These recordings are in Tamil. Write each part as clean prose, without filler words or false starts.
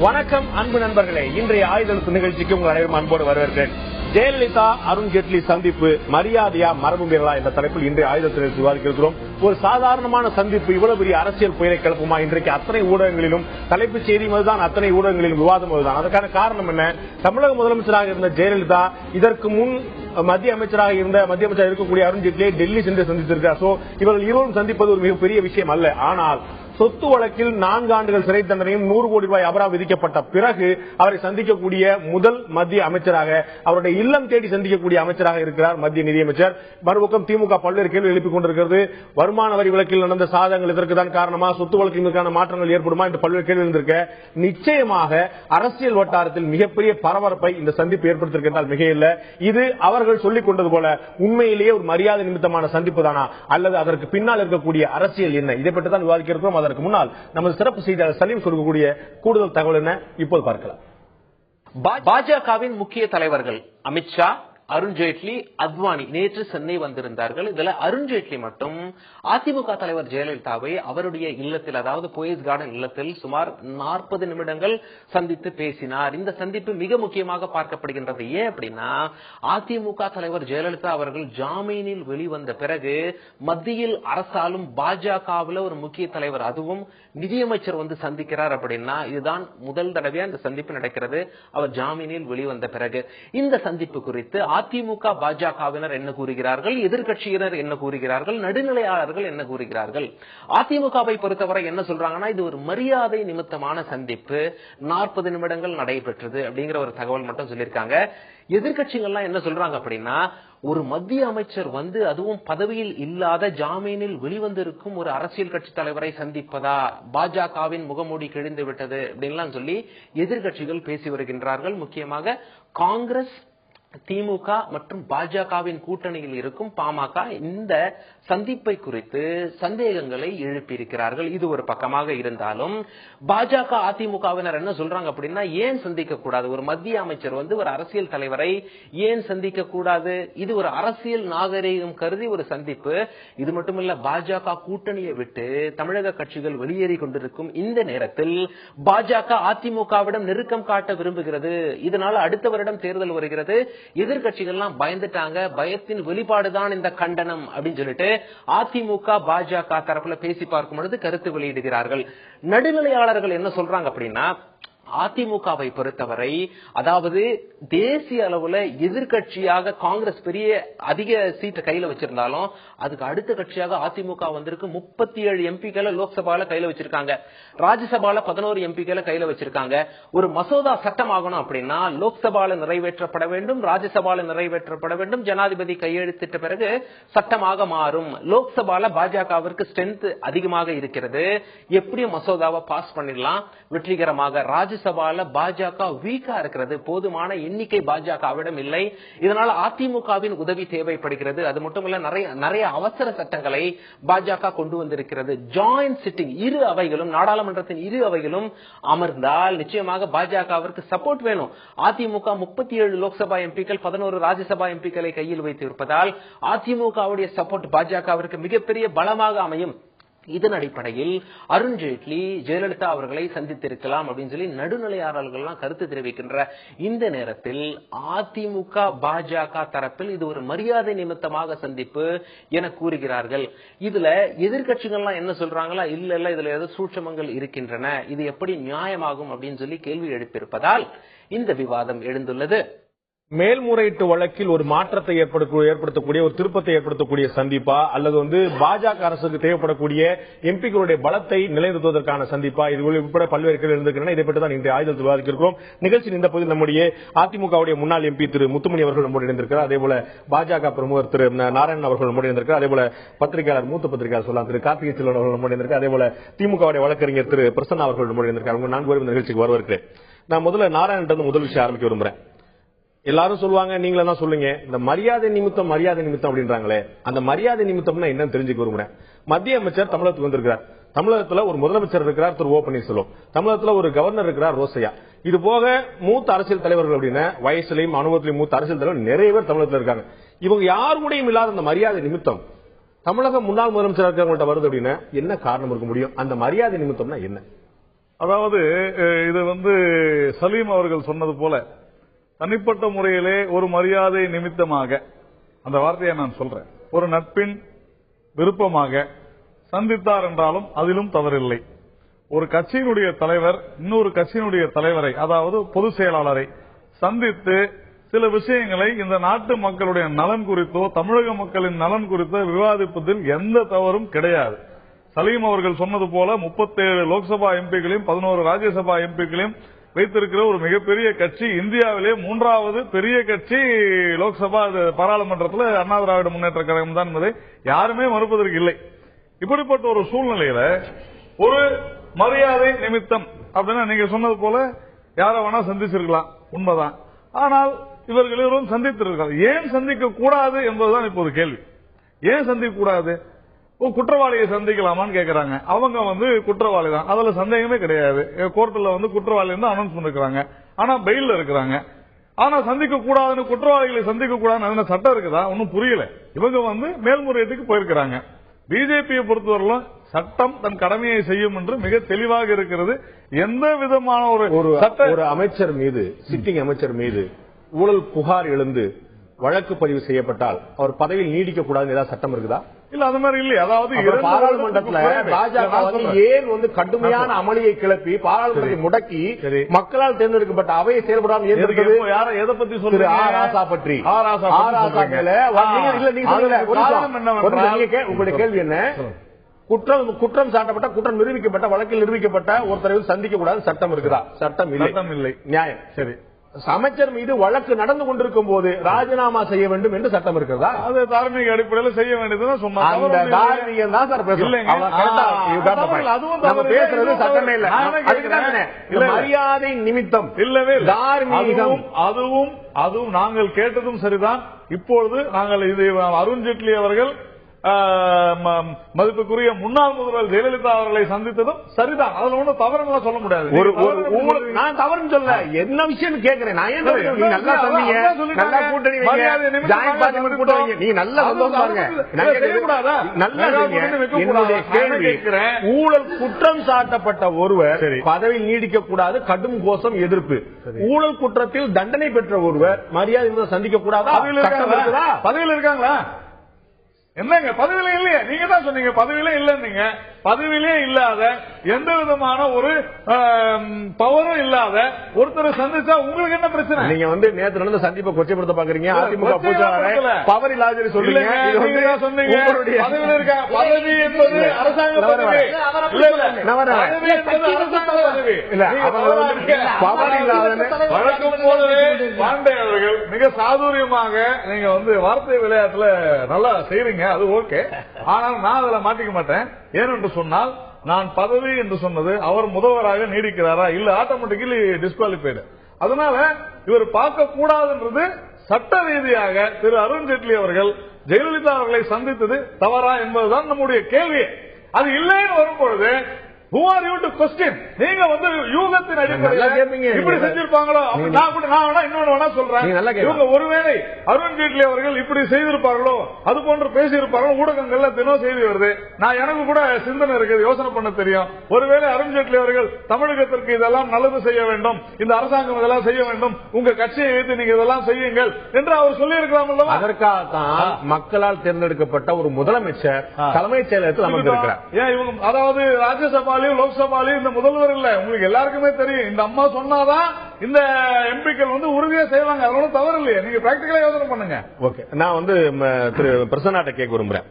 வணக்கம் அன்பு நண்பர்களே, இன்றைய ஆயுதெழுத்து நிகழ்ச்சிக்கு உங்கள் அனைவரும் அன்போடு வரவேற்கிறேன். ஜெயலலிதா அருண்ஜேட்லி சந்திப்பு மரியாதையா மரபு மீறலா என்ற தலைப்பில் இன்றைய ஆயுதத்தில் விவாதிக்கிறோம். ஒரு சாதாரணமான சந்திப்பு இவ்வளவு பெரிய அரசியல் புயலை கிளப்புமா? இன்றைக்கு அத்தனை ஊடகங்களிலும் தலைப்புச் செய்தி அதுதான், அத்தனை ஊடகங்களிலும் விவாதம் அதுதான். அதற்கான காரணம் என்ன? தமிழக முதலமைச்சராக இருந்த ஜெயலலிதா இதற்கு முன் மத்திய அமைச்சராக இருக்கக்கூடிய அருண்ஜேட்லியை டெல்லி சென்று சந்தித்திருக்கிறார். இவர்கள் இருவரும் சந்திப்பது ஒரு மிகப்பெரிய விஷயம் அல்ல. ஆனால் சொத்து வழக்கில் 4 ஆண்டுகள் சிறை தண்டனையும் 100 கோடி ரூபாய் அபராதம் விதிக்கப்பட்ட பிறகு அவரை சந்திக்கக்கூடிய முதல் மத்திய அமைச்சராக, அவருடைய இல்லம் தேடி சந்திக்கக்கூடிய அமைச்சராக இருக்கிறார் மத்திய நிதியமைச்சர். மறுபக்கம் திமுக பல்வேறு கேள்வி எழுப்பிக் கொண்டிருக்கிறது. வருமான வரி வழக்கில் நடந்த சாதகங்கள் இதற்குதான் காரணமா? சொத்து வழக்கிற்கான மாற்றங்கள் ஏற்படுமா என்று பல்வேறு கேள்வி எழுந்திருக்க, நிச்சயமாக அரசியல் வட்டாரத்தில் மிகப்பெரிய பரபரப்பை இந்த சந்திப்பு ஏற்படுத்தியிருக்கிறால் மிகையில்லை. இது அவர்கள் சொல்லிக் கொண்டது போல உண்மையிலேயே ஒரு மரியாதை நிமித்தமான சந்திப்பு தானா, அல்லது அதற்கு பின்னால் இருக்கக்கூடிய அரசியல் என்ன? இதை பற்றி தான் விவாதிக்க இருக்கிறோம். அதற்கு முன்னால் நமது சிறப்பு செய்தியாளர் சலீம் சொல்லக்கூடிய கூடுதல் தகவல் என்ன இப்போது பார்க்கலாம். பாஜகவின் முக்கிய தலைவர்கள் அமித்ஷா, அருண்ஜேட்லி, அத்வானி நேற்று சென்னை வந்திருந்தார்கள். இதுல அருண்ஜேட்லி மட்டும் அதிமுக தலைவர் ஜெயலலிதாவை அவருடைய இல்லத்தில், அதாவது போயஸ் கார்டன் இல்லத்தில் சுமார் 40 நிமிடங்கள் சந்தித்து பேசினார். இந்த சந்திப்பு மிக முக்கியமாக பார்க்கப்படுகின்றது. ஏன் அப்படின்னா, அதிமுக தலைவர் ஜெயலலிதா அவர்கள் ஜாமீனில் வெளிவந்த பிறகு மத்தியில் அரசாலும் பாஜகவில் ஒரு முக்கிய தலைவர், அதுவும் நிதியமைச்சர் வந்து சந்திக்கிறார் அப்படின்னா இதுதான் முதல் தடவையா இந்த சந்திப்பு நடக்கிறது, அவர் ஜாமீனில் வெளிவந்த பிறகு. இந்த சந்திப்பு குறித்து அதிமுக பாஜகவினர் என்ன கூறுகிறார்கள், எதிர்கட்சியினர் என்ன கூறுகிறார்கள், நடுநிலையாளர்கள் என்ன கூறுகிறார்கள்? அதிமுகவை பொறுத்தவரை என்ன சொல்றாங்கன்னா, இது ஒரு மரியாதை நிமித்தமான சந்திப்பு, 40 நிமிடங்கள் நடைபெற்றது அப்படிங்கிற ஒரு தகவல் மட்டும் சொல்லியிருக்காங்க. எதிர்கட்சிகள்லாம் என்ன சொல்றாங்க அப்படின்னா, ஒரு மத்திய அமைச்சர் வந்து அதுவும் பதவியில் இல்லாத ஜாமீனில் வெளிவந்திருக்கும் ஒரு அரசியல் கட்சி தலைவரை சந்திப்பதா, பாஜகவின் முகமூடி கிழிந்து விட்டது அப்படின்லாம் சொல்லி எதிர்கட்சிகள் பேசி வருகின்றார்கள். முக்கியமாக காங்கிரஸ், திமுக மற்றும் பாஜகவின் கூட்டணியில் இருக்கும் பாமக இந்த சந்திப்பை குறித்து சந்தேகங்களை எழுப்பியிருக்கிறார்கள். இது ஒரு பக்கமாக இருந்தாலும் பாஜக அதிமுகவினர் என்ன சொல்றாங்க அப்படின்னா, ஏன் சந்திக்க கூடாது? ஒரு மத்திய அமைச்சர் வந்து ஒரு அரசியல் தலைவரை ஏன் சந்திக்க கூடாது? இது ஒரு அரசியல் நாகரீகம் கருதி ஒரு சந்திப்பு. இது மட்டுமல்ல, பாஜக கூட்டணியை விட்டு தமிழக கட்சிகள் வெளியேறி கொண்டிருக்கும் இந்த நேரத்தில் பாஜக அதிமுகவிடம் நெருக்கம் காட்ட விரும்புகிறது. இதனால் அடுத்த வருடம் தேர்தல் வருகிறது. எதிர்கட்சிகள்லாம் பயந்துட்டாங்க. பயத்தின் வெளிப்பாடுதான் இந்த கண்டனம் அப்படின்னு சொல்லிட்டு அதிமுக பாஜக தரப்புல பேசி பார்க்கும் பொழுது கருத்து வெளியிடுகிறார்கள். நடுநிலையாளர்கள் என்ன சொல்றாங்க அப்படின்னா, அதிமுகவை பொறுத்தவரை, அதாவது தேசிய அளவுல எதிர்கட்சியாக காங்கிரஸ் பெரிய அதிக சீட்டை கையில வச்சிருந்தாலும் அதுக்கு அடுத்த கட்சியாக அதிமுக வந்திருக்கு. 37 எம்பிக்களை லோக்சபால கையில வச்சிருக்காங்க, ராஜ்யசபால 11 எம்பிக்களை கையில வச்சிருக்காங்க. ஒரு மசோதா சட்டம் ஆகணும் அப்படின்னா லோக்சபால நிறைவேற்றப்பட வேண்டும், ராஜ்யசபால நிறைவேற்றப்பட வேண்டும், ஜனாதிபதி கையெழுத்திட்ட பிறகு சட்டமாக மாறும். லோக்சபால பாஜகவிற்கு ஸ்ட்ரென்த் அதிகமாக இருக்கிறது, எப்படியும் மசோதாவை பாஸ் பண்ணிடலாம் வெற்றிகரமாக. ராஜ்யசபால பாஜக வீக்கா இருக்கிறது, போதுமான எண்ணிக்கை பாஜகவிடம் இல்லை. இதனால அதிமுகவின் உதவி தேவைப்படுகிறது. அது மட்டுமல்ல, நிறைய அவசர சட்டங்களை பாஜக கொண்டு வந்திருக்கிறது. ஜாயிண்ட் சிட்டிங், இரு அவைகளும், நாடாளுமன்றத்தின் இரு அவைகளும் அமர்ந்தால் நிச்சயமாக பாஜகவிற்கு சப்போர்ட் வேணும். அதிமுக 37 லோக்சபா எம்பிக்கள், 11 ராஜ்யசபா எம்பிக்களை கையில் வைத்திருப்பதால் அதிமுகவுடைய சப்போர்ட் பாஜகவிற்கு மிகப்பெரிய பலமாக அமையும். இதன் அடிப்படையில் அருண்ஜேட்லி ஜெயலலிதா அவர்களை சந்தித்திருக்கலாம் அப்படின்னு சொல்லி நடுநிலையாளர்கள் கருத்து தெரிவிக்கின்ற இந்த நேரத்தில் அதிமுக பாஜக தரப்பில் இது ஒரு மரியாதை நிமித்தமாக சந்திப்பு என கூறுகிறார்கள். இதுல எதிர்கட்சிகள்லாம் என்ன சொல்றாங்களா, இல்ல இதுல ஏதோ சூட்சமங்கள் இருக்கின்றன, இது எப்படி நியாயமாகும் அப்படின்னு சொல்லி கேள்வி எழுப்பியிருப்பதால் இந்த விவாதம் எழுந்துள்ளது. மேல்முறையீட்டு வழக்கில் ஒரு மாற்றத்தை ஏற்படுத்தக்கூடிய, ஒரு திருப்பத்தை ஏற்படுத்தக்கூடிய சந்திப்பா, அல்லது பாஜக அரசுக்கு தேவைப்படக்கூடிய எம்பிக்களுடைய பலத்தை நிலைநிறுத்துவதற்கான சந்திப்பா, இது உட்பட பல்வேறு கேள்வி இருந்திருக்கின்றன. இதை பற்றி தான் இன்றைய ஆயுதத்தில் விவாதிக்கிறோம். நிகழ்ச்சியின் இந்த பகுதியில் நம்முடைய அதிமுகவுடைய முன்னாள் எம்பி திரு முத்துமணி அவர்கள் நம்முடைய இணைந்திருக்கிறார். அதேபோல பாஜக பிரமுகர் திரு நாராயணன் அவர்கள் நம்முடைய இணைந்திருக்கிறார். அதேபோல பத்திரிகையாளர், மூத்த பத்திரிகையாளர் சொல்லலாம் திரு கார்த்திகை செல்வன் அவர்கள் நம்முடைய இணைந்திருக்கிறார். அதேபோல திமுகவுடைய வழக்கறிஞர் திரு பிரசன்னா அவர்கள் நம்முடைய இணைந்திருக்கிறார். உங்க 4 பேரும் இந்த நிகழ்ச்சிக்கு வரவேற்கிறேன். நான் முதல்ல நாராயணன் முதல் விஷயம் ஆரம்பிக்க விரும்புறேன். எல்லாரும் சொல்லுவாங்க, நீங்களே தான் சொல்லுங்க, இந்த மரியாதை நிமித்தம் அப்படின்றாங்களே, அந்த மரியாதை நிமித்தம்னா என்னன்னு தெரிஞ்சுக்க விரும்புறேன். மத்திய அமைச்சர் தமிழகத்துக்கு வந்திருக்கிறார். தமிழகத்துல ஒரு முதலமைச்சர் இருக்கிறார் திரு ஓ பன்னீர்செல்வம், தமிழகத்துல ஒரு கவர்னர் இருக்கிறார் ரோசையா. இது போக மூத்த அரசியல் தலைவர்கள் அப்படின்னு வயசுலையும் அனுபவத்திலையும் மூத்த அரசியல் தலைவர் நிறைய பேர் தமிழகத்தில் இருக்காங்க. இவங்க யார் கூடயும் இல்லாத அந்த மரியாதை நிமித்தம் தமிழக முன்னாள் முதலமைச்சர் இருக்கிறவங்கள்ட்ட வருது அப்படின்னா என்ன காரணம் இருக்க முடியும்? அந்த மரியாதை நிமித்தம்னா என்ன? அதாவது இது சலீம் அவர்கள் சொன்னது போல தனிப்பட்ட முறையிலே ஒரு மரியாதை நிமித்தமாக அந்த வார்த்தையை நான் சொல்றேன். ஒரு நட்பின் விருப்பமாக சந்தித்தார் என்றாலும் அதிலும் தவறில்லை. ஒரு கட்சியினுடைய தலைவர் இன்னொரு கட்சியினுடைய தலைவரை, அதாவது பொதுச் செயலாளரை சந்தித்து சில விஷயங்களை இந்த நாட்டு மக்களுடைய நலன் குறித்தோ தமிழக மக்களின் நலன் குறித்தோ விவாதிப்பதில் எந்த தவறும் கிடையாது. சலீம் அவர்கள் சொன்னது போல 37 லோக்சபா எம்பிக்களையும் 11 ராஜ்யசபா எம்பிக்களையும் வைத்திருக்கிற ஒரு மிகப்பெரிய கட்சி, இந்தியாவிலே 3வது பெரிய கட்சி லோக்சபா பாராளுமன்றத்தில் அண்ணா திராவிட முன்னேற்ற கழகம் தான் என்பதை யாருமே மறுப்பதற்கு இல்லை. இப்படிப்பட்ட ஒரு சூழ்நிலையில ஒரு மரியாதை நிமித்தம் அப்படின்னா நீங்க சொன்னது போல யார வேணா சந்திச்சிருக்கலாம், உண்மைதான். ஆனால் இவர்கள் இருவரும் சந்தித்திருக்கிறார். ஏன் சந்திக்க கூடாது என்பதுதான் இப்போது கேள்வி. ஏன் சந்திக்க கூடாது? குற்றவாளியை சந்திக்கலாமான்னு கேக்குறாங்க. அவங்க குற்றவாளி தான், அதுல சந்தேகமே கிடையாது. கோர்ட்ல குற்றவாளி அனௌன்ஸ் பண்ணிருக்காங்க. ஆனா பெயில்ல இருக்கிறாங்க. ஆனா சந்திக்க கூடாதுன்னு, குற்றவாளிகளை சந்திக்க கூடாதுன்னு சட்டம் இருக்குதா? ஒன்னும் புரியல. இவங்க மேல்முறையீட்டுக்கு போயிருக்கிறாங்க. பிஜேபியை பொறுத்தவரையிலும் சட்டம் தன் கடமையை செய்யும் என்று மிக தெளிவாக இருக்கிறது. எந்த விதமான ஒரு அமைச்சர் மீது, சிட்டிங் அமைச்சர் மீது ஊழல் புகார் எழுந்து வழக்கு பதிவு செய்யப்பட்டால் அவர் பதவியில் நீடிக்க கூடாதுன்னு ஏதாவது சட்டம் இருக்குதா? இல்ல, அது மாதிரி இல்லையே. அதாவது பாராளுமன்றத்தில் பாஜக ஏன் கடுமையான அமளியை கிளப்பி பாராளுமன்றத்தை முடக்கி மக்களால் தேர்ந்தெடுக்கப்பட்ட அவையை செயல்படாமல் எதை பத்தி சொல்ற? ஆராசா பற்றி. உங்களுடைய கேள்வி என்ன? குற்றம் சாட்டப்பட்ட, குற்றம் நிரூபிக்கப்பட்ட, வழக்கில் நிரூபிக்கப்பட்ட ஒருத்தரை சந்திக்க கூடாது சட்டம் இருக்குதா? சட்டம் இல்லை. நியாயம். சரி, அமைச்சர் மீது வழக்கு நடந்து கொண்டிருக்கும் போது ராஜினாமா செய்ய வேண்டும் என்று சட்டம் இருக்கிறதா? அது தார்மீக அடிப்படையில் செய்ய வேண்டியதுதான் சொன்னாங்க. மரியாதை நிமித்தம் இல்லவே தார்மீகம். அதுவும் நாங்கள் கேட்டதும் சரிதான். இப்பொழுது நாங்கள் இது அருண்ஜேட்லி அவர்கள் மதிப்புக்குரிய முன்னாள் முதல்வர் ஜெயலலிதா அவர்களை சந்தித்ததும் சரிதான். அதுல ஒன்றும் தவறுன்னு சொல்ல முடியாது. நான் தவறுன்னு சொல்ல, என்ன விஷயம் கேட்கிறேன். நான் ஏன் நல்லா சொன்னீங்க, நல்லா கூட்டணி நீங்க நல்லா பாருங்க. என்னுடைய கேள்வி, ஊழல் குற்றம் சாட்டப்பட்ட ஒருவர் பதவியில் நீடிக்க கூடாது, கடும் கோஷம் எதிர்ப்பு. ஊழல் குற்றத்தில் தண்டனை பெற்ற ஒருவர் மரியாதை சந்திக்க கூடாதா? பதவியில் இருக்காங்களா? என்னங்க பதவியிலே இல்லையா? நீங்க தான் சொன்னீங்க பதவியிலே இல்லைன்னீங்க. பதவியிலே இல்லாத, எந்த விதமான ஒரு பவரும் இல்லாத ஒருத்தரை சந்திச்சா உங்களுக்கு என்ன பிரச்சனை? நீங்க நேற்று நடந்த சந்திப்பை கொச்சைப்படுத்த பாக்குறீங்க. அதிமுக பவர் இல்லாத சொல்லுங்க. பதவியில் இருக்க பதவி என்பது அரசாங்க பதவி. பவர் இல்லாத வழக்கம் போலவே பாண்டே அவர்கள் மிக சாதுரியமாக நீங்க வார்த்தை விளையாட்டுல நல்லா செய்றீங்க. அது ஓகே. ஆனால் நான் அதுல மாட்டிக்க மாட்டேன். ஏனென்று சொன்னால், நான் பதவி என்று சொன்னது அவர் முதல்வராக நீடிக்கிறாரா இல்ல ஆட்டோமேட்டிக்கலி டிஸ்குவாலிஃபைடு. அதனால இவர் பார்க்க கூடாதுன்றது சட்ட ரீதியாக திரு அருண்ஜேட்லி அவர்கள் ஜெயலலிதா அவர்களை சந்தித்தது தவறா என்பதுதான் நம்முடைய கேள்வி. அது இல்லைன்னு வரும்பொழுது who are you to question? நீங்க யூகத்தின் அடிப்படையில் இப்படி செஞ்சிருப்பாங்களோ? நான் இன்னொன்னு வேணா சொல்றேன். இவங்க ஒருவேளை அருண்ஜேட்லி அவர்கள் இப்படி செய்திருப்பார்களோ, அது போன்று பேசியிருப்பார்களோ, ஊடகங்கள்ல தினம் செய்தி வருது. நான் எனக்கு கூட சிந்தனை இருக்குது, யோசனை பண்ண தெரியும். ஒருவேளை அருண்ஜேட்லி அவர்கள் தமிழகத்திற்கு இதெல்லாம் நல்லது செய்ய வேண்டும், இந்த அரசாங்கம் இதெல்லாம் செய்ய வேண்டும், உங்க கட்சியை வைத்து நீங்க இதெல்லாம் செய்யுங்கள் என்று அவர் சொல்லி இருக்கலாம் அல்லவா? அதற்காகத்தான் மக்களால் தேர்ந்தெடுக்கப்பட்ட ஒரு முதலமைச்சர் தலைமைச் செயலகத்தில் அமர்ந்திருக்கிறார். ஏன் இவங்க அதாவது ராஜ்யசபா லோக்சபாலையும் இந்த முதல்வர் இல்ல, உங்களுக்கு எல்லாருக்குமே தெரியும். இந்த அம்மா சொன்னாதான் இந்த எம்பிக்கள் உறுதியா செய்வாங்க. அதனால தவறு இல்லையா? நீங்க பிராக்டிகலா யோசனை பண்ணுங்க. ஓகே, நான் திரு பிரசன்னாட்ட கேட்க விரும்புறேன்.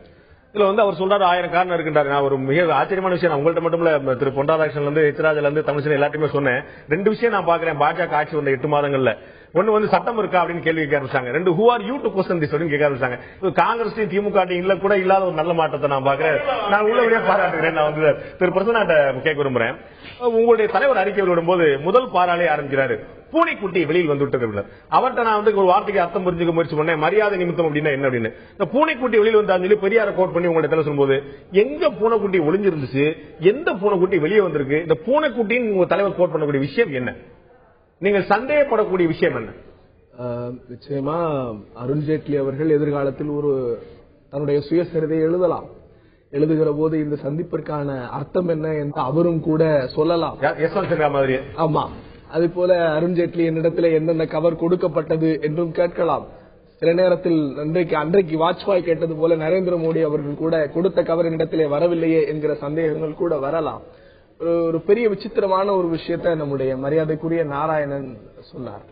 இதுல அவர் சொல்றாரு 1000 காரணம் இருக்கின்றாரு. நான் ஒரு மிக ஆச்சரியமான விஷயம், உங்கள்ட்ட மட்டும் இல்ல, திரு பொன்ராதாகிருஷ்ணன்ல இருந்து எச்ராஜ்ல இருந்து தமிழ்ச்சன் எல்லாத்தையுமே சொன்னேன். 2 விஷயம் நான் பாக்குறேன் பாஜக ஆட்சி வந்த 8 மாதங்கள்ல. ஒன்னு சட்டம் இருக்கா அப்படின்னு கேள்வி கேட்க ஆரம்பிச்சாங்க. 2 who are you to question this அப்படின்னு கேட்க ஆரம்பிச்சாங்க. காங்கிரஸ் திமுக கூட இல்லாத ஒரு நல்ல மாற்றத்தை நான் பாக்குறேன். நான் உள்ளபடியா பாராட்டுகிறேன். நான் திரு பிரசன்னாட்ட கேட்க விரும்புறேன். உங்களுடைய தலைவர் அறிக்கை விடும்போது முதல் பாராளே ஆரம்பிக்கிறாரு, பூனைக்குட்டி வெளியில் வந்துவிட்டது. அவர்கிட்ட நான் ஒரு வார்த்தைக்கு அர்த்தம் புரிஞ்சுக்க முயற்சி பண்ணேன். மரியாதை நிமித்தம் அப்படின்னா என்ன அப்படின்னு. இந்த பூனைக்குட்டி வெளியில் வந்தாலும் பெரியார கோட் பண்ணி உங்களுடைய தலைவர் சொல்லும்போது, எங்க பூனைக்குட்டி ஒளிஞ்சிருந்துச்சு, எந்த பூனைக்குட்டி வெளியே வந்திருக்கு, இந்த பூனைக்குட்டின்னு உங்க தலைவர் கோட் பண்ணக்கூடிய விஷயம் என்ன? நீங்கள் சந்தேகப்படக்கூடிய விஷயம் என்ன? நிச்சயமா அருண்ஜேட்லி அவர்கள் எதிர்காலத்தில் தன்னுடைய சுயசரிதை எழுதலாம். எழுதுகிற போது இந்த சந்திப்பிற்கான அர்த்தம் என்ன என்று அவரும் கூட சொல்லலாம். ஆமா, அது போல அருண்ஜேட்லி என்னிடத்துல எந்தெந்த கவர் கொடுக்கப்பட்டது என்றும் கேட்கலாம். சில நேரத்தில் அன்றைக்கு வாஜ்பாய் கேட்டது போல நரேந்திர மோடி அவர்கள் கூட கொடுத்த கவர் இடத்திலே வரவில்லையே என்கிற சந்தேகங்கள் கூட வரலாம். ஒரு பெரிய விசித்திரமான ஒரு விஷயத்தை நம்முடைய மரியாதைக்குரிய நாராயணன் சொன்னார்.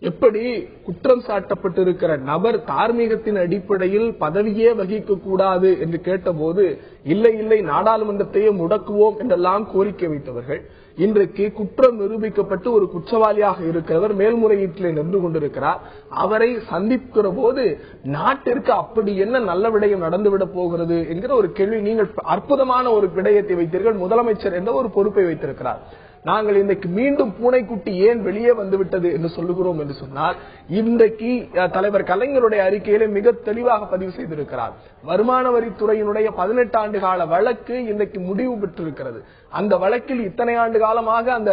எப்படி குற்றம் சாட்டப்பட்டிருக்கிற நபர் தார்மீகத்தின் அடிப்படையில் பதவியே வகிக்க கூடாது என்று கேட்டபோது இல்லை இல்லை நாடாளுமன்றத்தையே முடக்குவோம் என்றெல்லாம் கோரிக்கை வைத்தவர்கள் இன்றைக்கு குற்றம் நிரூபிக்கப்பட்டு ஒரு குற்றவாளியாக இருக்கிறவர் மேல்முறையீட்டிலே நின்று கொண்டிருக்கிறார். அவரை சந்திக்கிற போது நாட்டிற்கு அப்படி என்ன நல்ல விடயம் நடந்துவிட போகிறது என்கிற ஒரு கேள்வி. நீங்கள் அற்புதமான ஒரு விடயத்தை வைத்தீர்கள். முதலமைச்சர் என்ற ஒரு பொறுப்பை வைத்திருக்கிறார். நாங்கள் இன்றைக்கு மீண்டும் பூனைக்குட்டி ஏன் வெளியே வந்துவிட்டது என்று சொல்லுகிறோம் என்று சொன்னால், இன்றைக்கு தலைவர் கலைஞருடைய அறிக்கையிலே மிக தெளிவாக பதிவு செய்திருக்கிறார். வருமான வரித்துறையினுடைய 18 ஆண்டு கால வழக்கு இன்றைக்கு முடிவு பெற்றிருக்கிறது. அந்த வழக்கில் இத்தனை ஆண்டு காலமாக அந்த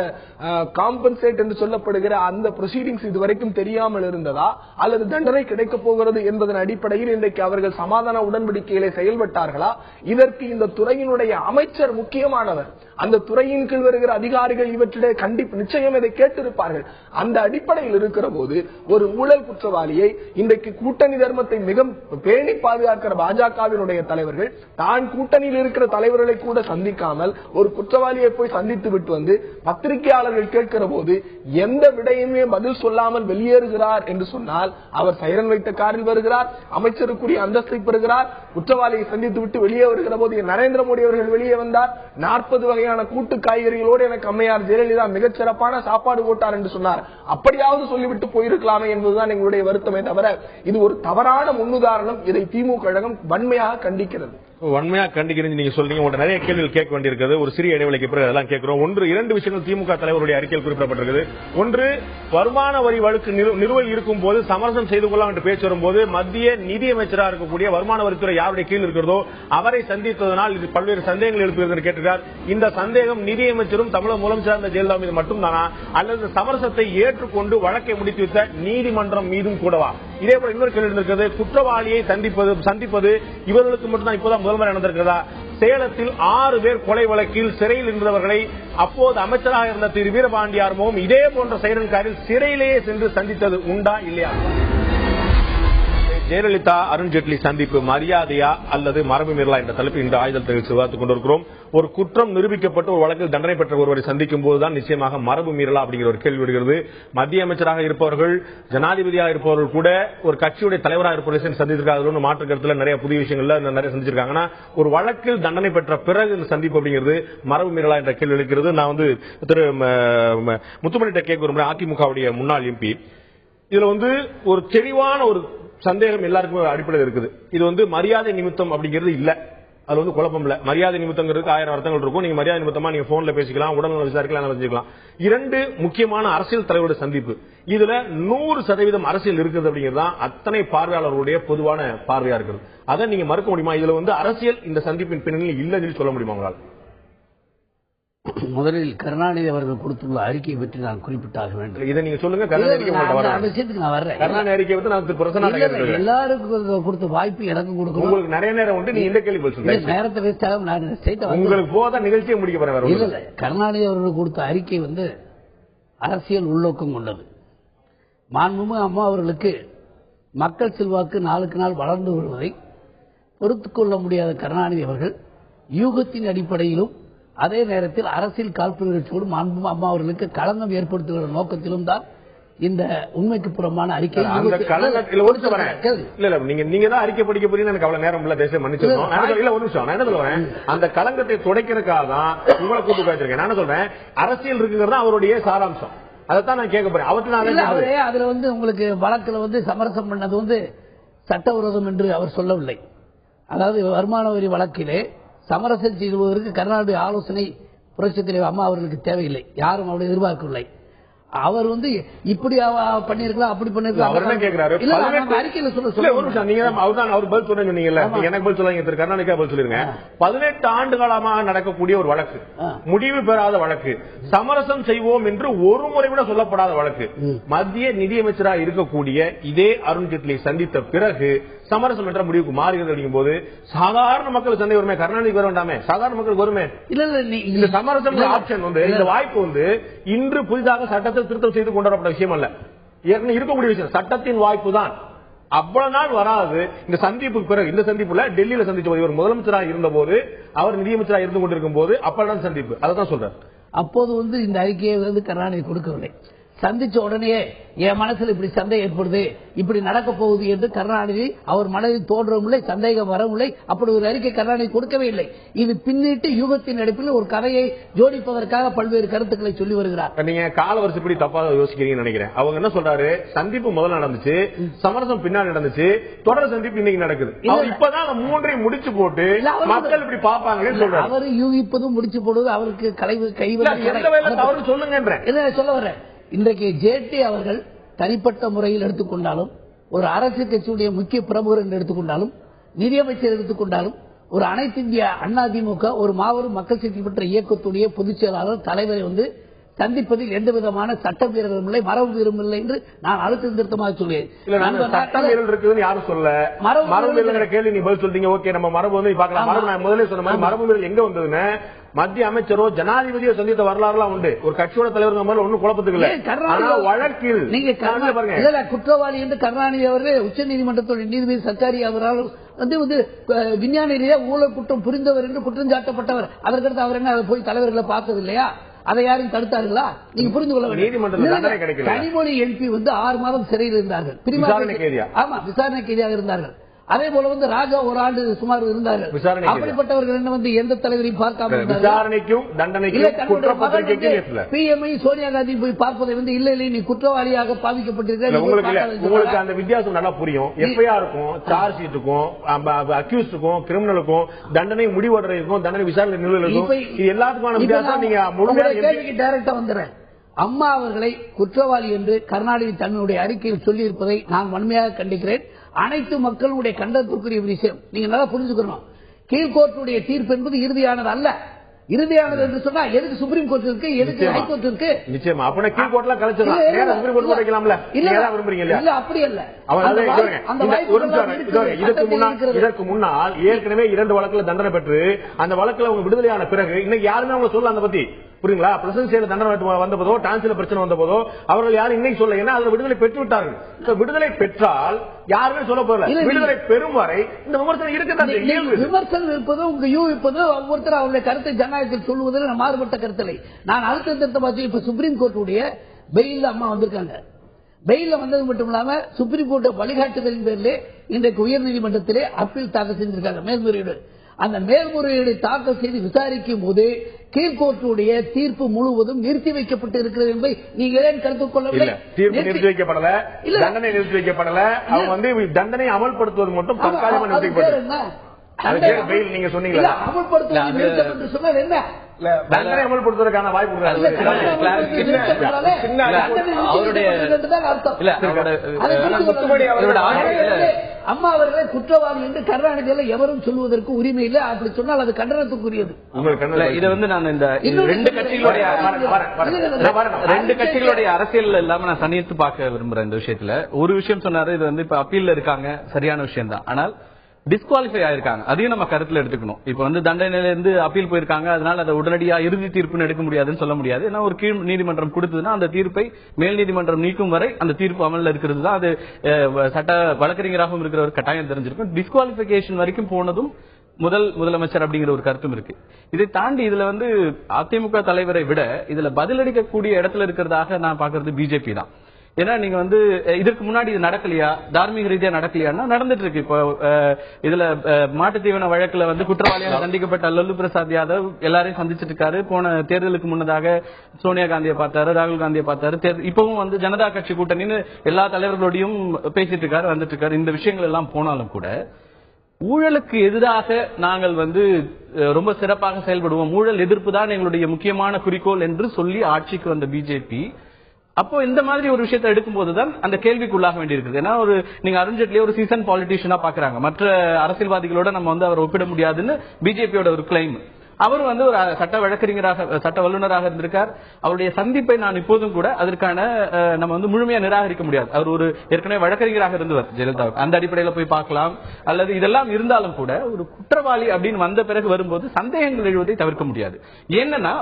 காம்பன்சேட் என்று சொல்லப்படுகிற அந்த ப்ரொசீடிங்ஸ் இதுவரைக்கும் தெரியாமல் இருந்ததா அல்லது தண்டனை கிடைக்கப் போகிறது என்பதன் அடிப்படையில் இன்றைக்கு அவர்கள் சமாதான உடன்படிக்கையிலே செயல்பட்டார்களா? இதற்கு இந்த துறையினுடைய அமைச்சர் முக்கியமானவர். அந்த துறையின் கீழ் வருகிற அதிகாரிகள் இவற்றிடையே கண்டிப்பு நிச்சயம் இதை கேட்டிருப்பார்கள். அந்த அடிப்படையில் இருக்கிற போது ஒரு ஊழல் குற்றவாளியை இன்றைக்கு கூட்டணி தர்மத்தை மிக பேணி பாதுகாக்கிற பாஜகவினுடைய தலைவர்கள் தான் கூட்டணியில் இருக்கிற தலைவர்களை கூட சந்திக்காமல் ஒரு குற்றவாளியை போய் சந்தித்து விட்டு வந்து பத்திரிகையாளர்கள் கேட்கிற போது எந்த விடையுமே பதில் சொல்லாமல் வெளியேறுகிறார் என்று சொன்னால், அவர் சைரன் வைத்த காரில் வருகிறார், அமைச்சருக்குரிய அந்தஸ்தை பெறுகிறார், குற்றவாளியை சந்தித்து விட்டு வெளியே வருகிற போது நரேந்திர மோடி அவர்கள் வெளியே வந்தார், 40 வகையான கூட்டு காய்கறிகளோடு எனக்கு அம்மையார் ஜெயலலிதா மிகச் சிறப்பான சாப்பாடு போட்டார் என்று சொன்னார். அப்படியாவது சொல்லிவிட்டு போயிருக்கலாமே என்பதுதான் எங்களுடைய வருத்தமே தவிர இது ஒரு தவறான முன்னுதாரணம். இதை திமுக கழகம் வன்மையாக கண்டிக்கிறது. வன்மையா கண்டிக்கிறது நீங்க சொல்றீங்க. உங்கள்ட்ட நிறைய கேள்விகள் கேட்க வேண்டியிருக்கிறது. ஒரு சிறிய இடைவெளிக்கு பிறகு அதெல்லாம் கேட்கிறோம். ஒன்று 2 விஷயங்கள் திமுக தலைவருடைய அறிக்கையில் குறிப்பிடப்பட்டிருக்கிறது. ஒன்று, வருமான வரி வழக்கு நிலுவையில் இருக்கும் போது சமரசம் செய்து கொள்ளலாம் என்று பேச்சு வரும்போது மத்திய நிதியமைச்சராக இருக்கக்கூடிய வருமான வரித்துறை யாருடைய கீழ் இருக்கிறதோ அவரை சந்தித்ததனால் இது பல்வேறு சந்தேகங்கள் எழுப்புகிறது என்று கேட்டிருக்கிறார். இந்த சந்தேகம் நிதியமைச்சரும் தமிழக முதலமைச்சர் இருந்த ஜெயலலிதா மீது மட்டும்தானா அல்லது சமரசத்தை ஏற்றுக்கொண்டு வழக்கை முடித்து வைத்த நீதிமன்றம் மீதும் கூடவா? இதே போல இன்னொரு கேள்வி இருந்திருக்கிறது. குற்றவாளியை சந்திப்பது இவர்களுக்கு மட்டும்தான் இப்போதான் முதல்வர் நடந்திருக்கிறதா? சேலத்தில் 6 பேர் கொலை வழக்கில் சிறையில் இருந்தவர்களை அப்போது அமைச்சராக இருந்த திரு வீரபாண்டியார்மும் இதே போன்ற சைரன் காரில் சிறையிலேயே சென்று சந்தித்தது உண்டா இல்லையா? ஜெயலலிதா அருண்ஜேட்லி சந்திப்பு மரியாதையா அல்லது மரபு மீறலா என்ற தலைப்பு இந்த ஆயுதத்தில் விவாதித்துக் கொண்டிருக்கிறோம். ஒரு குற்றம் நிரூபிக்கப்பட்டு ஒரு வழக்கில் தண்டனை பெற்ற ஒருவரை சந்திக்கும் போதுதான் நிச்சயமாக மரபு மீறலா அப்படிங்கிற ஒரு கேள்வி வருகிறது. மத்திய அமைச்சராக இருப்பவர்கள், ஜனாதிபதியாக இருப்பவர்கள் கூட ஒரு கட்சியுடைய தலைவராக இருப்பவர்கள் சந்தித்திருக்காங்க. மாற்று கருத்துல நிறைய புதிய விஷயங்கள்ல நிறைய சந்திச்சிருக்காங்கன்னா ஒரு வழக்கில் தண்டனை பெற்ற பிறகு இந்த சந்திப்பு அப்படிங்கிறது மரபு மீறலா என்ற கேள்வி எழுக்கிறது. நான் திரு முத்துமணிட்ட கேட்க விரும்புறேன். அதிமுகவுடைய முன்னாள் எம்பி, இதுல ஒரு தெளிவான ஒரு சந்தேகம் எல்லாருக்கும் அடிப்படையில் இருக்குது. இது மரியாதை நிமித்தம் அப்படிங்கிறது இல்ல, அது குழப்பம் இல்ல. மரியாதை நிமித்தங்கிறதுக்கு 1000 அர்த்தங்கள் இருக்கும். நீங்க மரியாதை நிமித்தமா நீங்க போன்ல பேசிக்கலாம், உடல்நல விசாரிக்கலாம், வச்சுக்கலாம். 2 முக்கியமான அரசியல் தலைவருடைய சந்திப்பு, இதுல 100% அரசியல் இருக்குது அப்படிங்கிறது அத்தனை பார்வையாளர்களுடைய பொதுவான பார்வையா இருக்குது. அதை நீங்க மறுக்க முடியுமா? இதுல அரசியல் இந்த சந்திப்பின் பின்னணியில் இல்லைன்னு சொல்ல முடியுமா உங்களால்? முதலில் கருணாநிதி அவர்கள் கொடுத்துள்ள அறிக்கை பற்றி நான் குறிப்பிட்டாக வேண்டும். இதை நீங்க சொல்லுங்க. கருணாநிதி நான் வர்றேன். கருணாநிதி அறிக்கை வந்து நான் எல்லாருக்கும் கொடுத்த வாய்ப்பு எனக்கு கொடுக்கணும். உங்களுக்கு நிறைய நேரம் உண்டு. நீங்க இந்த கேள்வி சொல்லுங்க. நேரத்தை வேஸ்டாக நான் உங்களுக்கு போதா நிகழ்ச்சியை முடிக்க போறேன். கருணாநிதி அவர்கள் கொடுத்த அறிக்கை அரசியல் உள்நோக்கம் கொண்டது. மாண்புமிகு அம்மா அவர்களுக்கு மக்கள் செல்வாக்கு நாளுக்கு நாள் வளர்ந்து வருவதை பொறுத்துக் கொள்ள முடியாத கருணாநிதி அவர்கள் யூகத்தின் அடிப்படையிலும் அதே நேரத்தில் அரசியல் காழ்ப்பு நிகழ்ச்சியோடு மாண்புமிகு அம்மா அவர்களுக்கு களங்கம் ஏற்படுத்துகிற நோக்கத்திலும் தான் இந்த உண்மைக்கு புறமான அறிக்கை. நீங்க தான் அறிக்கை படிக்க போறீங்க. எனக்கு அவ்வளவு நேரம் இல்ல, தேசிய மன்னிச்சிருக்கோம். ஒரு நிமிஷம் நான் என்ன சொல்றேன், அந்த களங்கத்தை துடைக்கிறதுக்காக தான் உங்களை கூப்பிட்டு வச்சிருக்கேன். நான் என்ன சொல்றேன், அரசியல் இருக்குங்கிறது அவருடைய சாராம்சம். அதைத்தான் நான் கேட்க போறேன். அதுல உங்களுக்கு வழக்குல சமரசம் பண்ணது சட்டவிரோதம் என்று அவர் சொல்லவில்லை. அதாவது வருமான வரி வழக்கிலே சமரசம் செய்வதற்கு கருணாநிதி ஆலோசனை புரட்சித் தலைவர் அம்மா அவர்களுக்கு தேவையில்லை, யாரும் அவருடைய எதிர்பார்க்கவில்லை. அவர் வந்து இப்படி பண்ணிருக்கலாம் அப்படி பண்ணிருக்கலாம் அறிக்கையில அவர் பதில் சொன்னீங்கல்ல, எனக்கு பதில் சொல்லாங்க, கருணாநிதிக்கா பதில் சொல்லிருங்க. 18 ஆண்டு காலமாக நடக்கக்கூடிய ஒரு வழக்கு, முடிவு பெறாத வழக்கு, சமரசம் செய்வோம் என்று ஒரு முறை கூட சொல்லப்படாத வழக்கு, மத்திய நிதியமைச்சராக இருக்கக்கூடிய இதே அருண்ஜேட்லியை சந்தித்த பிறகு சமரசம் என்ற முடிவுக்கு மாறுகிறது அப்படிங்கும் போது சாதாரண மக்கள் சந்தை வருமே, கருணாநிதிக்கு வர வேண்டாமே, சாதாரண மக்களுக்கு வருமே. இந்த சமரசம் ஆப்ஷன் வந்து, இந்த வாய்ப்பு வந்து இன்று புதிதாக சட்டத்தை திருத்தம் செய்து கொண்டு வரப்பட்ட விஷயம் அல்ல, ஏற்கனவே இருக்கக்கூடிய விஷயம், சட்டத்தின் வாய்ப்பு தான். அவ்வளவு நாள் வராது. இந்த சந்திப்புக்கு பிறகு, இந்த சந்திப்புல டெல்லியில சந்திச்ச இவர் முதலமைச்சராக இருந்த போது, அவர் நிதியமைச்சராக இருந்து கொண்டிருக்கும் போது அப்பதான் சந்திப்பு, அதான் சொல்றாரு. அப்போது வந்து இந்த அறிக்கையை வந்து கருணாநிதி கொடுக்கவில்லை. சந்திச்ச உடனே என் மனசுல இப்படி சந்தேகம் ஏற்படுது, இப்படி நடக்க போகுது என்று கருணாநிதி அவர் மனதில் தோன்றவும் இல்லை, சந்தேகம் வரவும் இல்லை. அப்படி ஒரு அறிக்கை கருணாநிதி கொடுக்கவே இல்லை. இது பின்னிட்டு யூகத்தின் அடிப்பில் ஒரு கதையை ஜோடிப்பதற்காக பல்வேறு கருத்துக்களை சொல்லி வருகிறார். நீங்க கால வருஷப்படி தப்பா யோசிக்கிறீங்கன்னு நினைக்கிறேன். அவங்க என்ன சொல்றாரு, சந்திப்பு முதல்ல நடந்துச்சு, சமரசம் பின்னாடி நடந்துச்சு, தொடர் சந்திப்பு இன்னைக்கு நடக்குது. இப்பதான் மூன்றையும் முடிச்சு போட்டு மக்கள் இப்படி பாப்பாங்கன்னு சொல்றாரு. அவர் யூகிப்பதும் முடிச்சு போடுவது அவருக்கு கைவரு சொல்லுங்க சொல்ல வர்றேன். இன்றைக்கு ஜேட்லி அவர்கள் தனிப்பட்ட முறையில் எடுத்துக்கொண்டாலும், ஒரு அரசியல் கட்சியுடைய முக்கிய பிரமுகர் என்று எடுத்துக்கொண்டாலும், நிதியமைச்சர் எடுத்துக்கொண்டாலும், ஒரு அனைத்து இந்திய அதிமுக ஒரு மாபெரும் மக்கள் சக்தி பெற்ற இயக்கத்துடைய பொதுச் செயலாளர் தலைவரை வந்து சந்திப்பதில் எந்த விதமான சட்ட மீறலும் இல்லை, மரபு மீறலும் இல்லை என்று நான் அழுத்தம் திருத்தமாக சொல்லுவேன். சட்ட மீறல் இருக்குதுன்னு யாரும் சொல்ல, மரபு மீறல் கேள்வி நீ பதில் சொல்றீங்க. ஓகே, நம்ம மரபு வந்து பார்க்கலாம். மரபு நான் முதலே சொன்ன மாதிரி மரபு மீறல் எங்க வந்ததுன்னு மத்திய அமைச்சரோ ஜனாதிபதியோ சந்தித்த வரலாறுலாம் உண்டு. ஒரு கட்சியோட தலைவர் ஒன்னும் குழப்பத்துக்கு இல்ல. வழக்கில் நீங்க குற்றவாளி என்று கருணாநிதி அவர்கள் உச்ச நீதிமன்றத்துடைய நீதிபதி சர்க்காரி அவரால் வந்து விஞ்ஞான ரீதியா ஊழல் குற்றம் புரிந்தவர் என்று குற்றம் சாட்டப்பட்டவர். அதற்கடுத்து அவர் என்ன போய் தலைவர்களை பார்த்தது இல்லையா? அதை யாரும் தடுத்தார்களா? நீங்க புரிந்து கொள்ள வேண்டும். கனிமொழி எம்பி வந்து 6 மாதம் சிறையில் இருந்தார்கள், விசாரணை கைதியாக இருந்தார்கள். அதே போல வந்து ராஜா ஒரு ஆண்டு சுமார் இருந்தார்கள். அப்படிப்பட்டவர்கள் என்ன வந்து எந்த தலைவரையும் பார்க்காம பிஎம்ஐ சோனியா காந்தி போய் பார்ப்பதை வந்து இல்ல இல்ல நீ குற்றவாளியாக பாதிக்கப்பட்டிருக்க. உங்களுக்கு அந்த வித்தியாசம் நல்லா புரியும். எஃப்ஐஆருக்கும் சார்ஜ் ஷீட்டுக்கும் அக்யூஸ்டுக்கும் கிரிமினலுக்கும் தண்டனை முடிவடைக்கும் தண்டனை விசாரணை நிலுவைக்கும் எல்லாத்துக்குமான வித்தியாசம் நீங்க முழுமையாக டைரக்டா வந்துடுறேன். அம்மா அவர்களை குற்றவாளி என்று கருணாநிதி தன்னுடைய அறிக்கையில் சொல்லி இருப்பதை நான் வன்மையாக கண்டிக்கிறேன். அனைத்து மக்களுடைய கண்டனத்துக்குரிய விஷயம் நீங்க நல்லா புரிஞ்சுக்கணும். கீழ்கோர்ட்டுடைய தீர்ப்பு என்பது இறுதியானது அல்ல. இறுதியானது என்று சொன்னா எதுக்கு சுப்ரீம் கோர்ட் இருக்கு, எதுக்கு ஹைகோர்ட் இருக்கு? நிச்சயமா அப்ப கீழ்கோர்ட்ல கலைச்சிடலாம், சுப்ரீம் கோர்ட் வைக்கலாம்ல. இல்ல அப்படி அல்ல. இதற்கு முன்னால் ஏற்கனவே 2 வழக்குல தண்டனை பெற்று அந்த வழக்குல அவங்க விடுதலையான பிறகு இன்னைக்கு யாருமே அவங்க சொல்ல அந்த பத்தி புரியுங்களா? பிரசிடென்சியல் தண்டனை வந்த போதோ டான்சில பிரச்சனை வந்த போதோ அவர்கள் யாரும் இன்னைக்கு சொல்ல. ஏன்னா அதுல விடுதலை பெற்று விட்டார்கள். விடுதலை பெற்றால் யாருமே சொல்ல போகல. விடுதலை பெறும் வரை இந்த விமர்சனம் இருக்கு. விமர்சனம் இருப்பது உங்க யூகிப்பது ஒவ்வொருத்தர் அவருடைய கருத்தை ஜனநாயகத்தில் சொல்லுவதில் மாறுபட்ட கருத்தில்லை. நான் அடுத்த திருத்தமாச்சு. இப்ப சுப்ரீம் கோர்ட்டுடைய பெயில் அம்மா வந்திருக்காங்க. பெயில வந்தது மட்டும் இல்லாம சுப்ரீம் கோர்ட் வழிகாட்டுதலின் பேரிலே இன்றைக்கு உயர்நீதிமன்றத்திலே அப்பீல் தாக்கல் செஞ்சிருக்காங்க, மேல்முறையீடு. அந்த மேல்முறையீடு தாக்கல் செய்து விசாரிக்கும் போது கீழ்கோர்ட்டுடைய தீர்ப்பு முழுவதும் நிறுத்தி வைக்கப்பட்டு இருக்கிறது என்பதை நீங்க ஏன் கருத்துக் கொள்ளவில்லை? தீர்ப்பு நிறுத்தி வைக்கப்படல, தண்டனை நிறுத்தி வைக்கப்படல. அவங்க வந்து தண்டனை அமல்படுத்துவது மட்டும் தற்காலிகமாக நிறுத்தி நீங்க சொன்னீங்களா? அமல்படுத்துவது சொன்னால் என்ன? தண்டனை அமல்படுத்துவதற்கான வாய்ப்பு அம்மா அவர்களை குற்றவாளி என்று கருணாநிதியில எவரும் சொல்வதற்கு உரிமை இல்லை. அப்படி சொன்னால் அது கண்டனத்துக்குரியது. இதை வந்து நான் இந்த 2 கட்சிகளுடைய அரசியல் இல்லாம நான் தனித்து பார்க்க விரும்புறேன். இந்த விஷயத்துல ஒரு விஷயம் சொன்னாரு, இது வந்து இப்ப அப்பீல்ல இருக்காங்க, சரியான விஷயம் தான். ஆனால் டிஸ்குவாலிஃபை ஆயிருக்காங்க, அதையும் நம்ம கருத்துல எடுத்துக்கணும். இப்ப வந்து தண்டனையில இருந்து அப்பீல் போயிருக்காங்க, அதனால அதை உடனடியா இறுதி தீர்ப்புன்னு எடுக்க முடியாதுன்னு சொல்ல முடியாது. ஏன்னா ஒரு கீழ் நீதிமன்றம் கொடுத்ததுன்னா அந்த தீர்ப்பை மேல் நீதிமன்றம் நீக்கும் வரை அந்த தீர்ப்பு அமல்ல இருக்கிறது தான். அது சட்ட வழக்கறிஞராகவும் இருக்கிற ஒரு கட்டாயம் தெரிஞ்சிருக்கும். டிஸ்குவாலிபிகேஷன் வரைக்கும் போனதும் முதலமைச்சர் அப்படிங்கிற ஒரு கருத்தும் இருக்கு. இதை தாண்டி இதுல வந்து அதிமுக தலைவரை விட இதுல பதிலளிக்கக்கூடிய இடத்துல இருக்கிறதாக நான் பாக்குறது பிஜேபி தான். ஏன்னா நீங்க வந்து இதற்கு முன்னாடி இது நடக்கலையா, தார்மீக ரீதியா நடக்கலையான்னா நடந்துட்டு இருக்கு. இப்போ இதுல மாட்டுத் தீவன வழக்குல வந்து குற்றவாளியாக தண்டிக்கப்பட்ட லல்லு பிரசாத் யாதவ் எல்லாரையும் சந்திச்சிட்டு இருக்காரு. போன தேர்தலுக்கு முன்னதாக சோனியா காந்தியை பார்த்தாரு, ராகுல் காந்தியை பார்த்தாரு. இப்பவும் வந்து ஜனதா கட்சி கூட்டணின்னு எல்லா தலைவர்களோடையும் பேசிட்டு இருக்காரு, வந்துட்டு இருக்காரு. இந்த விஷயங்கள் எல்லாம் போனாலும் கூட ஊழலுக்கு எதிராக நாங்கள் வந்து ரொம்ப சிறப்பாக செயல்படுவோம், ஊழல் எதிர்ப்பு தான் எங்களுடைய முக்கியமான குறிக்கோள் என்று சொல்லி ஆட்சிக்கு வந்த பிஜேபி அப்போ இந்த மாதிரி ஒரு விஷயத்தை எடுக்கும் போதுதான் அந்த கேள்விக்குள்ளாக வேண்டியிருக்குது. ஏன்னா நீங்க அருண்ஜேட்லி ஒரு சீசன் பாலிட்டிஷியனா பாக்குறாங்க, மற்ற அரசியல்வாதிகளோட நம்ம வந்து அவர் ஒப்பிட முடியாதுன்னு பிஜேபியோட ஒரு கிளைம். அவர் வந்து ஒரு சட்ட வழக்கறிஞராக, சட்ட வல்லுநராக இருந்திருக்கார். அவருடைய சந்திப்பை நான் இப்போதும் கூட அதற்கான நம்ம வந்து முழுமையா நிராகரிக்க முடியாது. அவர் ஒரு ஏற்கனவே வழக்கறிஞராக இருந்தவர் ஜெயலலிதா, அந்த அடிப்படையில போய் பார்க்கலாம். அல்லது இதெல்லாம் இருந்தாலும் கூட ஒரு குற்றவாளி அப்படின்னு வந்த பிறகு வரும்போது சந்தேகங்கள் எழுவதை தவிர்க்க முடியாது. என்னன்னா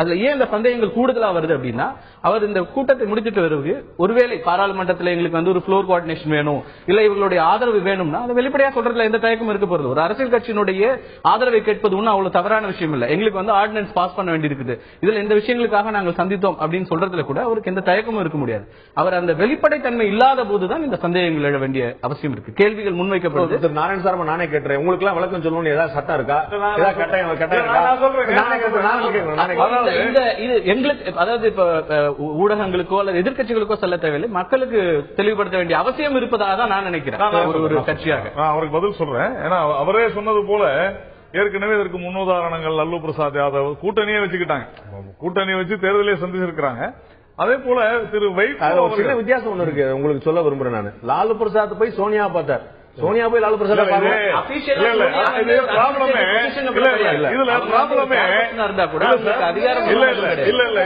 அதுல ஏன் இந்த சந்தேகங்கள் கூடுதலா வருது அப்படின்னா, அவர் இந்த கூட்டத்தை முடிச்சிட்டு வருவது ஒருவேளை பாராளுமன்றத்தில் எங்களுக்கு வந்து ஒரு ஃப்ளோர் கோஆர்டினேஷன் வேணும், இல்ல இவர்களுடைய ஆதரவு வேணும்னா அதை வெளிப்படையா சொல்றதுல எந்த தயக்கமும் இருக்க போறது. ஒரு அரசியல் கட்சியினுடைய ஆதரவை கேட்பது ஒன்னும் அவ்வளவு தவறான விஷயம் இல்ல. எங்களுக்கு வந்து ஆர்டினன்ஸ் பாஸ் பண்ண வேண்டியிருக்குது, இதுல இந்த விஷயங்களுக்காக நாங்கள் சந்தித்தோம் அப்படின்னு சொல்றதுல கூட அவருக்கு எந்த தயக்கமும் இருக்க முடியாது. அவர் அந்த வெளிப்படைத்தன்மை இல்லாத போதுதான் இந்த சந்தேகங்கள் எழ வேண்டிய அவசியம் இருக்கு, கேள்விகள் முன்வைக்கப்படுது. நாராயணசாமி நானே கேட்டுறேன், உங்களுக்கு எல்லாம் விளக்கம் சொல்லணும்னு ஏதாவது சட்டம் இருக்கா? எங்களுக்கு அதாவது இப்ப ஊடகங்களுக்கோ அல்லது எதிர்கட்சிகளுக்கோ சொல்ல தேவையில்லை, மக்களுக்கு தெளிவுபடுத்த வேண்டிய அவசியம் இருப்பதாக தான் நான் நினைக்கிறேன் ஒரு கட்சியாக. அவருக்கு பதில் சொல்றேன். ஏன்னா அவரே சொன்னது போல ஏற்கனவே இதற்கு முன்னுதாரணங்கள் லல்லு பிரசாத் யாதவ் கூட்டணியே வச்சுக்கிட்டாங்க, கூட்டணியை வச்சு தேர்தலே சந்திச்சிருக்கிறாங்க. அதே போல திரு வைகோ வித்தியாசம் ஒண்ணு இருக்கு உங்களுக்கு சொல்ல விரும்புறேன். நான் லாலு பிரசாத் போய் சோனியா பார்த்தார், சோனியா போய் லாலு பிரசாத்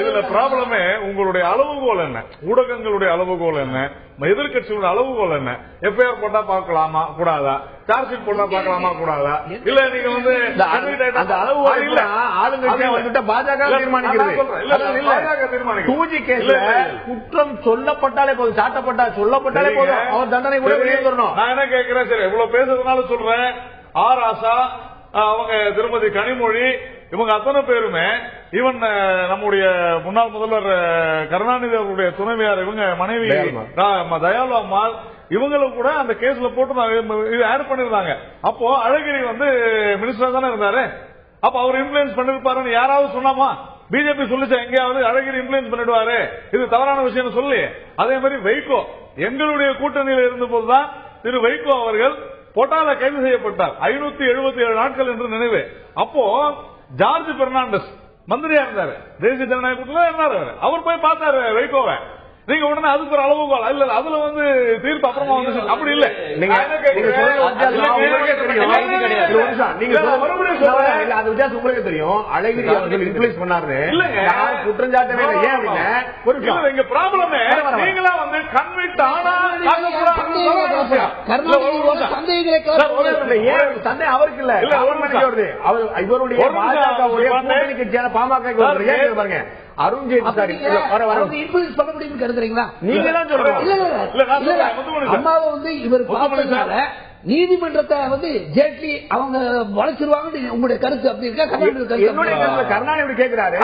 இதுல ப்ராப்ளமே உங்களுடைய அளவுகோல் என்ன, ஊடகங்களுடைய அளவுகோல் என்ன, எதிர்கட்சியோட அளவுகோல் என்ன? எஃப்ஐஆர் போட்டா பாக்கலாமா கூடாதா, சார்ஜ் ஷீட் போட்டா பாக்கலாமா கூடாதா? இல்ல நீங்க வந்து அந்த அளவுகோல் இல்ல, ஆளுங்கட்சியா வந்துட்டு பாஜக தீர்மானிக்கிறது. குற்றம் சொல்லப்பட்டாலே போதும், சொல்லப்பட்டாலே போதும், அவர் தண்டனை கூட வெளியே வரணும். நான் என்ன கேட்கிறேன், சரி இவ்வளவு பேசுறதுனால சொல்றேன், ஆர் ஆசா, அவங்க திருமதி கனிமொழி, இவங்க அத்தனை பேருமே, ஈவன் நம்முடைய முன்னாள் முதல்வர் கருணாநிதி அவருடைய துணைவியார், இவங்க மனைவி தயாளு அம்மாள், இவங்களும் கூட அந்த கேஸ்ல போட்டு ஆட் பண்ணிருந்தாங்க. அப்போ அழகிரி வந்து மினிஸ்டரா தானே இருந்தாரு, அப்ப அவர் இன்ஃபுளுன்ஸ் பண்ணிருப்பாருன்னு யாராவது சொன்னாமா? பிஜேபி சொல்லிச்சா எங்கேயாவது அழகிரி இன்ஃபுளுன்ஸ் பண்ணிடுவாரு, இது தவறான விஷயம் சொல்லி? அதே மாதிரி வைகோ எங்களுடைய கூட்டணியில் இருந்த போதுதான் திரு வைகோ அவர்கள் போட்டால கைது செய்யப்பட்டார், 577 நாட்கள் என்று நினைவு. அப்போ ஜார்ஜ் பெர்னாண்டஸ் மந்திரியா இருந்தாரு, தேசிய ஜனநாயக கூட்டணியில இருந்தாரு, அவர் போய் பார்த்தாரு வைகோவை. நீங்க உடனே அதுக்கு ஒரு அளவுகோல் இல்ல, அதுல வந்து தீர்ப்பு அப்புறமா வந்து அப்படி இல்ல. உங்களுக்கு தெரியும் அழகிரி அவர்கள் இன்ஃப்ளூயன்ஸ் பண்ணாரு குற்றஞ்சாட்டமே ஏன் அப்படின்னா இங்க ப்ராப்ளமே நீங்களா வந்து கன்விக்ட் ஆனா சண்டை அவருக்கு இல்ல, இவருடைய பாஜகவுடைய கூட்டணி கட்சியான பாமக பாருங்க. அருண்ஜேட்லி பண்ண முடியும்னு கருதுறீங்களா? நீங்க தான் சொல்றீங்க. அம்மாவை வந்து இவர் பார்த்ததுனால நீதிமன்றத்தை வந்து ஜேட்லி அவங்க வளைச்சிருவாங்க உங்களுடைய கருத்து அப்படி இருக்கா? என்னுடைய கருணாநிதி கேட்கிறாரு,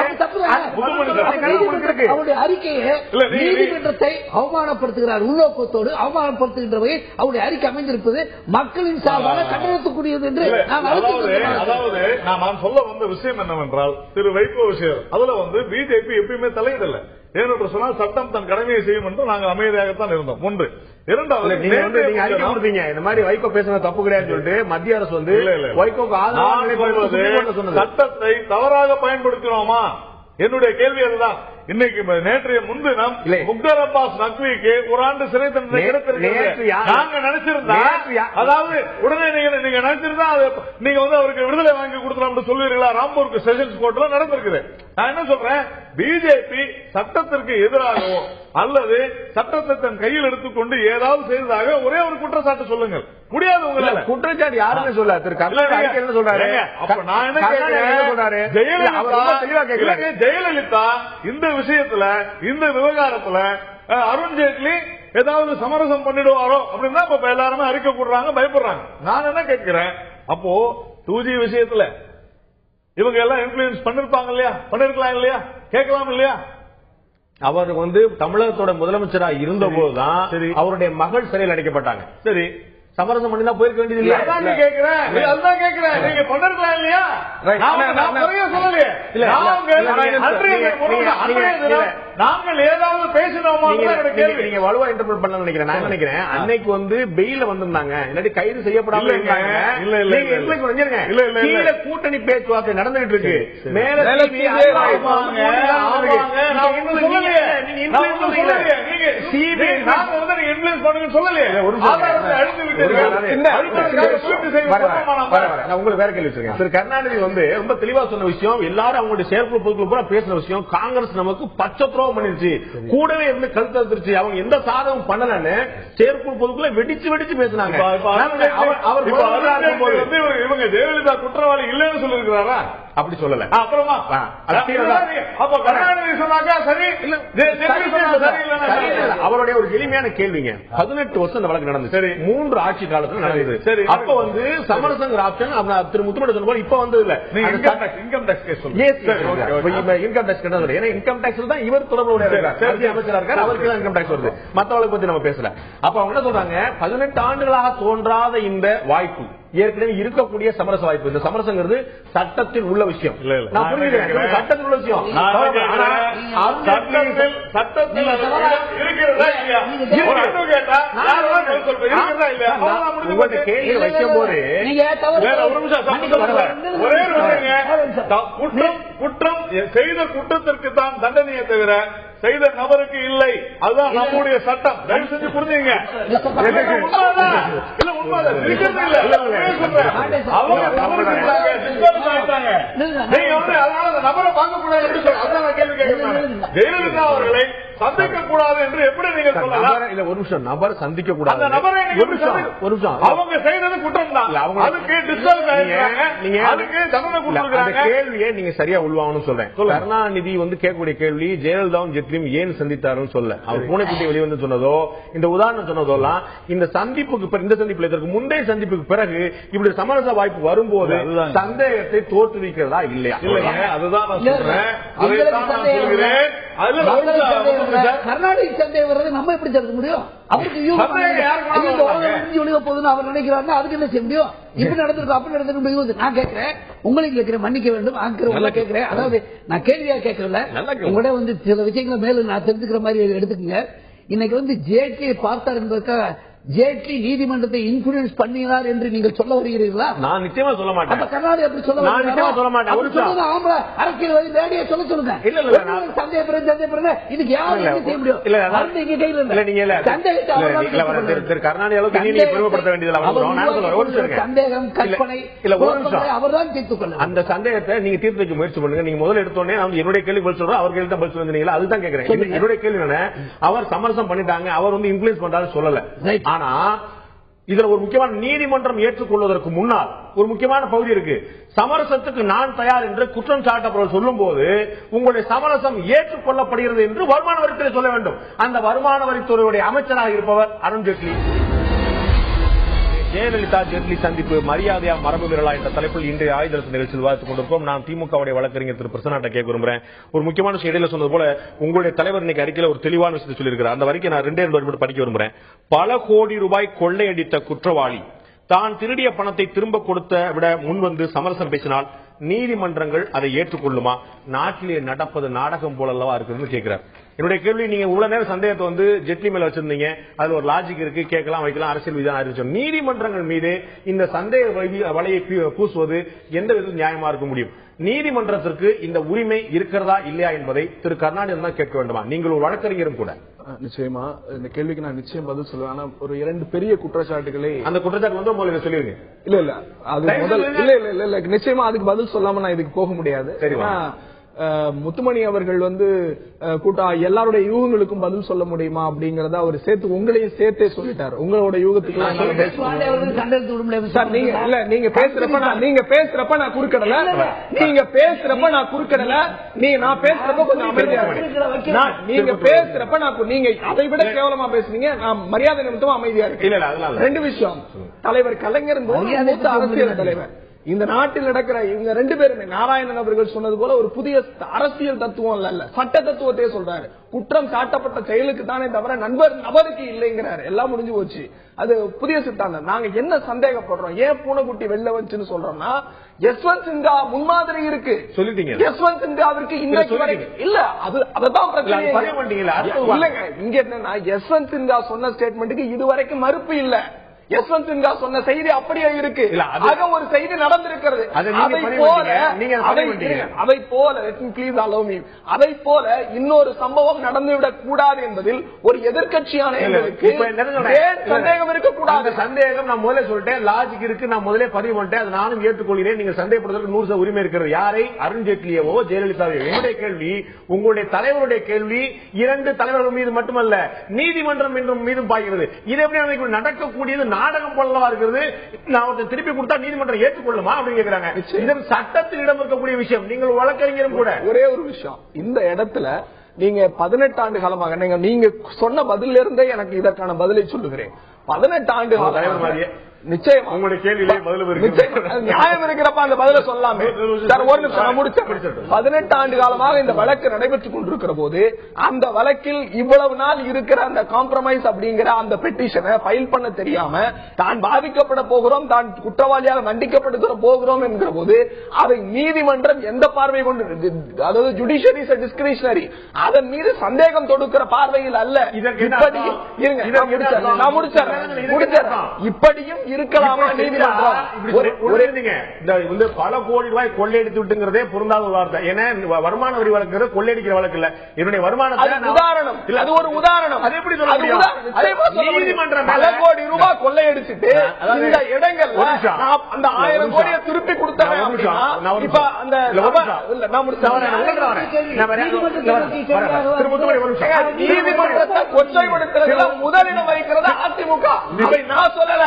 அவருடைய அறிக்கையை நீதிமன்றத்தை அவமானப்படுத்துகிறார், உள்நோக்கத்தோடு அவமானப்படுத்துகின்ற வகையில் அவருடைய அறிக்கை அமைந்திருப்பது மக்களின் சார்பாக கண்டனத்துக்குரியது என்று அதாவது நான் சொல்ல வந்த விஷயம் என்னவென்றால், திரு வைகோ விஷயம் அதுல வந்து பிஜேபி எப்பயுமே தலையிடல. ஏனென்று சொன்னால் சட்டம் தன் கடமையை செய்யும் என்று நாங்கள் அமைதியாகத்தான் இருந்தோம். ஒன்று. இரண்டாவது, நீங்க அறிக்கை கொடுத்தீங்க இந்த மாதிரி வைகோ பேசுறது தப்பு கிடையாது சொல்லிட்டு மத்திய அரசு வந்து வைகோக்கு ஆதரவாக சட்டத்தை தவறாக பயன்படுத்தினோமா? என்னுடைய கேள்வி அதுதான். இன்னைக்கு நேற்றைய முன்தினம் முக்தார் அப்பாஸ் நக்விக்கு ஒரு ஆண்டு சிறை தண்டனை கிடைத்திருக்கிறது. நாங்க நினைச்சிருந்தா, அதாவது உடனே நீங்க நினைச்சிருந்தா நீங்க வந்து அவருக்கு விடுதலை வாங்கி கொடுத்தோம் சொல்லுவீங்களா? ராம்பூருக்கு செஷன்ஸ் கோர்ட்ல நடந்திருக்குது. நான் என்ன சொல்றேன், பிஜேபி சட்டத்திற்கு எதிராகவோ அல்லது சட்டத்தை தன் கையில் எடுத்துக்கொண்டு ஏதாவது செய்ததாக ஒரே ஒரு குற்றச்சாட்டு சொல்லுங்கள். முடியாது. உங்களால குற்றச்சாட்டு யாருமே சொல்ல. என்ன சொல்றாரு? நான் என்ன கேட்கிறேன், ஜெயலலிதா இந்த விஷயத்துல, இந்த விவகாரத்துல அருண்ஜேட்லி ஏதாவது சமரசம் பண்ணிடுவாரோ அப்படின்னு தான் இப்ப எல்லாருமே அறிக்கை போடுறாங்க, பயப்படுறாங்க. நான் என்ன கேட்கிறேன், அப்போ 2G விஷயத்துல இவங்க எல்லாம் இன்ஃபுளுன்ஸ் பண்ணிருப்பாங்க இல்லையா? பண்ணிருக்கலாம் இல்லையா? கேட்கலாம் இல்லையா? அவர் வந்து தமிழகத்தோட முதலமைச்சரா இருந்த போதுதான் அவருடைய மகள் சிறையில் அடைக்கப்பட்டாங்க. சரி, சமரசம் பண்ணி தான் போயிருக்க வேண்டியது இல்லையா? கேட்கிறேன், அதுதான் கேட்கிறேன். நீங்க பண்ணிருக்கலாம் இல்லையா? நாங்கள் ஏதாவது பேசினோமா? நீங்க வலுவா இன்டர்பிரட் பண்ண நினைக்கிறேன். நான் நினைக்கிறேன் அன்னைக்கு வந்து பெயில வந்திருந்தாங்க, இல்லாட்டி கைது செய்யப்படாம இருந்தாங்க. கீழே கூட்டணி பேச்சுவார்த்தை நடந்துகிட்டு இருக்கு. மேல உங்களுக்கு வேற கேள்வி வச்சிருக்கேன். திரு கருணாநிதி வந்து ரொம்ப தெளிவா சொன்ன விஷயம், எல்லாரும் அவங்களுடைய செயற்குழு பொதுக்குழு பூரா பேசின விஷயம், காங்கிரஸ் நமக்கு பச்சை துரோகம் பண்ணிருச்சு, கூடவே இருந்து கழுத்து அறுத்துருச்சு, அவங்க எந்த சாதகம் பண்ணலன்னு செயற்குழு பொதுக்குள்ள வெடிச்சு வெடிச்சு பேசினாங்க. இவங்க ஜெயலலிதா குற்றவாளி இல்லைன்னு சொல்லிருக்கிறாரா? அப்படி சொல்லல. அப்புறமா அவருடைய ஒரு எளிமையான கேள்விங்க, 18 வருஷம் இந்த வழக்கு நடந்து, சரி 3 ஆட்சி காலத்துல நடந்தது. சரி, அப்ப வந்து சமரசங்கிற ஆப்ஷன் திரு முத்துமணி சொன்ன போல இப்ப வந்தது இல்ல. இன்கம் டாக்ஸ் இன்கம் டாக்ஸ் கிடையாது. ஏன்னா இன்கம் டாக்ஸ் தான் இவர் தொடர்புடைய அமைச்சரா இருக்காரு, அவருக்கு தான் இன்கம் டாக்ஸ் வருது. மத்தவளை பத்தி நம்ம பேசல. அப்ப அவங்க என்ன சொல்றாங்க, 18 ஆண்டுகளாக தோன்றாத இந்த வாய்ப்பு ஏற்கனவே இருக்கக்கூடிய சமரச வாய்ப்பு. இந்த சமரசங்கிறது சட்டத்தில் உள்ள விஷயம். நான் புரிஞ்சுக்கிறேன், சட்டத்தில் உள்ள விஷயம். உங்கள்கிட்ட கேள்வி வைக்கும் போது குற்றம் செய்த குற்றத்திற்கு தான் தண்டனையை தவிர செய்த நபருக்கு இல்லை. அதுதான் நம்முடைய சட்டம். தயவு செஞ்சு புரிஞ்சுங்க. நபரை பார்க்க கூடாது. ஜெயலலிதா அவர்களை சந்திக்க கூடாது என்று எப்படி நீங்க சொல்லலாம்? இல்ல ஒரு நிமிஷம், நபர் சந்திக்க கூடாது. அந்த நபரை ஒரு நிமிஷம் அவங்க செய்தது குற்றம் தான். அதுக்கு நீங்க அதுக்கு தண்டனை கொடுத்திருக்காங்க. கேள்வியை நீங்க சரியா உள்வாங்கன்னு சொல்றேன். கருணாநிதி வந்து கேட்கக்கூடிய கேள்வி, ஜெயலலிதாவும் ஜெட்லியும் ஏன் சந்தித்தாருன்னு சொல்ல, அவர் பூனைக்குட்டி வெளிவந்து சொன்னதோ இந்த உதாரணம் சொன்னதோலாம் இந்த சந்திப்புக்கு இந்த சந்திப்புல இதற்கு முந்தைய சந்திப்புக்கு பிறகு இப்படி சமரச வாய்ப்பு வரும்போது சந்தேகத்தை தோற்றுவிக்கிறதா இல்லையா? அதுதான் நான் சொல்றேன். கர்நாடக சந்தேகம் வர்றது நம்ம எப்படி தடுக்க முடியும்? அவருக்கு போதுன்னு அவர் நினைக்கிறாருன்னா அதுக்கு என்ன செய்ய முடியும்? இப்படி நடந்திருக்கும் அப்படி நடந்திருக்கும். நான் கேட்கிறேன், உங்களுக்கு கேட்கிறேன், மன்னிக்க வேண்டும் ஆங்கிறவங்க கேட்கிறேன். அதாவது நான் கேள்வியா கேட்கல, உங்களோட வந்து சில விஷயங்களை மேலும் நான் தெரிஞ்சுக்கிற மாதிரி எடுத்துக்கங்க. இன்னைக்கு வந்து ஜேட்லியை பார்த்தார் என்பதற்காக ஜேட்லி நீதிமன்றத்தை இன்ஃபுளுன்ஸ் பண்ணினார் என்று நீங்கள் சொல்ல வருகிறீர்களா? நான் நிச்சயமா சொல்ல மாட்டேன். கர்நாடகா எப்படி சொல்ல அரசியல் வேடியை சொல்ல சொல்லுங்க. சந்தேகப்படுங்க இதுக்கு யாரும் செய்ய முடியும்? சந்தேகம் கற்பனை அவர்தான் தீர்த்துக் கொள்ள. அந்த சந்தேகத்தை நீங்க தீர்த்து வைக்க முயற்சி பண்ணுங்க. நீங்க முதல்ல எடுத்தோடனே என்னுடைய கேள்வி பதில் சொல்றோம், அவர் கேள்வி தான் பதில் சொல்லுங்க. அதுதான் கேட்கிறேன். என்னுடைய கேள்வி என்ன, அவர் சமரசம் பண்ணிட்டாங்க, அவர் வந்து இன்ஃபுளுன்ஸ் பண்றாரு சொல்லல. ஆனா இதுல ஒரு முக்கியமான நீதிமன்றம் ஏற்றுக்கொள்வதற்கு முன்னால் ஒரு முக்கியமான பகுதி இருக்கு. சமரசத்துக்கு நான் தயார் என்று குற்றம் சாட்டப்படுவது சொல்லும் போது உங்களுடைய சமரசம் ஏற்றுக்கொள்ளப்படுகிறது என்று வருமான வரித்துறை சொல்ல வேண்டும். அந்த வருமான வரித்துறையுடைய அமைச்சராக இருப்பவர் அருண்ஜேட்லி. ஜெயலலிதா ஜெட்லி சந்திப்பு மரியாதையா மரபு விரலா என்ற தலைப்பில் இன்றைய ஆயுதரசு நிகழ்ச்சியில் விவாதித்துக் கொண்டிருக்கோம். நான் திமுகவுடைய வழக்கறிஞர் திரு பிரசன்னாட்ட கேட்க விரும்புறேன். ஒரு முக்கியமான விஷயம் இடையில சொன்னது போல உங்களுடைய தலைவர் இன்னைக்கு அறிக்கையில ஒரு தெளிவான விஷயத்தை சொல்லியிருக்கிறார். அந்த வரைக்கும் நான் 2 வரி படிக்க விரும்புறேன். பல கோடி ரூபாய் கொள்ளையடித்த குற்றவாளி தான் திருடிய பணத்தை திரும்ப கொடுத்த விட முன்வந்து சமரசம் பேசினால் நீதிமன்றங்கள் அதை ஏற்றுக்கொள்ளுமா? நாட்டிலே நடப்பது நாடகம் போலல்லவா இருக்குன்னு கேட்கிறார். என்னுடைய கேள்வி, நீங்க இவ்வளவு நேரம் சந்தேகத்தை வந்து ஜெட்லி மேல வச்சிருந்தீங்க, அதுல ஒரு லாஜிக் இருக்கு, கேட்கலாம் வைக்கலாம், அரசியல் விதான் அறிவிச்சோம். நீதிமன்றங்கள் மீது இந்த சந்தேக வலையை பூசுவது எந்த விதத்தில் நியாயமா இருக்க முடியும்? நீதிமன்றத்திற்கு இந்த உரிமை இருக்கிறதா இல்லையா என்பதை திரு கருணாநிதி தான் கேட்க வேண்டுமா? நீங்கள் ஒரு வழக்கறிஞரும் கூட. நிச்சயமா இந்த கேள்விக்கு நான் நிச்சயம் பதில் சொல்லுவேன். ஆனா ஒரு 2 பெரிய குற்றச்சாட்டுகளை, அந்த குற்றச்சாட்டு வந்து உங்களுக்கு சொல்லிருங்க. இல்ல அது முதல் இல்ல நிச்சயமா அதுக்கு பதில் சொல்லாம நான் இதுக்கு போக முடியாது. முத்துமணி அவர்கள் வந்து எல்லாருடைய யூகங்களுக்கும் பதில் சொல்ல முடியுமா அப்படிங்கறத அவர் சேர்த்து உங்களையும் சேர்த்தே சொல்லிட்டாரு. உங்களோட யூகத்துக்கு நீங்க பேசுறப்ப நான் குறுக்கிடல, நான் பேசுறப்ப கொஞ்சம் அமைதியா இருக்கு. நீங்க பேசுறப்ப நீங்க அதை விட கேவலமா பேசுறீங்க, நான் மரியாதை நிமித்தமா அமைதியா இருக்கு. 2 விஷயம், தலைவர் கலைஞர் மூத்த அரசியல் தலைவர், இந்த நாட்டில் நடக்கிற இவங்க 2 பேருமே நாராயணன் அவர்கள் சொன்னது போல ஒரு புதிய அரசியல் தத்துவம் இல்ல, சட்ட தத்துவத்தையே சொல்றாரு. குற்றம் சாட்டப்பட்ட செயலுக்கு தானே தவிர நபருக்கு இல்லைங்கிறாரு. எல்லாம் முடிஞ்சு போச்சு. அது புதிய சித்தாந்தம். நாங்க என்ன சந்தேகப்படுறோம், ஏன் பூனைக்குட்டி வெளில வந்துச்சுன்னு சொல்றோம்னா, யஸ்வந்த் சின்ஹா முன்மாதிரி இருக்கு சொல்லிட்டீங்க. யஸ்வந்த் சின்ஹாவிற்கு இன்றைக்கு வரைக்கும் இல்ல, அதுதான் பிரச்சனை இல்லங்க. இங்க என்னன்னா, யஸ்வந்த் சின்ஹா சொன்ன ஸ்டேட்மெண்ட்டுக்கு இதுவரைக்கும் மறுப்பு இல்ல. யஸ்வந்த் சின்ஹா சொன்ன செய்தி அப்படியே இருக்கு. ஆக ஒரு செய்தி நடந்திருக்கிறது. அதை போல இன்னொரு சம்பவம் நடந்துவிடக் கூடாது என்பதில் ஒரு எதிர்கட்சியான சந்தேகம் இருக்கக்கூடாது. சந்தேகம் நான் முதல்ல சொல்லிட்டேன், லாஜிக் இருக்கு, நான் முதலே பதிவு பண்ணிட்டேன், அதை நானும் ஏற்றுக்கொள்கிறேன். நீங்க சந்தேகப்படுவதற்கு 100% உரிமை இருக்கிறது. யாரை? அருண்ஜேட்லியவோ ஜெயலலிதாவையோ. என்னுடைய கேள்வி, உங்களுடைய தலைவருடைய கேள்வி 2 தலைவர்கள் மீது மட்டுமல்ல, நீதிமன்றம் மீதும் பாய்கிறது. இது எப்படி நடக்கக்கூடியது? நாடகம் போலவா இருக்கிறது. நான் திருப்பி கொடுத்தா நீதிமன்றம் ஏற்றுக்கொள்ளுமா அப்படின்னு கேட்கிறாங்க. இதன் சட்டத்தில் இடம் இருக்கக்கூடிய விஷயம். நீங்கள் வழக்கறிஞரும் கூட. ஒரே ஒரு விஷயம், இந்த இடத்துல நீங்க 18 ஆண்டு காலமாக நீங்க சொன்ன பதில இருந்தே எனக்கு இதற்கான பதிலை சொல்லுகிறேன். 18 ஆண்டு காலம் நிச்சயம் உங்களுடைய கேள்வியிலே பதில் நியாயம் இருக்கிறப்ப அந்த பதில சொல்லாமே. ஒரு நிமிஷம் முடிச்சேன். 18 ஆண்டு காலமாக இந்த வழக்கு நடைபெற்றுக் கொண்டிருக்கிற போது அந்த வழக்கில் இவ்வளவு நாள் இருக்கிற அந்த காம்ப்ரமைஸ் அப்படிங்கிற அந்த பெட்டிஷனை ஃபைல் பண்ண தெரியாம தான் பாதிக்கப்பட போகிறோம், தான் குற்றவாளியாக தண்டிக்கப்பட்டு போகிறோம் என்கிற போது அதை நீதிமன்றம் எந்த பார்வை கொண்டு, அதாவது ஜுடிஷியரி இஸ் டிஸ்கிரிஷனரி, அதன் மீது சந்தேகம் தொடுக்கிற பார்வையில் அல்ல. இப்படியும் இருக்கலாமா நீதிமன்றம்? பல கோடி ரூபாய் கொள்ளையடித்து விட்டுங்கிறதே பொருந்தாத வார்த்தை. ஏன்னா வருமான வரி வழக்கு கொள்ளையடிக்கிற வழக்கு இல்ல. என்னுடைய வருமானத்தை உதாரணம், அது ஒரு உதாரணம். அது எப்படி சொல்ல முடியும்? நீதிமன்றம் பல கோடி ரூபாய் கொள்ளையடிச்சுட்டு இந்த இடங்கள் அந்த 1000 கோடியை திருப்பி கொடுத்தாங்க. இப்ப அந்த நீதிமன்றத்தை கொச்சைப்படுத்துறதுல முதலிடம் வைக்கிறது அதிமுக. நான் சொல்லல.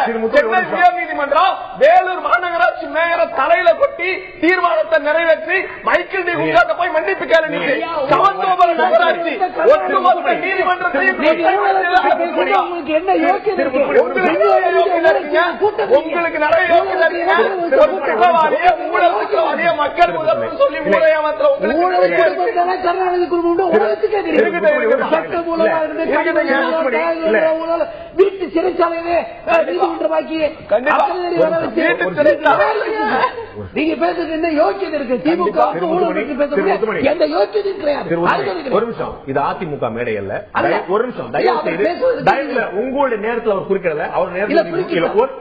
நீதிமன்றம் வேலூர் மாநகராட்சி மேயரை தலையில கொட்டி தீர்மானத்தை நிறைவேற்றி மைக்கேல் டி குண்டாட்ட போய் மன்னிப்பு கேளு. நீங்க சமத்துவபல நகராட்சி ஒட்டுமொத்த நீதிமன்றத்தையும் உங்களுக்கு நிறைய மக்கள் சொல்லி வீட்டு சிறைச்சாலையிலே நீதிமன்றமாக்கி நீங்க பேசுறது என்ன யோக்கியதை இருக்கு? திமுக எந்த யோக்கியதையும் கிடையாது. ஒரு நிமிஷம், இது அதிமுக மேடை அல்ல. ஒரு நிமிஷம் தயவு செய்து உங்களுடைய நேரத்தில் அவர் குறிக்கிறத அவர் நேரத்தில் அவர்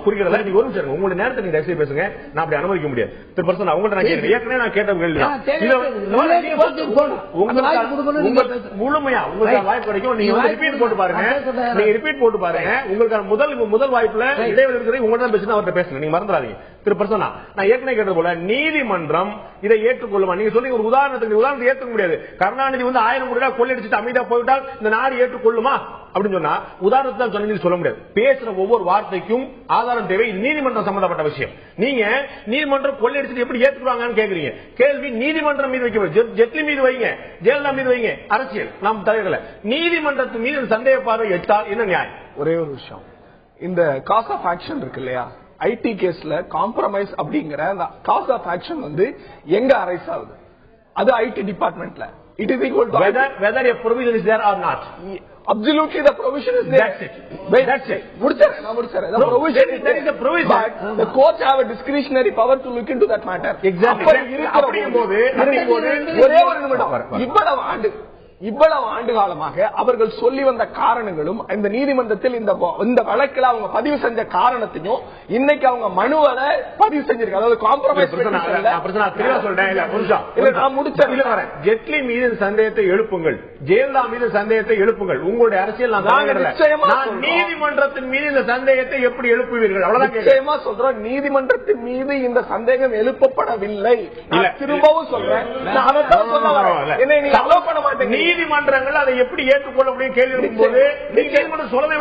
குறிக்கிறத நீங்க ஒரு நிமிஷம் உங்களுடைய நேரத்தை நீங்க தயவு பேசுங்க. நான் அப்படி அனுமதிக்க முடியாது. திருப்பரசன் அவங்கள்ட்ட நான் கேட்கிறேன். ஏற்கனவே நான் கேட்ட கேள்வி முழுமையா உங்களுக்கு வாய்ப்பு கிடைக்கும். நீங்க ரிப்பீட் போட்டு பாருங்க. நீங்க ரிப்பீட் போட்டு பாருங்க. உங்களுக்கான முதல் வாய்ப்புல இடைவெளி இருக்கிறது உங்கள்ட்ட பேசுனா அவர்கிட்ட பேசுங்க. நீங்க மறந்துடாதீங்க. திரு பிரசன்னா, நான் ஏற்கனவே கேட்டது போல நீதிமன்றம் இதை ஏற்றுக்கொள்ளுமா? நீங்க சொல்லி ஒரு உதாரணத்தை ஏற்றுக்க முடியாது. கருணாநிதி 1000 கோடி ரூபாய் கொள்ளையடிச்சுட்டு அமைதியா போய்விட்டால் இந்த நாடு ஏற்றுக்கொள்ளுமா அப்படின்னு சொன்னா உதாரணத்தை சொன்னீங்க சொல்ல முடியாது. பேசுற ஒவ்வொரு வார்த்தைக்கும் ஆதாரம் தேவை. நீதிமன்றம் சம்பந்தப்பட்ட விஷயம். நீங்க நீதிமன்றம் கொள்ளையடிச்சுட்டு எப்படி ஏற்றுக்குவாங்கன்னு கேக்குறீங்க. கேள்வி நீதிமன்றம் மீது வைக்க, ஜெட்லி மீது வைங்க, ஜெயலலிதா மீது வைங்க. அரசியல் நாம் தலைவர்களை நீதிமன்றத்தின் மீது சந்தேக பார்வை எட்டால் என்ன நியாயம்? ஒரே ஒரு விஷயம், இந்த காஸ் ஆஃப் ஆக்ஷன் இருக்கு இல்லையா, ஐடி கேஸ்ல காம்ப்ரமைஸ் அப்படிங்கிற அந்த காஸ் ஆஃப் ஆக்ஷன் எங்க அரைஸ் ஆகுது? அது ஐடி டிபார்ட்மெண்ட்ல. It is equal to whether a provision is there or not. Absolutely, the provision is there. That's it. That's it. The provision is there. Is a provision. But the courts have a discretionary power to look into that matter. Exactly. ஒரே ஒரு நிமிடம். இவ்வளவு ஆண்டு காலமாக அவர்கள் சொல்லி வந்த காரணங்களும் இந்த நீதிமன்றத்தில் இந்த வழக்கில் அவங்க பதிவு செஞ்ச காரணத்தையும் இன்னைக்கு அவங்க மனுவலை பதிவு செஞ்சிருக்காங்க. அதாவது காம்ப்ரமைஸ் சொல்றேன். ஜெட்லி மீது சந்தேகத்தை எழுப்புங்கள், ஜெயலலிதா மீது சந்தேகத்தை எழுப்புங்கள். உங்களுடைய அரசியல் நான் நீதிமன்றத்தின் மீது இந்த சந்தேகத்தை எப்படி எழுப்புவீர்கள்? அவ்வளவுதான் நிச்சயமா சொல்றேன். நீதிமன்றத்தின் மீது இந்த சந்தேகம் எழுப்பப்படவில்லை. திரும்பவும் சொல்றேன், என்னை நீங்க அலோவ் பண்ண மாட்டேங்க. நீதிமன்றங்கள் அதை எப்படி ஏற்றுக்கொள்ள முடியும் கேள்வி இருக்கும்போது நீதிமன்றம் சொல்லவே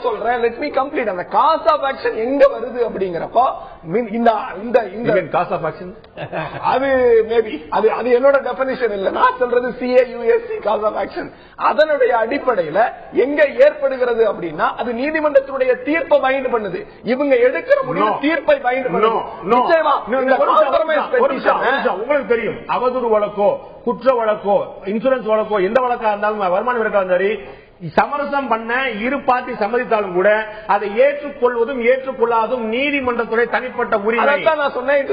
சொல்றேன். Let me complete. அந்த காஸ் ஆஃப் ஆக்ஷன் எங்க வருது அப்படிங்கிறப்போ அது மேபி அது என்னோட டெபினிஷன் இல்ல, நான் சொல்றது CAUSC காஸ் ஆஃப் ஆக்ஷன். அதனுடைய அடிப்படையில எங்க ஏற்படுகிறது அப்படின்னா அது நீதிமன்றத்தினுடைய தீர்ப்பை பைண்ட் பண்ணுது. இவங்க எடுக்கிற முடிவு தீர்ப்பை பைண்ட் பண்ணுது. உங்களுக்கு தெரியும், அவதூறு வழக்கோ குற்ற வழக்கோ இன்சூரன்ஸ் வழக்கோ எந்த வழக்கா இருந்தாலும் வருமான வழக்கா இருந்தாலும் சமரசம் பண்ண இரு பார்ட்டி சம்மதித்தாலும் கூட அதை ஏற்றுக்கொள்வதும் ஏற்றுக்கொள்ளாதும் நீதிமன்றத்துடைய தனிப்பட்ட உரிமை. நான் சொன்னேன்,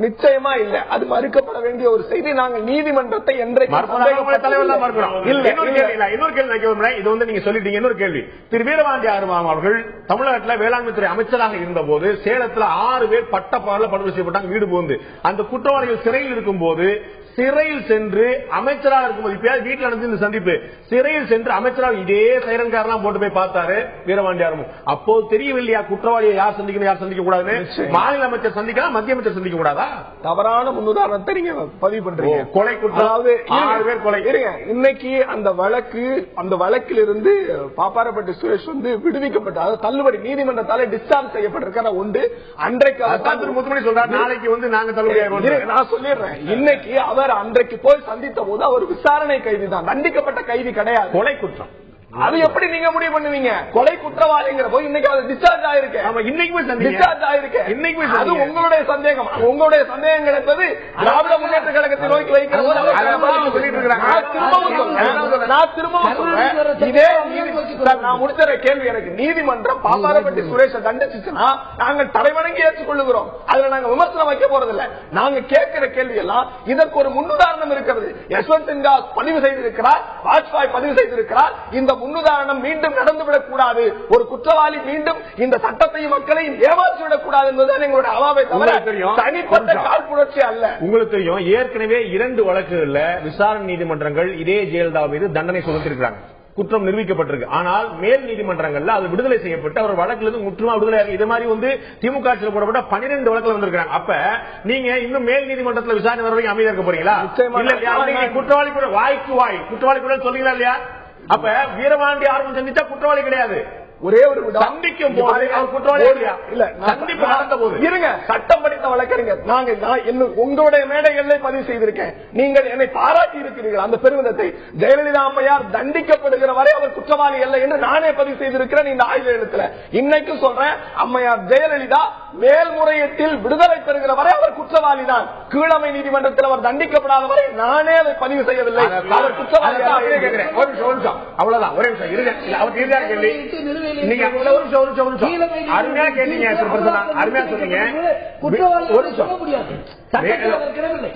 நிச்சயமா இல்ல, அது மறுக்கப்பட வேண்டிய ஒரு செய்தி. நாங்கள் நீதிமன்றத்தை இது வந்து நீங்க சொல்லிட்டீங்க. இன்னொரு கேள்வி, திரு வீரபாண்டி ஆறுமுகம் அவர்கள் தமிழகத்தில் வேளாண்மை துறை அமைச்சராக இருந்த போது சேலத்தில் 6 பேர் பட்டப்பகல படுகொலை செய்யப்பட்டாங்க வீடு புகுந்து. அந்த குற்றவாளிகள் சிறையில் இருக்கும் போது சிறையில் சென்று அமைச்சராக இருக்கும்போது இப்பயாவது வீட்டில் நடந்து இந்த சந்திப்பு சிறையில் சென்று அமைச்சராக இதே சைரன் காரெல்லாம் போட்டு போய் பார்த்தாரு வீரபாண்டி ஆறுமுகம். அப்போது தெரியவில்லையா குற்றவாளியை யார் சந்திக்கணும் யார் சந்திக்க கூடாது? மாநில அமைச்சர் சந்திக்கலாம், மத்திய அமைச்சர் சந்திக்க கூடாதா? தவறான முன்னுதாரணத்தை நீங்க பதிவு பண்றீங்க. கொலை குற்றாவது 6 பேர் கொலை. இன்னைக்கு அந்த வழக்கிலிருந்து பாப்பாரப்பட்டி சுரேஷ் வந்து விடுவிக்கப்பட்ட தள்ளுபடி நீதிமன்றத்தால டிஸ்சார்ஜ் செய்யப்பட்டிருக்கிற உண்டு. அன்றைக்கு முத்துமணி சொல்றாரு நாளைக்கு வந்து நாங்க தள்ளுபடி. நான் சொல்லிடுறேன், இன்னைக்கு அவர் அன்றைக்கு போய் சந்தித்த போது அவர் விசாரணை கைதி தான், தண்டிக்கப்பட்ட கைதி கிடையாது. கொலை குற்றம் அது எப்படி நீங்க முடிவு பண்ணுவீங்க? கொலை குற்றவாளிங்கிற போய் இன்னைக்கு அது டிஸ்சார்ஜ் ஆயிருக்கு. டிஸ்சார்ஜ் ஆயிருக்கு. அது உங்களுடைய சந்தேகம். உங்களுடைய சந்தேகங்கள் என்பது திராவிட முன்னேற்ற கழகத்தை நோக்கி வைக்கிற போது நான் திரும்பவும் சொல்றேன், இதே நான் முடிச்ச கேள்வி எனக்கு நீதிமன்றம் பாப்பாரப்பட்டி சுரேஷை தண்டிச்சுன்னா நாங்கள் தலைவணங்கி ஏற்றுக்கொள்ளுகிறோம். அதுல நாங்க விமர்சனம் வைக்க போறதில்லை. நாங்க கேட்கிற கேள்வி எல்லாம் இதற்கு ஒரு முன்னுதாரணம் இருக்கிறது. யஷ்வந்த் சின்ஹா பதிவு செய்திருக்கிறார், வாஜ்பாய் பதிவு செய்திருக்கிறார். இந்த முன்னுதாரணம் மீண்டும் நடந்துவிடக் கூடாது. ஒரு குற்றவாளி மீண்டும் இந்த சட்டத்தையும் மக்களையும் ஏமாற்றிவிடக் கூடாது என்பதுதான் எங்களுடைய அவாவை தவிர தனிப்பட்ட காழ்ப்புணர்ச்சி அல்ல. உங்களுக்கு தெரியும், ஏற்கனவே 2 வழக்குகள்ல விசாரணை நீதிமன்றங்கள் இதே ஜெயலலிதா மீது தண்டனை சுமத்திருக்கிறாங்க. குற்றம் நிரூபிக்கப்பட்டிருக்கு. ஆனால் மேல் நீதிமன்றங்கள்ல அது விடுதலை செய்யப்பட்டு அவர் வழக்கிலிருந்து முற்றுமா விடுதலை. இது மாதிரி வந்து திமுக ஆட்சியில் போடப்பட்ட 12 வழக்குல வந்திருக்காங்க. அப்ப நீங்க இன்னும் மேல் நீதிமன்றத்தில் விசாரணை வர வரைக்கும் அமைதியா இருக்க போறீங்களா? குற்றவாளி கூட வாய்க்கு வாய் குற்றவாளி கூட சொல்றீங்களா இல்லையா? அப்ப வீரபாண்டி ஆறுமுகம் சந்திச்சா குற்றவாளி கிடையாது. ஒரே ஒரு சந்திக்கும் போது குற்றவாளி இல்ல, சந்திப்பு நடந்த போது இருங்க. சட்டம் படித்த வழக்கறிஞர் உங்களுடைய மேடைகளை பதிவு செய்திருக்கேன். நீங்கள் என்னை பாராட்டி இருக்கிறீர்கள். அந்த பெருமிதத்தை ஜெயலலிதா அம்மையார் தண்டிக்கப்படுகிற வரை அவர் குற்றவாளி அல்ல என்று நானே பதிவு செய்திருக்கிறேன் இந்த ஆய்வு எழுத்துல. இன்னைக்கும் சொல்றேன், அம்மையார் ஜெயலலிதா மேல்முறையீட்டில் விடுதலை பெறுகிற வரை அவர் குற்றவாளி தான். கீழமை நீதிமன்றத்தில் அவர் தண்டிக்கப்படாத வரை நானே அதை பதிவு செய்யவில்லை. அவர் குற்றவாளி. அவ்வளவுதான். ஒரே நிமிஷம் இருங்க. அவர் நீங்க அருமையா கேட்டீங்க, அருமையா சொன்னீங்க.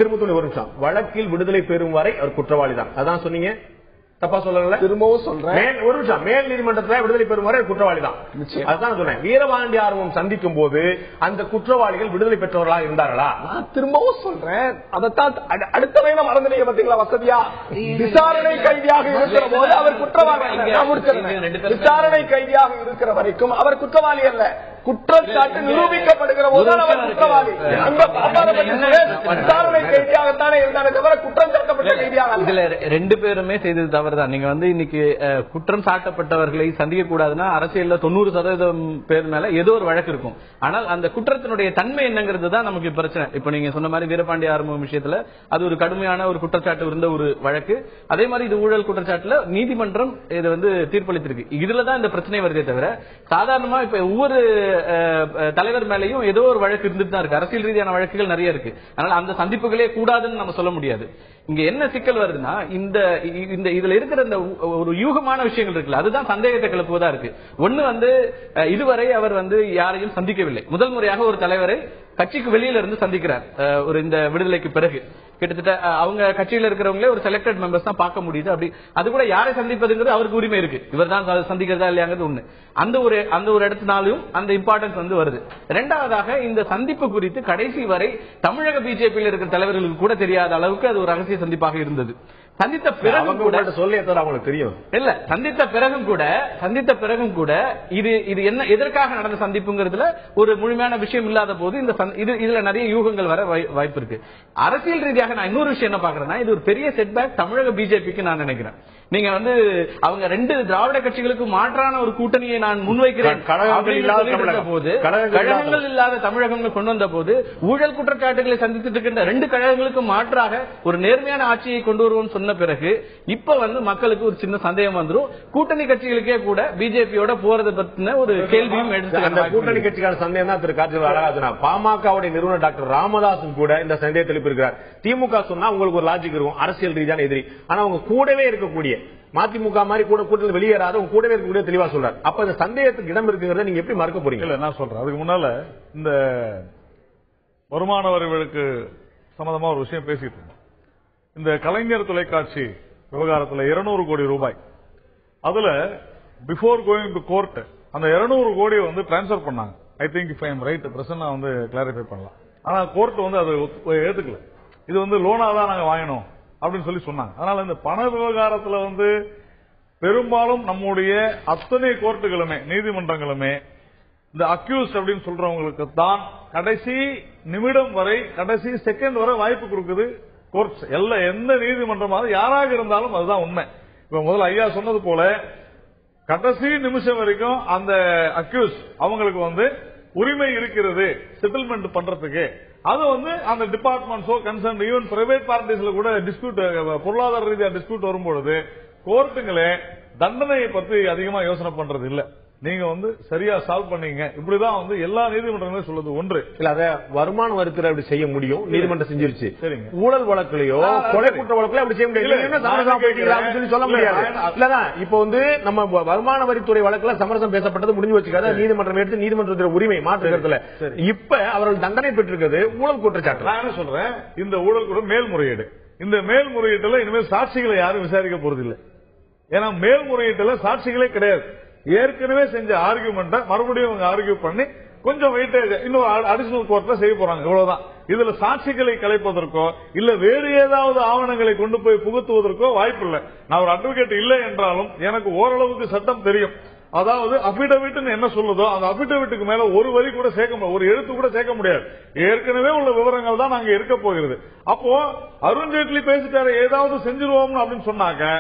திரும்பத்தூர் ஒரு நிமிஷம், வழக்கில் விடுதலை பெறும் வரை அவர் குற்றவாளி தான், அதான் சொன்னீங்க. தப்பா சொல்லல? திரும்பவும் சொல்றேன், ஒரு நிமிஷம். மேல் நீதிமன்றத்தில் விடுதலை பெறும் வரை குற்றவாளி தான், அதுதான் சொன்னேன். வீரபாண்டி ஆறுமுகம் சந்திக்கும் போது அந்த குற்றவாளிகள் விடுதலை பெற்றவர்களா இருந்தார்களா? நான் திரும்பவும் சொல்றேன், அதைத்தான் அடுத்த வேலை மறந்துட்டீங்க பாத்தீங்களா வசதியா. விசாரணை கைதியாக இருக்கிற போது அவர் குற்றவாளி. விசாரணை கைதியாக இருக்கிற வரைக்கும் அவர் குற்றவாளி அல்ல. குற்றச்சாட்டு நிரூபிக்கப்படுகிற போது அவர் குற்றவாளி. அந்த விசாரணை கைதியாகத்தானே இருந்தாலே தவிர குற்றம் சாட்டப்பட்ட கைதியாக. இதுல 2 பேருமே செய்தது தவறுதான். நீங்க வந்து இன்னைக்கு குற்றம் சாட்டப்பட்டவர்களை சந்திக்க கூடாதுன்னா அரசியல்ல 90% பேர் மேல ஏதோ ஒரு வழக்கு இருக்கும். ஆனால் அந்த குற்றத்தினுடைய தன்மை என்னங்கிறது தான் நமக்கு பிரச்சனை. இப்ப நீங்க சொன்ன மாதிரி வீரபாண்டி ஆறுமுகம் விஷயத்துல அது ஒரு கடுமையான ஒரு குற்றச்சாட்டு இருந்த ஒரு வழக்கு. அதே மாதிரி இது ஊழல் குற்றச்சாட்டுல நீதிமன்றம் இதை வந்து தீர்ப்பளித்திருக்கு. இதுலதான் இந்த பிரச்சனை வருதே தவிர சாதாரணமா இப்ப ஒவ்வொரு தலைவர் மேலையும் ஏதோ ஒரு வழக்கு இருந்துட்டு தான் இருக்கு. அரசியல் ரீதியான வழக்குகள் நிறைய இருக்கு. அதனால அந்த சந்திப்புகளே கூடாதுன்னு நம்ம சொல்ல முடியாது. இங்க என்ன சிக்கல் வருதுன்னா இந்த இதுல இருக்கிற இந்த ஒரு யூகமான விஷயங்கள் இருக்குல்ல, அதுதான் சந்தேகத்தை கிளப்புவதா இருக்கு. ஒண்ணு வந்து இதுவரை அவர் வந்து யாரையும் சந்திக்கவில்லை. முதல் முறையாக ஒரு தலைவரை கட்சிக்கு வெளியில இருந்து சந்திக்கிறார். ஒரு இந்த விடுதலைக்கு பிறகு கிட்டத்தட்ட அவங்க கட்சியில இருக்கிறவங்களே ஒரு செலக்டட் மெம்பர்ஸ் தான் பார்க்க முடியுது. அப்படி அது கூட யாரை சந்திப்பதுங்கிறது அவருக்கு உரிமை இருக்கு. இவர் தான் சந்திக்கிறதா இல்லையாங்கிறது ஒண்ணு. அந்த ஒரு இடத்தினாலும் அந்த இம்பார்ட்டன்ஸ் வந்து வருது. இரண்டாவதாக இந்த சந்திப்பு குறித்து கடைசி வரை தமிழக பிஜேபியில் இருக்கிற தலைவர்களுக்கு கூட தெரியாத அளவுக்கு அது ஒரு ரகசிய சந்திப்பாக இருந்தது. சந்தித்த பிறகும் கூட சொல்லி அவங்களுக்கு தெரியும் இல்ல. சந்தித்த பிறகும் கூட இது என்ன எதற்காக நடந்த சந்திப்புங்கிறதுல ஒரு முழுமையான விஷயம் இல்லாத போது இதுல நிறைய யூகங்கள் வர வாய்ப்பு இருக்கு. அரசியல் ரீதியாக நான் இன்னொரு விஷயம் என்ன பாக்குறேன்னா, இது ஒரு பெரிய செட்பேக் தமிழக பிஜேபிக்கு நான் நினைக்கிறேன். நீங்க வந்து அவங்க 2 திராவிட கட்சிகளுக்கு மாற்றான ஒரு கூட்டணியை நான் முன்வைக்கிறேன் போது கழகங்கள் இல்லாத தமிழகம் கொண்டு வந்த போது ஊழல் குற்றச்சாட்டுகளை சந்தித்துட்டு இருக்கின்ற 2 கழகங்களுக்கு மாற்றாக ஒரு நேர்மையான ஆட்சியை கொண்டு வருவோம் சொன்ன பிறகு இப்ப வந்து மக்களுக்கு ஒரு சின்ன சந்தேகம் வந்துரும். கூட்டணி கட்சிகளுக்கே கூட பிஜேபியோட போறதை பத்தின ஒரு கேள்வியும் எடுத்து அந்த கூட்டணி கட்சிக்கான சந்தேகம் தான் திரு கார்த்திக் அழகாதுனா பாமகவுடைய நிறுவனர் டாக்டர் ராமதாசும் கூட இந்த சந்தேகத்தில் இருக்கிறார். திமுக சொன்னா உங்களுக்கு ஒரு லாஜிக் இருக்கும், அரசியல் ரீதியான எதிரி. ஆனா அவங்க கூடவே இருக்கக்கூடிய மதிமுக மாதிரி கூட கூட்டத்தில் வெளியேறாத கூடவே இருக்கக்கூடிய தெளிவா சொல்றாரு. அப்ப இந்த சந்தேகத்துக்கு இடம் இருக்குங்கிறத நீங்க எப்படி மறுக்க போறீங்க? இல்ல நான் சொல்றேன். அதுக்கு முன்னால இந்த வருமான வரிகளுக்கு சம்பந்தமா ஒரு விஷயம் பேசிட்டு இருந்தோம். இந்த கலைஞர் தொலைக்காட்சி விவகாரத்தில் 200 கோடி ரூபாய், அதுல பிஃபோர் கோயிங் டு கோர்ட் அந்த 200 கோடியை வந்து டிரான்ஸ்பர் பண்ணாங்க. I think if I am right, Prasanna வந்து கிளாரிஃபை பண்ணலாம். ஆனா கோர்ட் வந்து அதை ஏத்துக்கல. இது வந்து லோனா தான் நாங்க வாங்கணும் அப்படின்னு சொல்லி சொன்னாங்க. அதனால இந்த பண விவகாரத்துல வந்து பெரும்பாலும் நம்முடைய அத்தனை கோர்ட்டுகளுமே நீதிமன்றங்களுமே இந்த அக்யூஸ் அப்படின்னு சொல்றவங்களுக்கு தான் கடைசி நிமிடம் வரை, கடைசி செகண்ட் வரை வாய்ப்பு கொடுக்குது கோர்ட்ஸ். எந்த நீதிமன்றமாவது யாராக இருந்தாலும் அதுதான் உண்மை. இப்ப முதல்ல ஐயா சொன்னது போல கடைசி நிமிஷம் வரைக்கும் அந்த அக்யூஸ் அவங்களுக்கு வந்து உரிமை இருக்கிறது செட்டில்மெண்ட் பண்றதுக்கு. அது வந்து அந்த டிபார்ட்மெண்ட்ஸோ கன்சர்ன் ஈவன் பிரைவேட் பார்ட்டிஸ்ல கூட டிஸ்பியூட், பொருளாதார ரீதியா டிஸ்பியூட் வரும்பொழுது கோர்ட்டுங்களே தண்டனையை பத்தி அதிகமா யோசனை பண்றது இல்ல. நீங்க வந்து சரியா சால்வ் பண்ணீங்க, இப்படிதான் வந்து எல்லா நீதிமன்றங்களும் சொல்லுது. ஒன்று இல்ல, அத வருமான வரித்துறை அப்படி செய்ய முடியும், நீதிமன்றம் செஞ்சிருச்சு. சரிங்க, ஊழல் வழக்கிலையோ கொலை குற்ற வழக்கிலோ அப்படி செய்ய முடியாது, சொல்ல முடியாது. இல்லதான் இப்ப வந்து நம்ம வருமான வரித்துறை வழக்குல சமரசம் பேசப்பட்டது முடிஞ்சு வச்சுக்காத நீதிமன்றம் எடுத்து நீதிமன்றத்தில் உரிமை மாற்றுகிறதுல இப்ப அவர்கள் தண்டனை பெற்றிருக்கிறது ஊழல் குற்றச்சாட்டு. நான் என்ன சொல்றேன், இந்த ஊழல் கூட மேல்முறையீடு. இந்த மேல்முறையீட்டுல இனிமேல் சாட்சிகளை யாரும் விசாரிக்க போறதில்லை. ஏன்னா மேல்முறையீட்டுல சாட்சிகளே கிடையாது. ஏற்கனவே செஞ்ச ஆர்குமெண்ட மறுபடியும் அவங்க ஆர்கியூ பண்ணி கொஞ்சம் வெயிட்டேஜ் இன்னும் அடிஷனல் கோர்ட்ல செய்ய போறாங்க, இவ்வளவுதான். இதுல சாட்சிகளை கலைப்பதற்கோ இல்ல வேறு ஏதாவது ஆவணங்களை கொண்டு போய் புகுத்துவதற்கோ வாய்ப்பு இல்லை. நான் ஒரு அட்வொகேட் இல்லை என்றாலும் எனக்கு ஓரளவுக்கு சட்டம் தெரியும். அதாவது அபிடவிட் என்ன சொல்லுதோ அந்த அபிடவிட்டுக்கு மேல ஒரு வரி கூட சேர்க்க முடியாது, ஒரு எழுத்து கூட சேர்க்க முடியாது. ஏற்கனவே உள்ள விவரங்கள் தான் நாங்க இருக்க போகிறது. அப்போ அருண்ஜேட்லி பேசிட்டாரு ஏதாவது செஞ்சிருவோம் அப்படின்னு சொன்னாக்க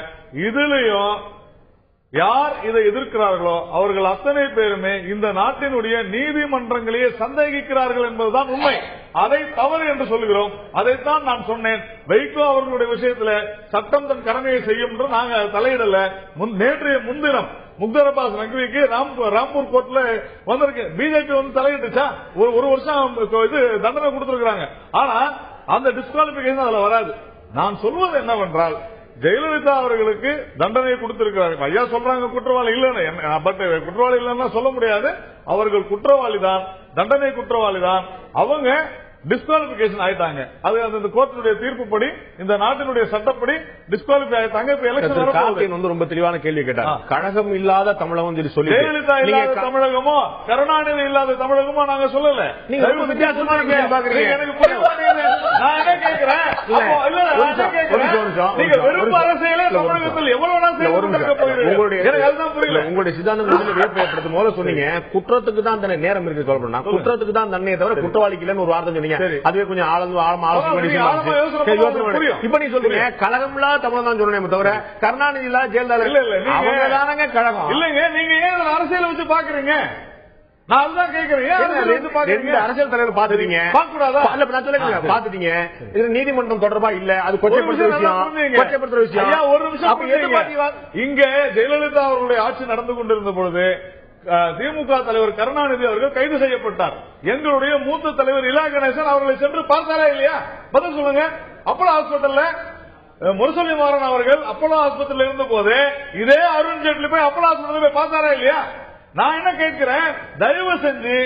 இதுலயும் யார் இதை எதிர்க்கிறார்களோ அவர்கள் அத்தனை பேருமே இந்த நாட்டினுடைய நீதிமன்றங்களையே சந்தேகிக்கிறார்கள் என்பதுதான் உண்மை. அதை தவறு என்று சொல்லுகிறோம். அதைத்தான் நான் சொன்னேன். வைகோ அவர்களுடைய விஷயத்துல சட்டம் தன் கடமையை செய்யும் என்று நாங்க தலையிடல. நேற்றைய முன்தினம் முக்தார் அப்பாஸ் நக்விக்கு ராம்பூர் கோர்ட்ல வந்திருக்கு. பிஜேபி வந்து தலையிட்டுச்சா? ஒரு வருஷம் இது தண்டனை கொடுத்திருக்காங்க. ஆனா அந்த டிஸ்குவாலிபிகேஷன் அதுல வராது. நான் சொல்வது என்னவென்றால் ஜெயலலிதா அவர்களுக்கு தண்டனை கொடுத்திருக்கிறார்கள். ஐயா சொல்றாங்க குற்றவாளி இல்லைன்னு, பட் குற்றவாளி இல்லைன்னா சொல்ல முடியாது. அவர்கள் குற்றவாளி தான், தண்டனை குற்றவாளி தான். அவங்க டிஸ்குவாலிபிகேஷன் ஆயிட்டாங்க. அது அந்த கோர்ட்டுடைய தீர்ப்புப்படி இந்த நாட்டினுடைய சட்டப்படி டிஸ்குவாலிஃபை ஆயிட்டாங்க. இப்ப எலெக்ஷன் வந்து ரொம்ப தெளிவான கேள்வி கேட்டார். கழகம் இல்லாத தமிழகம் சொல்லி ஜெயலலிதா இல்லாத தமிழகமோ கருணாநிதி இல்லாத தமிழகமோ நாங்க சொல்லல. நீங்க வித்தியாசமா எனக்கு புரியல. நான் என்ன கேட்கிறேன், நீங்க வெறுப்பு அரசியலே தமிழகத்தில் எவ்வளவு உங்களுடைய சித்தாந்தம் வேட்படுத்தும் போது சொன்னீங்க குற்றத்துக்கு தான் தன்னை நேரம் இருக்கு சொல்லணும், குற்றத்துக்கு தான் தன்னையை தவிர குற்றவாளிக்கு இல்லைன்னு ஒரு வார்த்தை சொன்னீங்க. அதுவே கொஞ்சம் இப்ப நீ சொல்றீங்க கழகம் இல்லாத தமிழகம் தான் சொல்லணும் தவிர கருணாநிதி இல்லாத ஜெயலலிதா கழகம் இல்லைங்க. நீங்க ஏன் அரசியல் வச்சு பாக்குறீங்க? நான் அதுதான் கேட்கிறேன். அரசியல் தலைவர் பாத்துட்டீங்க, பாத்துட்டீங்க. இது நீதிமன்றம் தொடர்பா இல்ல, அது கொச்சைப்படுத்துற விஷயம். ஒரு நிமிஷம், இங்க ஜெயலலிதா அவர்களுடைய ஆட்சி நடந்து கொண்டிருந்த பொழுது திமுக தலைவர் கருணாநிதி அவர்கள் கைது செய்யப்பட்டார். எங்களுடைய மூத்த தலைவர் இலா கணேசன் அவர்களை சென்று பார்த்தாரா இல்லையா? பதில் சொல்லுங்க. அப்போலோ ஹாஸ்பிட்டல்ல முரசொலி மாறன் அவர்கள் அப்போலோ ஹாஸ்பிட்டல் இருந்த போது இதே அருண்ஜேட்லி போய் அப்போலோ ஹாஸ்பிட்டல் போய் பார்த்தாரா இல்லையா? நான் என்ன கேட்கிறேன், தயவு செஞ்சு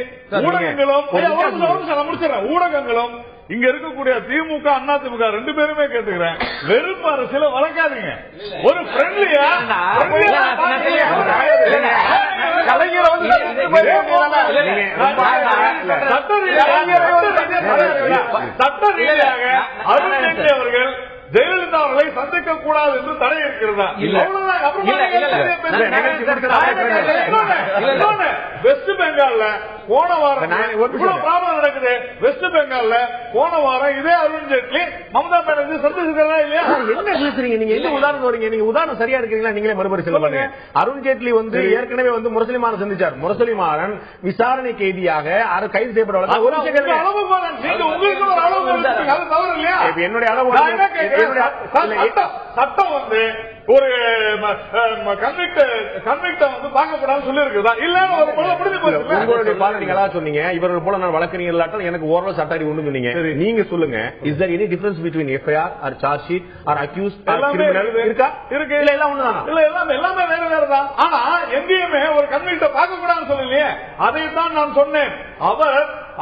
ஊடகங்களும் ஊடகங்களும் இங்க இருக்கக்கூடிய திமுக அண்ணா திமுக ரெண்டு பேருமே கேட்டுக்கிறேன், வெறுப்பு அரசியல வளர்க்காதீங்க. ஒரு ஃப்ரெண்ட்லியா சட்ட ரீதியாக அருண்ஜேட்லி அவர்கள் ஜெயலலிதா அவர்களை சந்திக்க கூடாது என்று தடை இருக்கிறதா? வெஸ்ட் பெங்கால்ல போன வாரம் நடக்குது. வெஸ்ட் பெங்கால்ல போன வாரம் இதே அருண்ஜேட்லி மம்தா பானர்ஜி சந்திச்சிருக்கா இல்லையா? என்ன பேசுறீங்க நீங்க? எந்த உதாரணம் வரீங்க நீங்க? உதாரணம் சரியா இருக்கிறீங்களா? நீங்களே மறுபடி சொல்லுங்க. அருண்ஜேட்லி வந்து ஏற்கனவே வந்து முரசொலிமாறன் சந்திச்சார். முரசொலிமாறன் விசாரணை கைதியாக கைது செய்யப்பட்ட என்னுடைய அளவு சட்டம் வந்து ஒரு கன்விக்ட வந்து பார்க்கப்படாது சொல்லி இருக்குதா? இல்ல உங்களுடைய பாதங்களா சொன்னீங்க. இவர்கள் போல நான் வழக்கறிஞர் எனக்கு ஓரளவு சட்ட அறிவு ஒண்ணு சொன்னீங்க. நீங்க சொல்லுங்க. Is there any difference between FIR or charge sheet or accused இருக்கா? இருக்கு. இல்ல எல்லாம் ஒண்ணுதான். இல்ல எல்லாமே வேற வேறதான். ஆனா எங்கேயுமே ஒரு கன்விக்ட பார்க்க கூடாதுன்னு சொல்லலையே. அதைத்தான் நான் சொன்னேன்.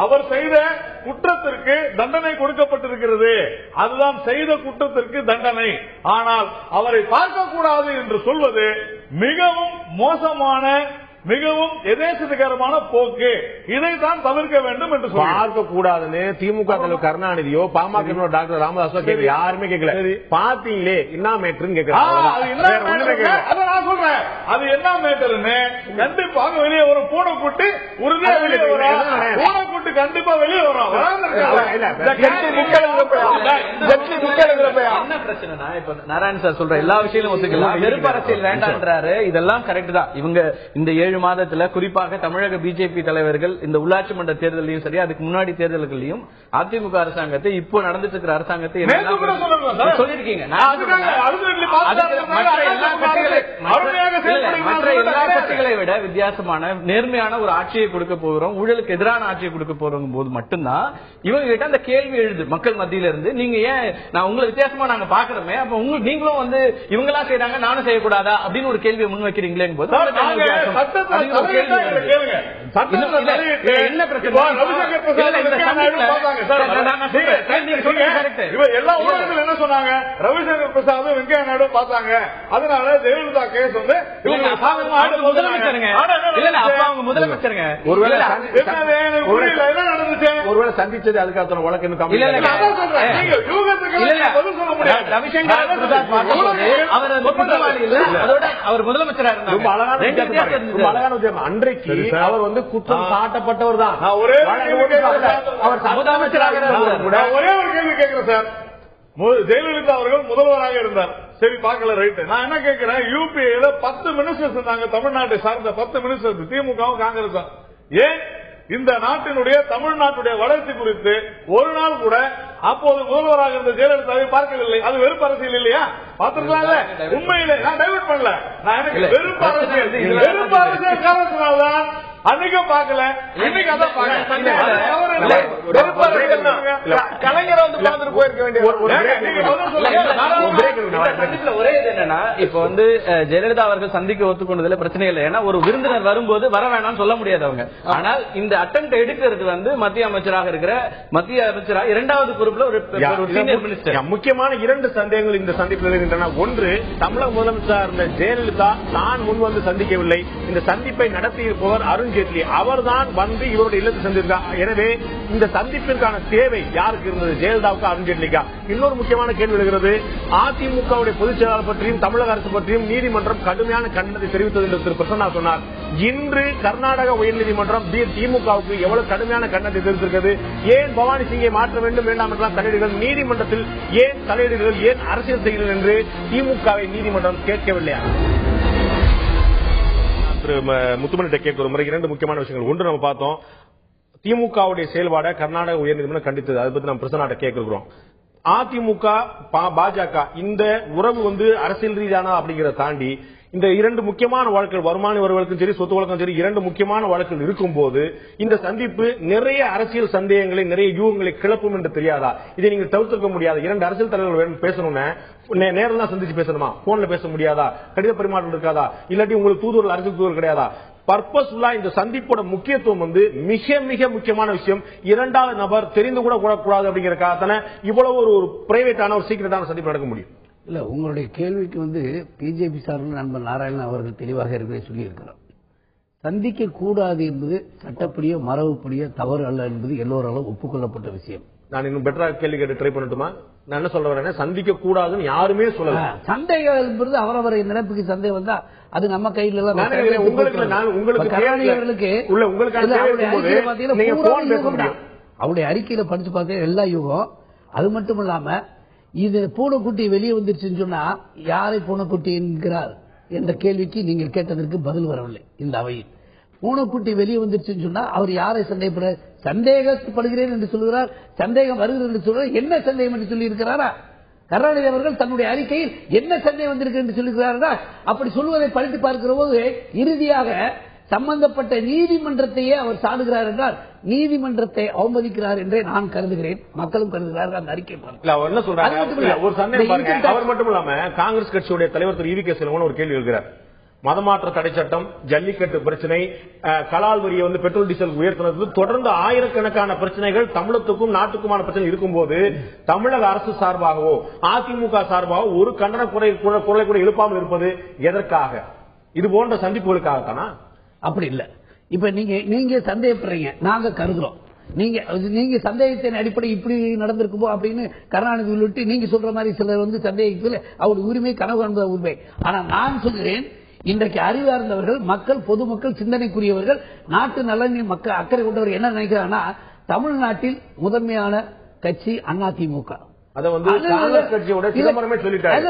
அவர் செய்த குற்றத்திற்கு தண்டனை கொடுக்கப்பட்டிருக்கிறது. அதுதான் செய்த குற்றத்திற்கு தண்டனை. ஆனால் அவரை பார்க்க கூடாது என்று சொல்வது மிகவும் மோசமான, மிகவும் எதேச்சதிகாரமான போக்கு. இதைத்தான் தவிர்க்க வேண்டும் என்று பார்க்க கூடாதுன்னு திமுக தலைவர் கருணாநிதியோ பாமக டாக்டர் ராமதாஸோ கேட்கல. யாருமே கேட்கல. பாத்தீங்களே என்ன மேட்டர்னு கேட்கிறேன். அது என்ன மேட்டர்னு கண்டிப்பாக வெளியே வரும். பூனை கூட்டு உறுதியா வெளியே வரும். பூனை கூட்டு கண்டிப்பா வெளியே வரும். என்ன பிரச்சனைனா இப்ப நாராயண் சார் சொல்ற எல்லா விஷயங்களும் ஒத்துக்கலாம். வெறுப்பு அரசியல் வேண்டான்றாரு. இதெல்லாம் கரெக்ட் தான். இவங்க இந்த 7 மாதத்துல குறிப்பாக தமிழக பிஜேபி தலைவர்கள் இந்த உள்ளாட்சி மன்ற தேர்தலையும் சரி அதுக்கு முன்னாடி தேர்தல்களையும் அதிமுக அரசாங்கத்தை இப்போ நடந்துட்டு இருக்கிற அரசாங்கத்தை சொல்லிருக்கீங்க. மற்ற எல்லா கட்சிகளை விட வித்தியாசமான நேர்மையான ஒரு ஆட்சியை கொடுக்க போகிறோம், ஊழலுக்கு எதிரான ஆட்சியை கொடுக்க போறோம் போது மட்டும்தான் இவங்க கிட்ட அந்த கேள்வி எழுது மக்கள் மத்தியில இருந்து. நீங்க ஏன் நான் உங்களை வித்தியாசமா நாங்க பாக்குறோமே, அப்ப நீங்களும் வந்து இவங்களா செய்யறாங்க நானும் செய்யக்கூடாதா அப்படின்னு ஒரு கேள்வியை முன் வைக்கிறீங்களே போது என்ன பிரச்சனை? எல்லா ஊடகங்கள் என்ன சொன்னாங்க? ரவிசங்கர் பிரசாத் வெங்கையா நாயுடு பார்த்தாங்க. அதனால ஜெயலலிதா கேஸ் வந்து முதலமைச்சருங்க. முதலமைச்சருங்க ஒருவேளை சந்திச்சது அதுக்காக வழக்கு அவர் முதலமைச்சரா இருந்தார். அன்றைக்கு அவர் வந்து குற்றம் சாட்டப்பட்டவர் தான். அவர் முதலமைச்சராக ஒரே ஒரு கேள்வி கேட்கிறேன் சார். ஜெயலலிதா அவர்கள் முதல்வராக இருந்தார். சரி பார்க்கல, ரைட். நான் என்ன கேட்கிறேன், யூபிஏல 10 மினிஸ்டர்ஸ் இருந்தாங்க. தமிழ்நாட்டை சார்ந்த 10 மினிஸ்டர்ஸ் திமுகவும் காங்கிரஸும். ஏன் இந்த நாட்டினுடைய தமிழ்நாட்டுடைய வளர்ச்சி குறித்து ஒரு நாள் கூட அப்போது முதல்வராக இருந்த ஜெயலலிதாவை பார்க்கவில்லை? அது வெறுப்பு அரசியல் இல்லையா? பார்த்திருக்கலாம்ல. உண்மையிலே நான் டைவர்ட் பண்ணல. நான் எனக்கு வெறுப்பு அரசியல் காரணத்தினால்தான் அன்னைக்கும் பார்க்கல, இன்னைக்கு அதான் கலைஞரை வந்து பார்த்துட்டு போயிருக்க வேண்டிய ஒரே இது என்னன்னா, இப்ப வந்து ஜெயலலிதா அவர்கள் சந்திக்க ஒத்துக்கொண்டதுல பிரச்சனை இல்லை. ஏன்னா ஒரு விருந்தினர் வரும்போது வர வேணாம்னு சொல்ல முடியாது அவங்க. ஆனால் இந்த அட்டெம்ப்ட் எடுக்கிறது வந்து மத்திய அமைச்சராக இருக்கிற மத்திய அமைச்சராக இரண்டாவது பொறுப்புல ஒரு சீனியர் மினிஸ்டர். முக்கியமான 2 சந்தேகங்கள் இந்த சந்திப்பில் இருக்கின்றன. ஒன்று, தமிழக முதலமைச்சர் இருந்த ஜெயலலிதா தான் முன் வந்து சந்திக்கவில்லை. இந்த சந்திப்பை நடத்தியிருப்பவர் அருண் ஜேட்லி. அவர்தான் வந்து இவருடைய இல்லத்தை சந்திருக்கார். எனவே இந்த சந்திப்பிற்கான தேவை யாருக்கு இருந்தது? ஜெயலலிதாவுக்கு, அருண் ஜேட்லிக்கா? இன்னொரு முக்கியமான கேள்வி எழுகிறது. அதிமுகவுடைய பொதுச் செயலாளர் பற்றியும் தமிழக அரசு பற்றியும் நீதிமன்றம் கடுமையான கண்டனத்தை தெரிவித்தது என்று திரு பிரசன்னா சொன்னார். இன்று கர்நாடக உயர்நீதிமன்றம் திமுகவுக்கு எவ்வளவு கடுமையான கண்டனத்தை தெரிவித்திருக்கிறது. ஏன் பவானி சிங்கை மாற்ற வேண்டும் வேண்டாம் என்றால் தலையீடுகள், நீதிமன்றத்தில் ஏன் தலையீடுகள், ஏன் அரசியல் செய்கிறது என்று திமுகவை நீதிமன்றம் கேட்கவில்லையா? முத்துமணி கேட்க ஒரு முறை 2 முக்கியமான விஷயங்கள். ஒன்று, நம்ம பார்த்தோம் திமுகவுடைய செயல்பாட கர்நாடக உயர்நீதிமன்றம் கண்டித்தது. அதை பத்தி நம்ம பிரசனாட்ட கேட்கிறோம். அதிமுக பாஜக இந்த உறவு வந்து அரசியல் ரீதியான அப்படிங்கறத தாண்டி இந்த 2 முக்கியமான வழக்குகள், வருமான வழக்கும் சரி சொத்து வழக்கும் சரி, 2 முக்கியமான வழக்குகள் இருக்கும் போது இந்த சந்திப்பு நிறைய அரசியல் சந்தேகங்களை, நிறைய யூகங்களை கிளப்பும் என்று தெரியாதா? இதை நீங்க தவிர்க்க முடியாது. 2 அரசியல் தலைவர்கள் பேசணும்னு நேரில் தான் சந்திச்சு பேசணுமா? போன்ல பேச முடியாதா? கடித பரிமாற்றம் இருக்காதா? இல்லாட்டி உங்களுக்கு தூதுவர், அரசியல் தூதுவர் கிடையாதா? பர்பஸ்ஃபுல்லா இந்த சந்திப்போட முக்கியத்துவம் வந்து மிக மிக முக்கியமான விஷயம். 2வது நபர் தெரிந்து கூட கூடாது அப்படிங்கறதுக்காக இவ்வளவு ஒரு பிரைவேட்டான ஒரு சீக்கிரட்டான சந்திப்பு நடக்க முடியும். இல்ல, உங்களுடைய கேள்விக்கு வந்து பிஜேபி சார்பில் நண்பர் நாராயணன் அவர்கள் தெளிவாக இருக்கிற சொல்லி இருக்கிறார். சந்திக்க கூடாது என்பது சட்டப்படியோ மரபுப்படியோ தவறு அல்ல என்பது எல்லோராலும் ஒப்புக்கொள்ளப்பட்ட விஷயம். நான் இன்னும் பெட்டரா கேள்வி கேட்டு ட்ரை பண்ணட்டுமா? நான் என்ன சொல்ல வரேன், சந்திக்க கூடாதுன்னு யாருமே சொல்லல. சந்தேகம் என்பது அவரவரை நினைப்புக்கு சந்தேகம் வந்தா அது நம்ம கையில எல்லாம். அவருடைய அறிக்கையில படிச்சு பார்த்தேன் எல்லா யுகம். அது மட்டும் இல்லாம இது பூனைக்குட்டி வெளியே வந்துருச்சுன்னு சொன்னா யாரை பூனைக்குட்டி என்கிறார் என்ற கேள்விக்கு நீங்கள் கேட்டதற்கு பதில் வரவில்லை இந்த அவையில். பூனைக்குட்டி வெளியே வந்துருச்சுன்னு சொன்னா அவர் யாரை சந்தேகப்படுகிறேன் என்று சொல்கிறார், சந்தேகம் வருகிறது என்று சொல்றார். என்ன சந்தேகம் என்று சொல்லி இருக்கிறாரா? கருணாநிதி அவர்கள் தன்னுடைய அறிக்கையில் என்ன சந்தேகம் வந்திருக்கு என்று சொல்லுகிறாரா? அப்படி சொல்வதை படித்து பார்க்கிற போது இறுதியாக சம்பந்தப்பட்ட நீதிமன்றத்தையே அவர் சாடுகிறார் என்றால் நீதிமன்றத்தை அவமதிக்கிறார் என்றே நான் கருதுகிறேன், மக்களும் கருதுகிறார்கள். அந்த அறிக்கை ஒரு சந்தேகம் அவர் மட்டும் இல்லாம காங்கிரஸ் கட்சியுடைய தலைவர் திரு ஈவி கே செல்வன் ஒரு கேள்வி எழுகிறார். மதமாற்ற தடை சட்டம், ஜல்லிக்கட்டு பிரச்சனை, கலால் வரியை பெட்ரோல் டீசல் உயர்த்தினது, தொடர்ந்து ஆயிரக்கணக்கான பிரச்சனைகள் தமிழகத்துக்கும் நாட்டுக்குமான பிரச்சனை இருக்கும்போது தமிழக அரசு சார்பாகவோ அதிமுக சார்பாகவோ ஒரு கண்டன குரலை கூட எழுப்பாமல் இருப்பது எதற்காக? இது போன்ற சந்திப்புகளுக்காகத்தானா? அப்படி இல்ல. இப்ப நீங்க சந்தேகப்படுறீங்க, நாங்க கருதுறோம். நீங்க சந்தேகத்தின் அடிப்படை இப்படி நடந்திருக்குமோ அப்படின்னு கருணாநிதி உள்ளிட்டு நீங்க சொல்ற மாதிரி சிலர் சந்தேகத்தில் அவருடைய உரிமை, கனவு காண்பது உரிமை. ஆனா நான் சொல்கிறேன், இன்றைக்கு அறிவார்ந்தவர்கள், மக்கள், பொதுமக்கள், சிந்தனைக்குரியவர்கள், நாட்டு நலனில் மக்கள் அக்கறை கொண்டவர் என்ன நினைக்கிறாங்கன்னா, தமிழ்நாட்டில் முதன்மையான கட்சி அதிமுக. காங்கிரஸ் கட்சியோட சிதம்பரமே சொல்லிட்டாரு.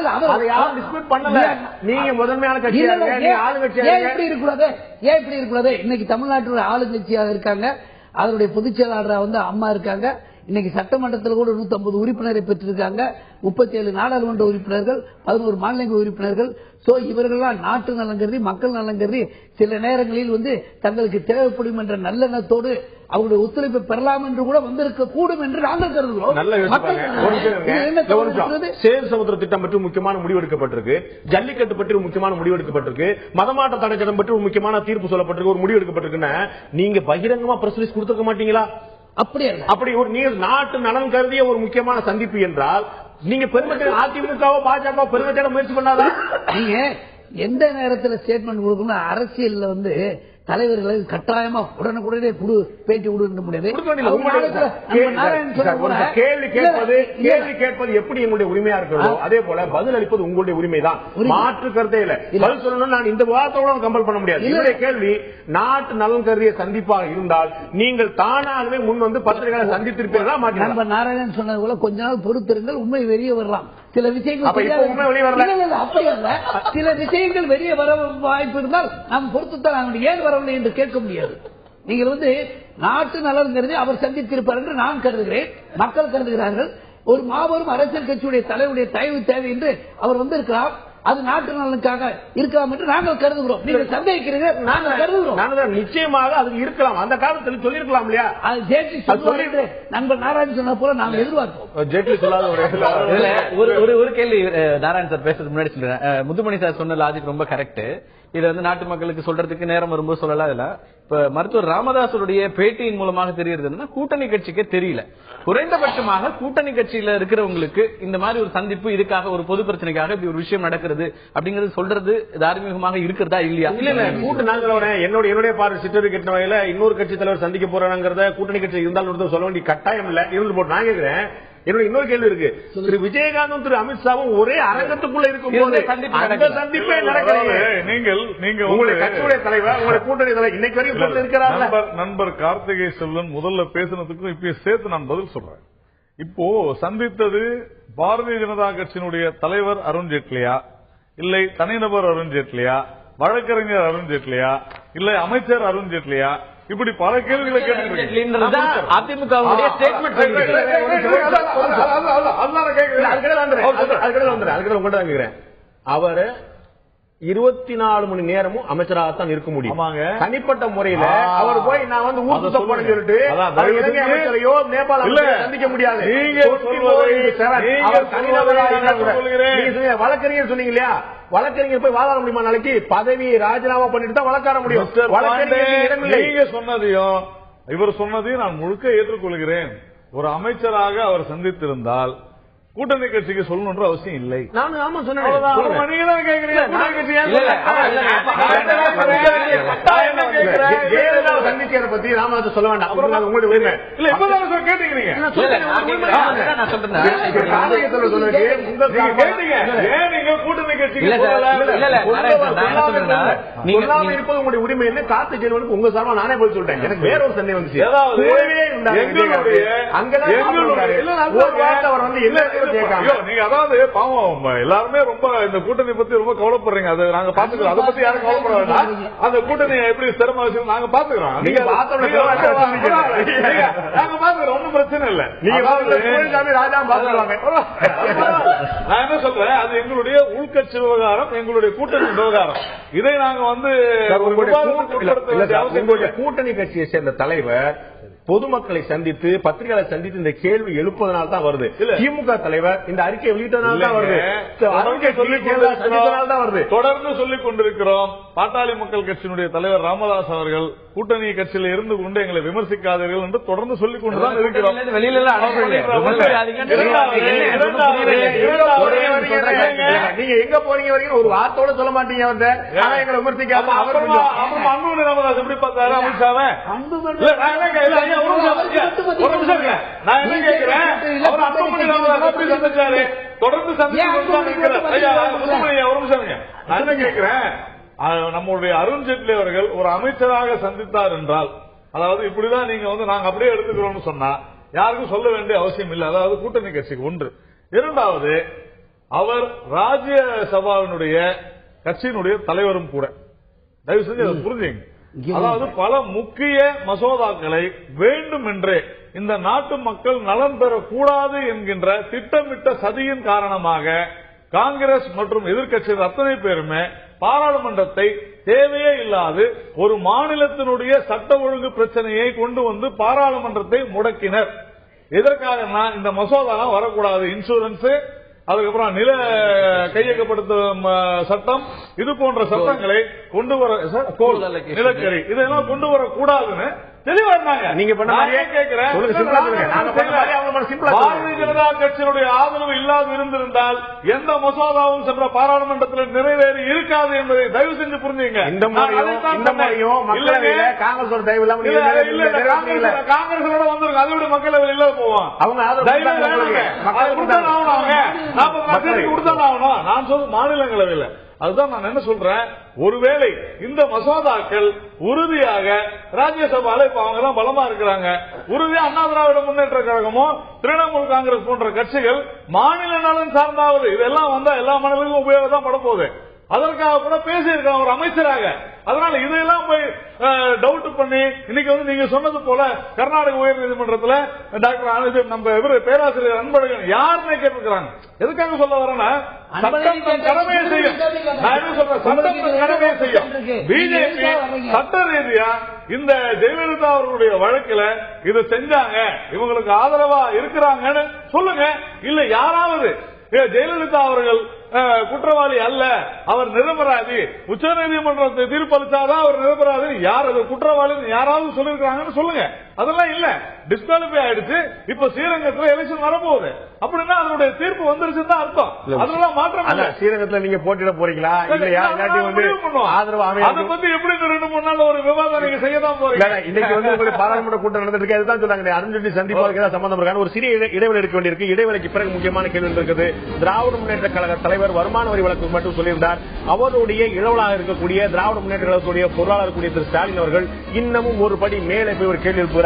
நீங்க முதன்மையான கட்சி எப்படி இருக்கக்கூடாது? இன்னைக்கு தமிழ்நாட்டில் ஆளுங்கட்சியாக இருக்காங்க, அதனுடைய பொதுச் செயலாளராக அம்மா இருக்காங்க. இன்னைக்கு சட்டமன்றத்தில் கூட 150 உறுப்பினரை பெற்றிருக்காங்க, 37 நாடாளுமன்ற உறுப்பினர்கள், 11 மாநில உறுப்பினர்கள். சோ இவர்கள்லாம் நாட்டு நலன் கருதி, மக்கள் நலன் கருதி சில நேரங்களில் தங்களுக்கு தேவைப்படும் என்ற நல்லெண்ணத்தோடு அவருடைய ஒத்துழைப்பை பெறலாம் என்று கூட வந்திருக்க கூடும் என்று நாங்கள் கருதுகிறோம். சேது சமுத்திர திட்டம் பற்றி முக்கியமான முடிவு எடுக்கப்பட்டிருக்கு, ஜல்லிக்கட்டு பற்றி முக்கியமான முடிவு எடுக்கப்பட்டிருக்கு, மதமாற்ற தடை சட்டம் பற்றி ஒரு முக்கியமான தீர்ப்பு சொல்லப்பட்டிருக்கு, ஒரு முடிவு எடுக்கப்பட்டிருக்குன்னா நீங்க பகிரங்கமா பிரஸ் ரிலீஸ் கொடுத்திருக்க மாட்டீங்களா? அப்படி ஒரு நாட்டு நலன் கருதிய ஒரு முக்கியமான சந்திப்பு என்றால் நீங்க பெருமக்கள் அதிமுகவோ பாஜக பெருமக்களை முயற்சி பண்ணாதா? நீங்க எந்த நேரத்தில் ஸ்டேட்மெண்ட் கொடுக்கணும்? அரசியல் தலைவர்கள் கட்டாயமா உடனுக்குடனே பேட்டி கொடுக்க முடியாது. கேள்வி கேட்பது எப்படி எங்களுடைய உரிமையா இருக்கிறதோ அதே போல பதில் அளிப்பது உங்களுடைய உரிமைதான், மாற்று கருத்தே இல்ல. பதில் சொல்லணும் நான் இந்த விவாதத்தோட கம்பல் பண்ண முடியாது. என்னுடைய கேள்வி, நாட்டு நலன் கருதிய சந்திப்பாக இருந்தால் நீங்கள் தானாகவே முன் பத்திரிகைகளை சந்தித்திருப்பீர்களா? நம்ம நாராயணன் சொன்னது போல கொஞ்ச நாள் பொறுத்திருங்கள், உண்மை வெளியே வரலாம். சில விஷயங்கள் சில விஷயங்கள் வெளியே வர வாய்ப்பு இருந்தால் நாம் பொறுத்துத்தான் ஏன் வரவில்லை என்று கேட்க முடியாது. நீங்கள் நாட்டு நலன் கருதி அவர் சந்தித்திருப்பார் என்று நான் கருதுகிறேன், மக்கள் கருதுகிறார்கள். ஒரு மாபெரும் அரசியல் கட்சியுடைய தலைவருடைய தயவு தேவை என்று அவர் வந்திருக்கலாம், அது நாட்டு நலனுக்காக இருக்கலாம் என்று நாங்கள் கருதுகிறோம். நீங்கள் சந்தேகிக்கிறீங்க, நாங்கள் கருதுகிறோம். நிச்சயமாக அது இருக்கலாம், அந்த காலத்தில் சொல்லியிருக்கலாம் இல்லையா? அது ஜேட்லி சொல்லிட்டு நண்பர் நாராயணன் சொன்ன போல நாங்கள் எதிர்பார்க்கிறோம். ஜேட்லி சொல்லாத ஒரு கேள்வி நாராயணன் சார் பேசுறதுக்கு முன்னாடி சொல்றேன். முத்துமணி சார் சொன்ன லாஜிக் ரொம்ப கரெக்ட். இதை நாட்டு மக்களுக்கு சொல்றதுக்கு நேரம் வரும்போது சொல்லலாம். இல்ல இப்ப மருத்துவர் ராமதாசருடைய பேட்டியின் மூலமாக தெரிகிறது கூட்டணி கட்சிக்கே தெரியல. குறைந்தபட்சமாக கூட்டணி கட்சியில இருக்கிறவங்களுக்கு இந்த மாதிரி ஒரு சந்திப்பு, இதுக்காக ஒரு பொது பிரச்சனைக்காக இப்படி ஒரு விஷயம் நடக்கிறது அப்படிங்கிறது சொல்றது தார்மீகமாக இருக்கிறதா இல்லையா? இல்ல கூட்டு நாங்களோட என்னுடைய பார்வை சிற்றறி கட்டின வகையில இன்னொரு கட்சி தலைவர் சந்திக்க போறாங்கிறத கூட்டணி கட்சி இருந்தாலும் சொல்ல வேண்டிய கட்டாயம் இல்ல. இருந்து போட்டு நான் கேட்கிறேன், என்னோட இன்னொரு கேள்வி இருக்கு. திரு விஜயகாந்தும் திரு அமித்ஷாவும் ஒரே அரங்கத்துக்குள்ள இருக்கும்போது சந்திப்பே நடக்கிறது. நீங்க உங்களுடைய கட்சியுடைய தலைவர், உங்களுடைய கூட்டணி தலைவர் இன்னைக்கு வரைக்கும் இருக்கிறார். நண்பர் கார்த்திகை செல்வன் முதல்ல பேசினதுக்கும் இப்ப சேர்த்து நான் பதில் சொல்றேன். இப்போ சந்தித்தது பாரதிய ஜனதா கட்சியினுடைய தலைவர் அருண்ஜேட்லியா, இல்லை தனிநபர் அருண்ஜேட்லியா, வழக்கறிஞர் அருண்ஜேட்லியா, இல்லை அமைச்சர் அருண்ஜேட்லியா, இப்படி பல கேள்விகளை அவர் 24 மணி நேரமும் அமைச்சராகத்தான் இருக்க முடியும். தனிப்பட்ட முறையில அவர் போய் நான் ஊருக்கு போறேன்னு சொல்லிட்டு அமைச்சரையோ நேபாள சந்திக்க முடியாது. வழக்கறிஞர் சொன்னீங்க இல்லையா, வழக்கறிஞர் போய் வாதாட முடியுமா? நாளைக்கு பதவியை ராஜினாமா பண்ணிட்டு தான் வழக்காட முடியும். நீங்க சொன்னதையும் இவர் சொன்னதையும் நான் முழுக்க ஏற்றுக்கொள்கிறேன். ஒரு அமைச்சராக அவர் சந்தித்திருந்தால் கூட்டணி கட்சிக்கு சொல்லணும்ன்ற அவசியம் இல்லை. நானும் ஆமா சொன்னேன். சந்திக்கிறத பத்தி ராமதாஸ் சொல்ல வேண்டாம். உங்களுடைய உரிமை இல்ல. இப்பதான் கேட்டீங்க கூட்டணி கட்சிக்கு இருப்பது உங்களுடைய உரிமை என்ன? கார்த்திக் கேள்வனுக்கு உங்க சார்பா நானே போய் சொல்றேன். எனக்கு வேற ஒரு சந்தேகம் வந்துச்சு. நீங்க அதாவது பாவம் எல்லாருமே ரொம்ப இந்த கூட்டணி பத்தி ரொம்ப கவலைப்படுறீங்க. அதை நாங்க பாத்துக்கிறோம். அதை பத்தி யாரும் கவலைப்பட வேண்டாம். அந்த கூட்டணி எப்படி சிரமம் வச்சு நாங்க பாத்துக்கிறோம். நீங்க நாங்க பாத்துக்கிறோம். ஒன்னும் பிரச்சனை இல்ல. நீங்க ராஜா பாத்துருவாங்க. நான் என்ன சொல்றேன், அது எங்களுடைய உள்கட்சி விவகாரம், எங்களுடைய கூட்டணி விவகாரம். இதை நாங்க வந்து கூட்டணி கட்சியை சேர்ந்த தலைவர் பொதுமக்களை சந்தித்து பத்திரிகைகளை சந்தித்து இந்த கேள்வி எழுப்பதனால தான் வருது. திமுக தலைவர் இந்த அறிக்கை வெளியிட்டதனால தான் வருது. தொடர்ந்து சொல்லிக் கொண்டிருக்கிறோம். பாட்டாளி மக்கள் கட்சியினுடைய தலைவர் ராமதாஸ் அவர்கள் கூட்டணி கட்சியில் இருந்து கொண்டு எங்களை விமர்சிக்காதீர்கள் என்று தொடர்ந்து சொல்லிக் கொண்டுதான் இருக்கிறோம். நீங்க எங்க போறீங்க வரைக்கும் ஒரு வார்த்தையோட சொல்ல மாட்டீங்க. எங்களை விமர்சிக்காம அன்புமணி ராமதாஸ் எப்படி பார்த்தாரு அமித்ஷாவை? நான் என்ன கேட்கிறேன், அவர் அன்புமணி ராமதாஸ் எப்படி சந்திச்சாரு? தொடர்ந்து நான் என்ன கேட்கிறேன், நம்முடைய அருண்ஜேட்லி அவர்கள் ஒரு அமைச்சராக சந்தித்தார் என்றால், அதாவது இப்படிதான் நீங்க வந்து நாங்க அப்படியே எடுத்துக்கிறோம்னு சொன்னா யாருக்கும் சொல்ல வேண்டிய அவசியம் இல்லை. அதாவது கூட்டணி கட்சிக்கு ஒன்று. இரண்டாவது, அவர் ராஜ்யசபாவினுடைய கட்சியினுடைய தலைவரும் கூட. தயவு செஞ்சு அதை புரிஞ்சுங்க. அதாவது பல முக்கிய மசோதாக்களை வேண்டுமென்றே இந்த நாட்டு மக்கள் நலன் பெறக்கூடாது என்கின்ற திட்டமிட்ட சதியின் காரணமாக காங்கிரஸ் மற்றும் எதிர்க்கட்சிகள் அத்தனை பேருமே பாராளுமன்றத்தை தேவையே இல்லாது ஒரு மாநிலத்தினுடைய சட்ட ஒழுங்கு பிரச்சனையை கொண்டு வந்து பாராளுமன்றத்தை முடக்கினர். எதற்காக இந்த மசோதா வரக்கூடாது, இன்சூரன்ஸ், அதுக்கப்புறம் நில கையகப்படுத்தும் சட்டம், இது போன்ற சட்டங்களை கொண்டு வர, நிலக்கரி இதெல்லாம் கொண்டு வரக்கூடாதுன்னு தெளிவா இருந்தாங்க. நீங்க கேட்கிறேன், பாரதிய ஜனதா கட்சியினுடைய ஆதரவு இல்லாது இருந்திருந்தால் எந்த மசோதாவும் சென்ற பாராளுமன்றத்தில் நிறைவேறி இருக்காது என்பதை தயவு செஞ்சு புரிஞ்சுங்க. காங்கிரஸோட வந்திருக்கு, அதை விட மக்களவை இல்ல போவான். நான் சொல்றது மாநிலங்களவையில். அதுதான் நான் என்ன சொல்றேன், ஒருவேளை இந்த மசோதாக்கள் உறுதியாக ராஜ்யசபால இப்ப அவங்க தான் பலமா இருக்கிறாங்க, உறுதியா அண்ணா திராவிட முன்னேற்ற கழகமோ திரிணாமுல் காங்கிரஸ் போன்ற கட்சிகள் மாநில நலன் சார்ந்தாவது இதெல்லாம் வந்தா எல்லா மாநிலங்களும் உபயோகம் தான் பட போகுது. அதற்காக கூட பேசியிருக்காங்க ஒரு அமைச்சராக. அதனால இதையெல்லாம் போய் டவுட் பண்ணி இன்னைக்கு வந்து நீங்க சொன்னது போல கர்நாடக உயர் நீதிமன்றத்தில் டாக்டர் நம்ம பேராசிரியர் அன்பழகன் யாருன்னு கேட்டிருக்கிறாங்க. எதுக்காக சொல்ல வரேன்னா, சட்டம் கடமையை செய்யும். நான் என்ன சொல்றேன், சட்டம் கடமையை செய்யும். பிஜேபி சட்ட ரீதியா இந்த ஜெயலலிதா அவர்களுடைய வழக்குல இதை செஞ்சாங்க, இவங்களுக்கு ஆதரவா இருக்கிறாங்கன்னு சொல்லுங்க. இல்ல யாராவது ஜெயலலிதா அவர்கள் குற்றவாளி அல்ல, அவர் நிரபராதி, உச்ச நீதிமன்றத்தை தீர்ப்பளித்தாதான் அவர் நிரபராதி, யார் அது குற்றவாளி யாராவது சொல்லிருக்காங்கன்னு சொல்லுங்க. அதெல்லாம் இல்ல, டிஸ்குவாலிஃபை ஆயிடுச்சு. இப்ப ஸ்ரீரங்கத்தில் எலெக்ஷன் வரப்போகுது அப்படின்னா அதனுடைய தீர்ப்பு வந்துருச்சுன்னு தான் அர்த்தம். அதெல்லாம் மாற்றம் இல்ல. ஸ்ரீரங்கத்தில் நீங்க போட்டியிட போறீங்களா இல்ல ஆதரவு? அதை பத்தி எப்படி 2-3 நாள் ஒரு விவாதம் நீங்க செய்யதான் போறீங்க. இன்னைக்கு வந்து உங்களுக்கு பாராளுமன்ற கூட்டம் நடந்திருக்கு, அதுதான் சொன்னாங்க அருண்ஜேட்லி சந்திப்பாக சம்பந்தம் இருக்கான ஒரு சிறிய இடைவெளி எடுக்க வேண்டியிருக்கு. இடைவெளிக்கு பிறகு முக்கியமான கேள்வி இருக்குது. திராவிட முன்னேற்ற கழக தலைவர் வருமான வரி வழக்கு மட்டும் சொல்லியிருந்தார். அவருடைய இளவலாக இருக்கக்கூடிய திராவிட முன்னேற்ற கழகத்துடைய பொருளாளர் கூடிய திரு ஸ்டாலின் அவர்கள் இன்னமும் ஒரு படி மேலே போய் ஒரு கேள்வி எழுப்புகிறார்.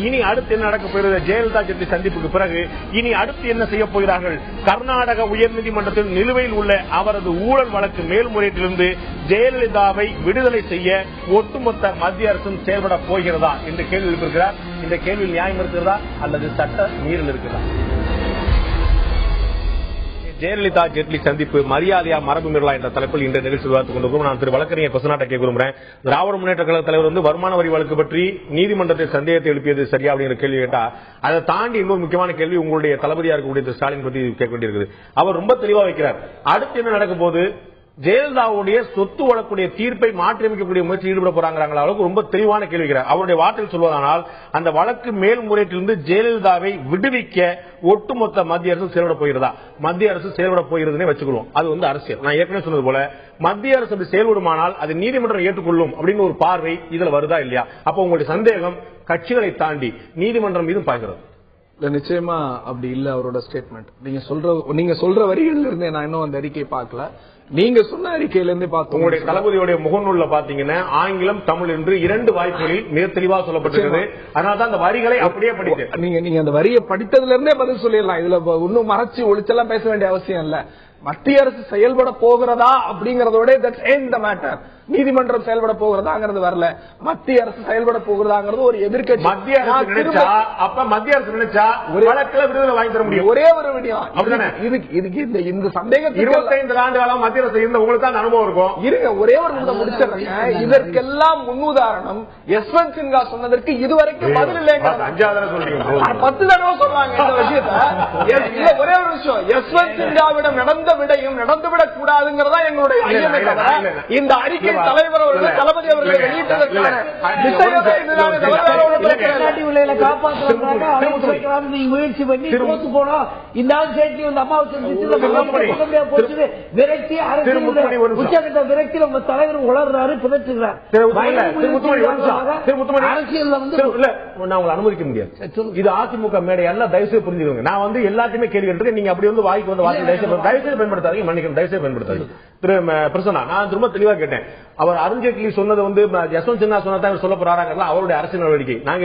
இனி அடுத்து என்ன நடக்க போகிறது? ஜெயலலிதா ஜெட்லி சந்திப்புக்கு பிறகு இனி அடுத்து என்ன செய்ய போகிறார்கள்? கர்நாடக உயர்நீதிமன்றத்தில் நிலுவையில் உள்ள அவரது ஊழல் வழக்கு மேல்முறையீட்டிலிருந்து ஜெயலலிதாவை விடுதலை செய்ய ஒட்டுமொத்த மத்திய அரசும் செயல்பட போகிறதா என்று கேள்வி எழுப்பியிருக்கிறார். இந்த கேள்வியில் நியாயம் இருக்கிறதா அல்லது சட்ட மீறல் இருக்கிறதா? ஜெயலலிதா ஜெட்லி சந்திப்பு மரியாதையா மரபு மீறலா என்ற தலைப்பில் இன்றைய நிகழ்ச்சி விவாதித்துக் கொண்டிருக்கிறோம். நான் திரு வழக்கறிஞர் கொசநாட்டை கேட்க விரும்புகிறேன். திராவிட முன்னேற்ற கழக தலைவர் வந்து வருமான வரி வழக்கு பற்றி நீதிமன்றத்தில் சந்தேகத்தை எழுப்பியது சரியா அப்படிங்கிற கேள்வி கேட்டா, அதை தாண்டி இன்னொரு முக்கியமான கேள்வி உங்களுடைய தளபதியா இருக்கக்கூடிய திரு ஸ்டாலின் பற்றி கேட்க வேண்டியிருக்குது. அவர் ரொம்ப தெளிவா வைக்கிறார். அடுத்து என்ன நடக்க போது? ஜெயலலிதாவுடைய சொத்து வழக்குடைய தீர்ப்பை மாற்றியமைக்கக்கூடிய முயற்சி ஈடுபட போறாங்க அளவுக்கு ரொம்ப தெளிவான கேள்விக்கிறார். அவருடைய வார்த்தையில் சொல்வதானால் அந்த வழக்கு மேல்முறையீட்டிலிருந்து ஜெயலலிதாவை விடுவிக்க ஒட்டுமொத்த மத்திய அரசு செயல்பட போகிறதா? மத்திய அரசு செயல்பட போகிறதுனே வச்சுக்கொள்வோம். அது வந்து அரசியல். நான் ஏற்கனவே சொன்னது போல மத்திய அரசு அப்படி செயல்படுமானால் அது நீதிமன்றம் ஏற்றுக்கொள்ளும் அப்படின்னு ஒரு பார்வை இதுல வருதா இல்லையா? அப்ப உங்களுடைய சந்தேகம் கட்சிகளை தாண்டி நீதிமன்றம் மீதும் பாய்கிறது. நிச்சயமா அப்படி இல்ல அவரோட ஸ்டேட்மெண்ட். நீங்க சொல்ற வரிகள்ல இருந்தே நான் இன்னும் அந்த அறிக்கை பார்க்கல. நீங்க சொன்ன அறிக்கையில இருந்தே பார்த்தோம். உங்களுடைய தளபதியுடைய முகநூல்ல பாத்தீங்கன்னா ஆங்கிலம் தமிழ் என்று 2 வாய்ப்புகளில் மிக தெளிவாக சொல்லப்பட்டிருக்கிறது. அதனாலதான் அந்த வரிகளை அப்படியே படித்தேன். நீங்க அந்த வரியை படித்ததுல இருந்தே பதில் சொல்லிடலாம். இதுல இன்னும் மறைச்சு ஒளிச்செல்லாம் பேச வேண்டிய அவசியம் இல்ல. மத்திய அரசு செயல்பட போகிறதா அப்படிங்கறதோட மேட்டர். நீதிமன்றம் செயல்பட போகிறதாங்கிறது வரல. மத்திய அரசு செயல்பட போகிறதாங்கிறது ஒரு எதிர்க்கட்சி. மத்திய அரசு நினைச்சா வழக்குல விடுதலை வாங்கி தர முடியும். ஒரே ஒரு விடியம் இந்த சந்தேகம் 25 ஆண்டு காலம் மத்திய அரசு இருந்த உங்களுக்கு தான் அனுபவம் இருக்கும். இருங்க, ஒரே ஒரு நிமிடம் முடிச்சிடறேன். இதற்கெல்லாம் முன்னுதாரணம் யஸ்வந்த் சின்ஹா சொன்னதற்கு இதுவரைக்கும் பதில் இல்லைங்க. 5 தடவை சொல்றீங்க, 10 தடவை சொல்றாங்க இந்த விஷயத்த. ஒரே ஒரு விஷயம், யஸ்வந்த் சின்ஹாவிடம் நடந்த விடையும் நடந்துவிடக் கூடாதுங்கிறதா எங்களுடைய ஐயமே. இந்த அறிக்கை தலைவர் அவர்கள் தளபதி அவர்கள் வெளியிட்டதற்கான முயற்சி பண்ணி தோத்து போனோம். இந்த சேர்த்தி வந்து அம்மாவை விரக்தி உச்சகட்ட விரக்தி நம்ம தலைவர் உளர்றாரு, பிதற்றுகிறார். அரசியல் வந்து நான் உங்களை அனுமதிக்க முடியாது. இது அதிமுக மேடை எல்லாம் தயவுசெய்து புரிஞ்சுக்கோங்க. நான் வந்து எல்லாத்தையுமே கேள்வி கேட்டு நீங்க அப்படி வந்து வாய்க்கு வந்து தயவுசெய்து பயன்படுத்தாதீங்க. மன்னிக்கணும், தயவுசெய்து பயன்படுத்தாதீங்க. திரு பிரசன்னா, நான் ரொம்ப தெளிவா கேட்டேன். அவர் அருண்ஜேட்லி சொன்னது வந்து யஸ்வந்த் சின்ஹா சொன்னதான் சொல்ல போறாங்க. அவருடைய அரசியல் நடவடிக்கை. நாங்க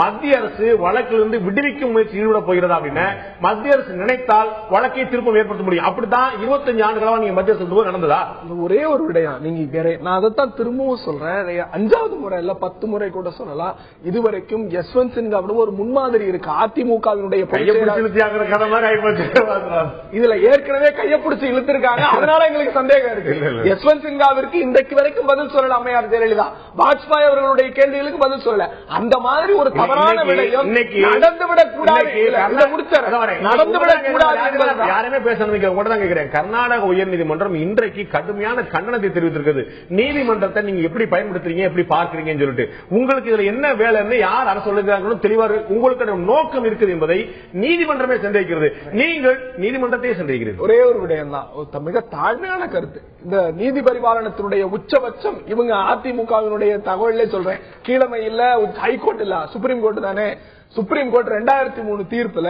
மத்திய அரசு வழக்கிலிருந்து விடுவிக்கும் முயற்சி ஈடுபட போகிறதா அப்படின்னு மத்திய அரசு நினைத்தால் வழக்கை திருப்பம் ஏற்படுத்த முடியும். அப்படித்தான் 25 ஆண்டுகளா நீங்க மத்திய அரசு நடந்ததா? ஒரே ஒரு விடயம் நீங்க நான் அதைத்தான் திரும்பவும் சொல்றேன். 5வது முறை இல்ல 10 முறை கூட சொல்லலாம். இதுவரைக்கும் யஸ்வந்த் சின்ஹா ஒரு முன்மாதிரி இருக்கு. அதிமுகவினுடைய இதுல ஏற்கனவே கையப்பிடிச்சு இழுத்திருக்காங்க. அதனால எங்களுக்கு சந்தேகம் இருக்கு. யஸ்வந்த் சின்ஹாவிற்கு இன்றைக்கு வரைக்கும் பதில் சொல்லல அம்மையார் ஜெயலலிதா. வாஜ்பாய் அவர்களுடைய கேள்விகளுக்கு பதில் சொல்லல. அந்த மாதிரி ஒரு தவறான விடயம் நடந்துவிடக் கூடாது. நடந்துவிடக் கூடாது. யாருமே பேச கேட்கிறேன். கர்நாடக உயர்நீதிமன்றம் இன்றைக்கு கடுமையான கண்டனத்தை தெரிவித்திருக்கிறது. நீதிமன்றத்தை நீங்க எப்படி பயன்படுத்துறீங்க, எப்படி பார்க்கிறீங்கன்னு சொல்லிட்டு உங்களுக்கு இதுல என்ன வேலைன்னு யார் அரசு சொல்லுகிறாங்க தெளிவாக உங்களுக்கு நோக்கம் இருக்குது என்பதை நீதிமன்றமே சந்தேகிக்கிறது. நீங்கள் நீதிமன்றத்தையே சந்தேகிக்கிறீர்கள். ஒரே ஒரு விடயம் தான் மிக தாழ்மையான கருத்து. இந்த நீதி பரிபாலனத்தினுடைய உச்சபட்சம் இவங்க அதிமுகவினுடைய தகவலே சொல்றேன். கீழமை இல்ல, ஹைகோர்ட் இல்ல, சுப்ரீம் கோர்ட் தானே. சுப்ரீம் கோர்ட் 2003 தீர்ப்புல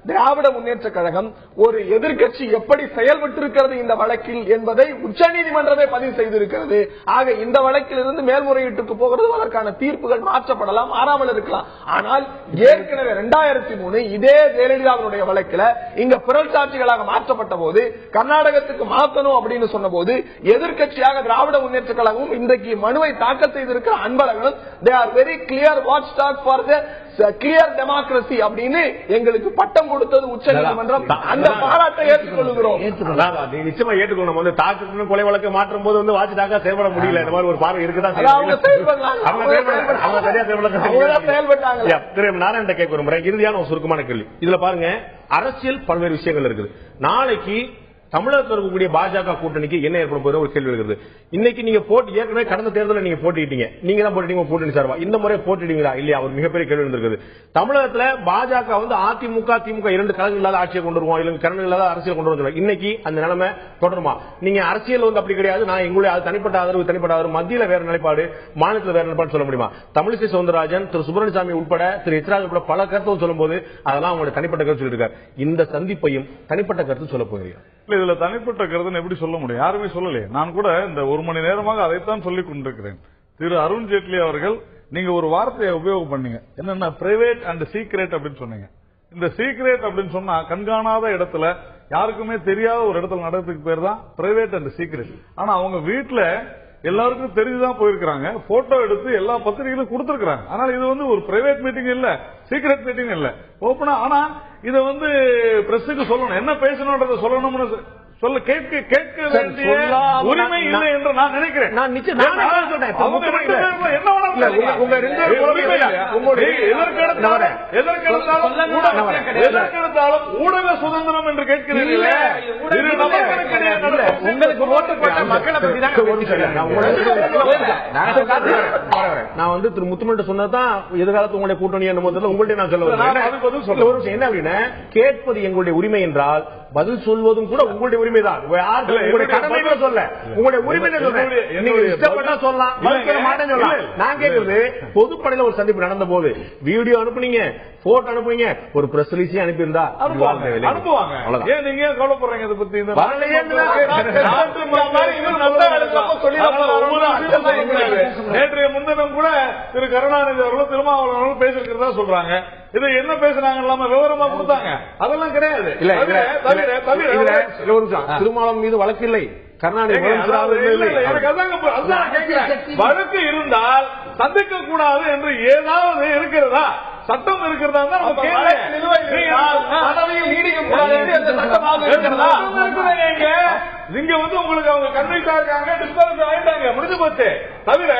திராவிட முன்னேற்ற கழகம் ஒரு எதிர்க்கட்சி எப்படி செயல்பட்டிருக்கிறது இந்த வழக்கில் என்பதை உச்சநீதிமன்றமே பதிவு செய்திருக்கிறது. ஆக இந்த வழக்கில் இருந்து மேல்முறையீட்டுக்கு போகிறது அதற்கான தீர்ப்புகள் மாற்றப்படலாம், மாறாமல் இருக்கலாம். ஆனால் ஏற்கனவே 2003 இதே ஜெயலலிதாவுடைய வழக்கில் இங்க பிறல் சாட்சிகளாக மாற்றப்பட்ட போது கர்நாடகத்துக்கு மாற்றணும் அப்படின்னு சொன்ன போது எதிர்க்கட்சியாக திராவிட முன்னேற்ற கழகமும் இன்றைக்கு மனுவை தாக்கல் செய்திருக்கிற அன்பழகனும் they are very clear watchdog for the clear democracy அப்படின்னு எங்களுக்கு பட்டம் கொடுத்தது உச்சநீதிமன்றம். அந்த பாராட்டை ஏற்றுக்கொள்கிறோம். நிச்சயமா ஏற்றுக்கொள்ளணும். வந்து தாக்கு கொலை வழக்கு மாற்றும் போது வந்து வாட்ச் டாக்கா செயல்பட முடியல. இந்த மாதிரி ஒரு பார்வை இருக்குதான். திரு நாராயணன் கேட்க விரும்புறேன். இறுதியான ஒரு சுருக்கமான கேள்வி. இதுல பாருங்க, அரசியல் பல்வேறு விஷயங்கள் இருக்குது. நாளைக்கு தமிழகத்தில் இருக்கக்கூடிய பாஜக கூட்டணிக்கு என்ன ஏற்பட போகிற ஒரு கேள்வி இருக்குது. இன்னைக்கு நீங்க போட்டி ஏற்கனவே கடந்த தேர்தலில் நீங்க போட்டிட்டீங்க. நீங்க தான் போட்டிட்டீங்க கூட்டணி சார்பா. இந்த முறை போட்டிட்டீங்களா இல்லையா? ஒரு மிகப்பெரிய கேள்வி இருந்திருக்குது. தமிழகத்துல பாஜக வந்து அதிமுக திமுக 2 கலங்கள் இல்லாத ஆட்சியை கொண்டு வருவோம், இல்ல கலங்கள் இல்லாத அரசியல் கொண்டு வருவோம். இன்னைக்கு அந்த நிலைமை தொடருமா? நீங்க அரசியல் வந்து அப்படி கிடையாது. நான் எங்களுடைய தனிப்பட்ட ஆதரவு மத்தியில வேற நிலைப்பாடு, மாநிலத்தில் வேற நிலைப்பாடு சொல்ல முடியுமா? தமிழிசை சவுந்தரராஜன், திரு சுப்பிரமணியசாமி உட்பட திரு எச்ராஜ் உட்பட பல கருத்தும் சொல்லும் போது அதெல்லாம் அவங்களுடைய தனிப்பட்ட கருத்து சொல்லியிருக்காரு. இந்த சந்திப்பையும் தனிப்பட்ட கருத்து சொல்ல போகிறீங்க. இதுல தனிப்பட்ட கருத்து எப்படி சொல்ல முடியும்? யாருமே சொல்லலையே. நான் கூட இந்த 1 மணி நேரமாக அதைத்தான் சொல்லிக் கொண்டிருக்கிறேன். திரு அருண்ஜேட்லி அவர்கள் நீங்க ஒரு வார்த்தையை உபயோகம் பண்ணீங்க. என்னன்னா பிரைவேட் அண்ட் சீக்ரெட் அப்படின்னு சொன்னீங்க. இந்த சீக்ரெட் அப்படின்னு சொன்னா கண்காணாத இடத்துல, யாருக்குமே தெரியாத ஒரு இடத்துல நடக்கிறதுக்கு பேர் தான் பிரைவேட் அண்ட் சீக்ரெட். ஆனா அவங்க வீட்டுல எல்லாருக்கும் தெரிஞ்சுதான் போயிருக்காங்க. போட்டோ எடுத்து எல்லா பத்திரிகைகளும் கொடுத்திருக்காங்க. ஆனால் இது வந்து ஒரு பிரைவேட் மீட்டிங் இல்ல, சீக்ரெட் மீட்டிங் இல்ல, ஓபனா. ஆனா இதை வந்து பிரஸுக்கு சொல்லணும், என்ன பேசணும்ன்றத சொல்லணும்னு சொல்ல கேட்க வேண்டிய உரிமை இல்லை என்று நான் நினைக்கிறேன். உங்க ரெண்டு எதற்கெடுத்தாலும் ஊடக சுதந்திரம் என்று கேட்கிறீர்கள். உங்களுக்கு ஓட்டு போட்ட மக்களை பத்தி தான் நான் வந்து திரு முத்துமன் சொன்னதான் எதிர்காலத்து உங்களுடைய கூட்டணி என்ன உங்கள்ட்ட நான் சொல்ல என்ன அப்படின்னா, கேட்பது எங்களுடைய உரிமை என்றால் பதில் சொல்வதும் கூட உங்களுடைய உரிமை தான். உங்களுடைய கடமை சொல்ல, உங்களுடைய உரிமை இஷ்டப்பட்டா சொல்லலாம், மாட்டேன்னு சொல்லலாம். நான் கேட்கறது பொதுப்படையில ஒரு சந்திப்பு நடந்த போது வீடியோ அனுப்புனீங்க, போட்டோ அனுப்புனீங்க, ஒரு பிரஸ் ரிலீஸ் அனுப்பியிருந்தா அனுப்புவாங்க. ஏன் நீங்க கவலைப்படுறீங்க இதை பத்தி? நேற்றைய முன்தினம் கூட திரு கருணாநிதி அவர்களும் திருமாவளவர்களும் பேசிருக்கிறதா சொல்றாங்க. இதை என்ன பேசுறாங்க இல்லாம விவரமா கொடுத்தாங்க, அதெல்லாம் கிடையாது. திருமாவளவன் மீது வழக்கு இல்லை, கருணாநிதி வழக்கு இருந்தால் சந்திக்க கூடாது என்று ஏதாவது இருக்கிறதா? சட்டம் இருக்கிறதா? இங்க வந்து உங்களுக்கு அவங்க கன்விக்டா இருக்காங்க, டிஸ்குவாலிஃபை ஆயிட்டாங்க, முடிஞ்சு போச்சு. தவிர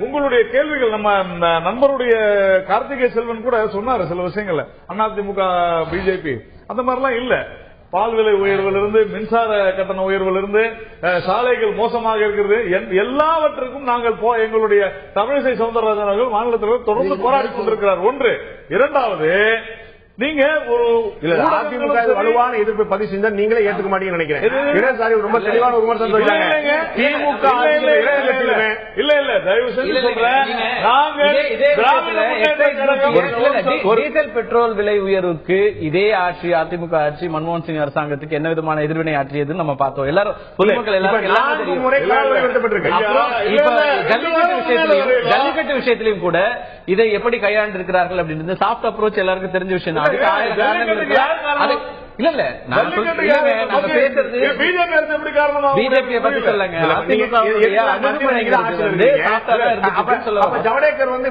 உங்களுடைய கேள்விகள், நம்ம நண்பருடைய கார்த்திகை செல்வன் கூட சொன்னாரு சில விஷயங்கள்ல, அதிமுக பிஜேபி அந்த மாதிரிலாம் இல்ல. பால் விலை உயர்விலிருந்து மின்சார கட்டண உயர்விலிருந்து சாலைகள் மோசமாக இருக்கிறது, எல்லாவற்றுக்கும் நாங்கள் எங்களுடைய தமிழிசை சவுந்தரராஜன் அவர்கள் மாநிலத்தில் தொடர்ந்து போராடி கொண்டிருக்கிறார். ஒன்று. இரண்டாவது, நீங்க ஒரு அதிமுக வலுவான எதிர்ப்பை பதிவு செஞ்சா நீங்களே ஏற்றுக்க மாட்டீங்கன்னு நினைக்கிறேன். ரொம்ப தெளிவான விமர்சனம் சொல்றாங்க. திமுக இல்ல தயவு செஞ்சு சொல்றேன், டீசல் பெட்ரோல் விலை உயர்வுக்கு இதே ஆட்சி அதிமுக ஆட்சி மன்மோகன் சிங் அரசாங்கத்துக்கு என்ன விதமான எதிர்வினை ஆற்றியதுன்னு நம்ம பார்த்தோம். எல்லாரும் பொதுமக்கள் ஜல்லிக்கட்டு விஷயத்திலையும் கூட இதை எப்படி கையாண்டு இருக்கிறார்கள் அப்படின்னு சாஃப்ட் அப்ரோச் எல்லாருக்கும் தெரிஞ்ச விஷயம். பிஜேபி பத்தி சொல்லுங்க. ஜவடேகர் வந்து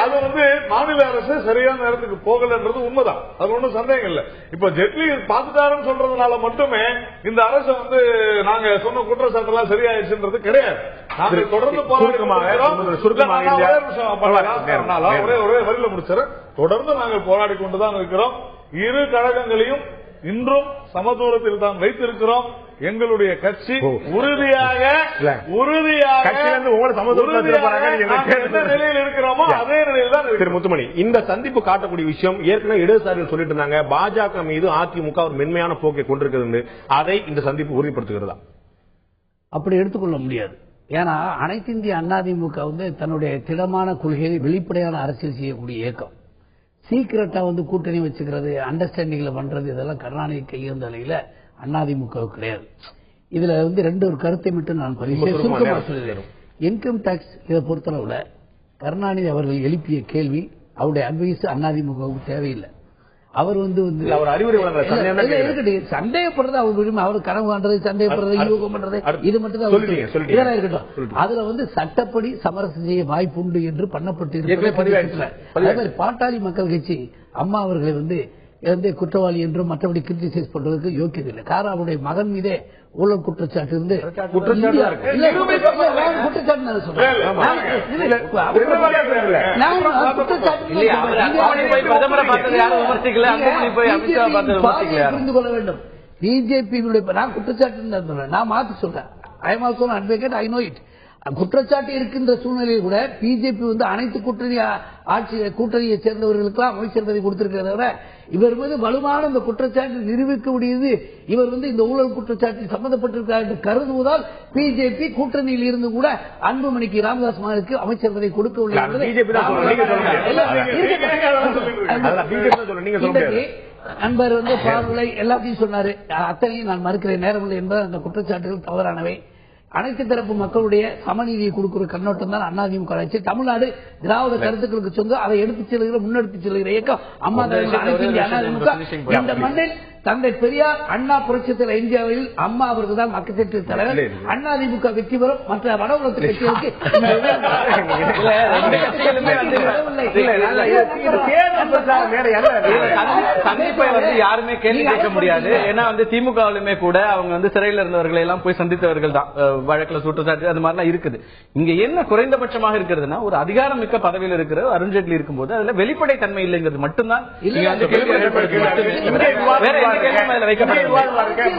அது வந்து மாநில அரசு சரியான நேரத்துக்கு போகலன்றது உண்மைதான், அது ஒன்றும் சந்தேகம் இல்லை. இப்ப ஜெட்லி பார்த்துட்டாருன்னு சொல்றதுனால மட்டுமே இந்த அரசு வந்து நாங்க சொன்ன குற்றச்சாட்டு எல்லாம் சரியாயிருச்சுன்றது கிடையாது. நாங்கள் தொடர்ந்து ஒரே வரியில முடிச்சிரு, தொடர்ந்து நாங்கள் போராடி கொண்டுதான் இருக்கிறோம். இரு கழகங்களையும் இன்றும் சமதூரத்தில் தான் வைத்திருக்கிறோம். எங்களுடைய கட்சி உறுதியாக நிலையில் இருக்கிறோமோ அதே நிலையில் தான். திரு முத்துமணி, இந்த சந்திப்பு காட்டக்கூடிய விஷயம் ஏற்கனவே இடதுசாரிகள் சொல்லிட்டு இருந்தாங்க, பாஜக மீது அதிமுக ஒரு மென்மையான போக்கை கொண்டிருக்கிறது. அதை இந்த சந்திப்பு உறுதிப்படுத்துகிறதா? அப்படி எடுத்துக்கொள்ள முடியாது. ஏன்னா அனைத்து இந்திய அதிமுக வந்து தன்னுடைய திடமான கொள்கையை வெளிப்படையான அரசியல் செய்யக்கூடிய இயக்கம். சீக்கிரட்டா வந்து கூட்டணி வச்சுக்கிறது, அண்டர்ஸ்டாண்டிங்ல பண்றது, இதெல்லாம் கருணாநிதி கையிருந்த நிலையில அதிமுக கிடையாது. இதுல வந்து ஒரு கருத்தை மட்டும் நான் சுருக்கமாக சொல்லுகிறேன். இன்கம் டாக்ஸ் இதை பொறுத்தளவுல கருணாநிதி அவர்கள் எழுப்பிய கேள்வி, அவருடைய அட்வைஸ் அதிமுகவுக்கு தேவையில்லை. அவர் வந்து சந்தேகப்படுறது அவர் விரும்பி, அவர் கனவு காண்றது, சந்தேகப்படுறது, யூகம் பண்றது, இது மட்டும் தான் இதெல்லாம் இருக்கட்டும். அதுல வந்து சட்டப்படி சமரசம் செய்ய வாய்ப்பு உண்டு என்று பண்ணப்பட்டிருக்கிறது. பாட்டாளி மக்கள் கட்சி அம்மா அவர்களை வந்து குற்றவாளி என்றும் மற்றபடி கிரிட்டிசைஸ் பண்றதுக்கு யோக்கியது இல்லை. காரணம் அவருடைய மகன் மீதே ஊழல் குற்றச்சாட்டு இருந்து புரிந்து கொள்ள வேண்டும். பிஜேபி நான் குற்றச்சாட்டு நான் மாத்தி சொல்றேன். I am also advocate, I know it. குற்றச்சாட்டு இருக்கின்ற சூழ்நிலையில் கூட பிஜேபி வந்து அனைத்து கூட்டணியை சேர்ந்தவர்களுக்கு அமைச்சர் பதவி கொடுத்திருக்கிறத இவர் மீது வலுவான இந்த குற்றச்சாட்டு நிரூபிக்க முடியுது. இவர் வந்து இந்த ஊழல் குற்றச்சாட்டில் சம்பந்தப்பட்டிருக்கிறார் என்று கருதுவதால் பிஜேபி கூட்டணியில் இருந்து கூட அன்புமணிக்கு ராமதாஸ் மாருக்கு அமைச்சர் பதவி கொடுக்கவில்லை. நண்பர் வந்து பார்வை எல்லாத்தையும் சொன்னாரு, அத்தனையும் நான் மறுக்கிறேன், நேரமில்லை என்பது அந்த குற்றச்சாட்டுகள் தவறானவை. அனைத்து தரப்பு மக்களுடைய சமநீதியை கொடுக்கிற கண்ணோட்டம் தான் அதிமுக ஆட்சி. தமிழ்நாடு திராவிட கருத்துக்களுக்கு சொந்த, அதை எடுத்துச் செல்கிற முன்னெடுத்துச் செல்கிற இயக்கம் அம்மா அதிமுக. இந்த மண்ணில் தந்தை பெரியார், அண்ணா புரட்சித் தலைவர் எம்ஜிஆரில் அம்மா அவர்கள் தான் மக்கள் கட்சி தலைவர். அண்ணா திமுக வெற்றி பெறும், மற்ற வடகுலத்து கட்சிகளுக்கு சந்திப்பை வந்து யாருமே கேள்வி கேட்க முடியாது. ஏன்னா வந்து திமுகவிலுமே கூட அவங்க வந்து சிறையில் இருந்தவர்களை எல்லாம் போய் சந்தித்தவர்கள் தான், வழக்குல சுற்றச்சாட்டு அது மாதிரிலாம் இருக்குது. இங்க என்ன குறைந்தபட்சமாக இருக்கிறதுனா, ஒரு அதிகாரம் மிக்க பதவியில் இருக்கிற அருண்ஜேட்லி இருக்கும்போது அதுல வெளிப்படை தன்மை இல்லைங்கிறது மட்டும்தான்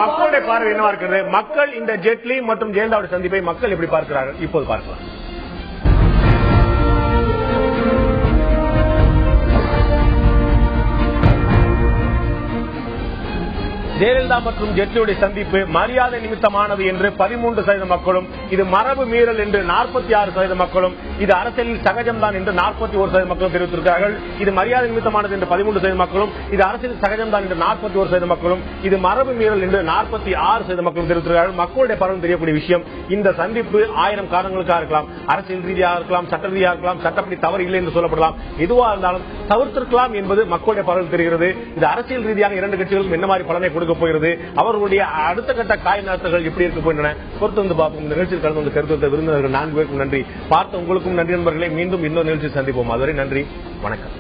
மக்களுடைய பார்வை என்னவா இருக்கிறது? மக்கள் இந்த ஜேட்லி மற்றும் ஜெயலலிதாவுடைய சந்திப்பை மக்கள் எப்படி பார்க்கிறார்கள்? இப்போது பார்க்கலாம். ஜெயலலிதா மற்றும் ஜெட்லியுடைய சந்திப்பு மரியாதை நிமித்தமானது என்று 13% மக்களும், இது மரபு மீறல் என்று 46% மக்களும், இது அரசியலில் சகஜம்தான் என்று 41% மக்களும் தெரிவித்திருக்கிறார்கள். இது மரியாதை நிமித்தமானது என்று 13% மக்களும், இது அரசியல் சகஜம்தான் என்று 41% மக்களும், இது மரபு மீறல் என்று 46% மக்களும் தெரிவித்திருக்கிறார்கள். மக்களுடைய பரவல் தெரியக்கூடிய விஷயம், இந்த சந்திப்பு 1000 காரணங்களுக்காக இருக்கலாம், அரசியல் ரீதியாக இருக்கலாம், சட்ட ரீதியாக இருக்கலாம், சட்டப்படி தவறு இல்லை என்று சொல்லப்படலாம், எதுவாக இருந்தாலும் தவிர்த்திருக்கலாம் என்பது மக்களுடைய பரவல் தெரிகிறது. இது அரசியல் ரீதியாக இரண்டு கட்சிகளுக்கும் என்ன மாதிரி பலனை கொடுக்க போகிறது, அவர்களுடைய அடுத்த கட்ட காய் நகர்த்தல்கள் எப்படி இருக்க போகின்றன பொறுத்து வந்து பார்ப்போம். இந்த நிகழ்ச்சியில் கலந்து வந்து கருத்து விருந்தினர்கள் 4 பேருக்கும் நன்றி. பார்த்த உங்களுக்கும் நன்றி நண்பர்களே. மீண்டும் இன்னொரு நிகழ்ச்சியில் சந்திப்போம். அதுவரை நன்றி, வணக்கம்.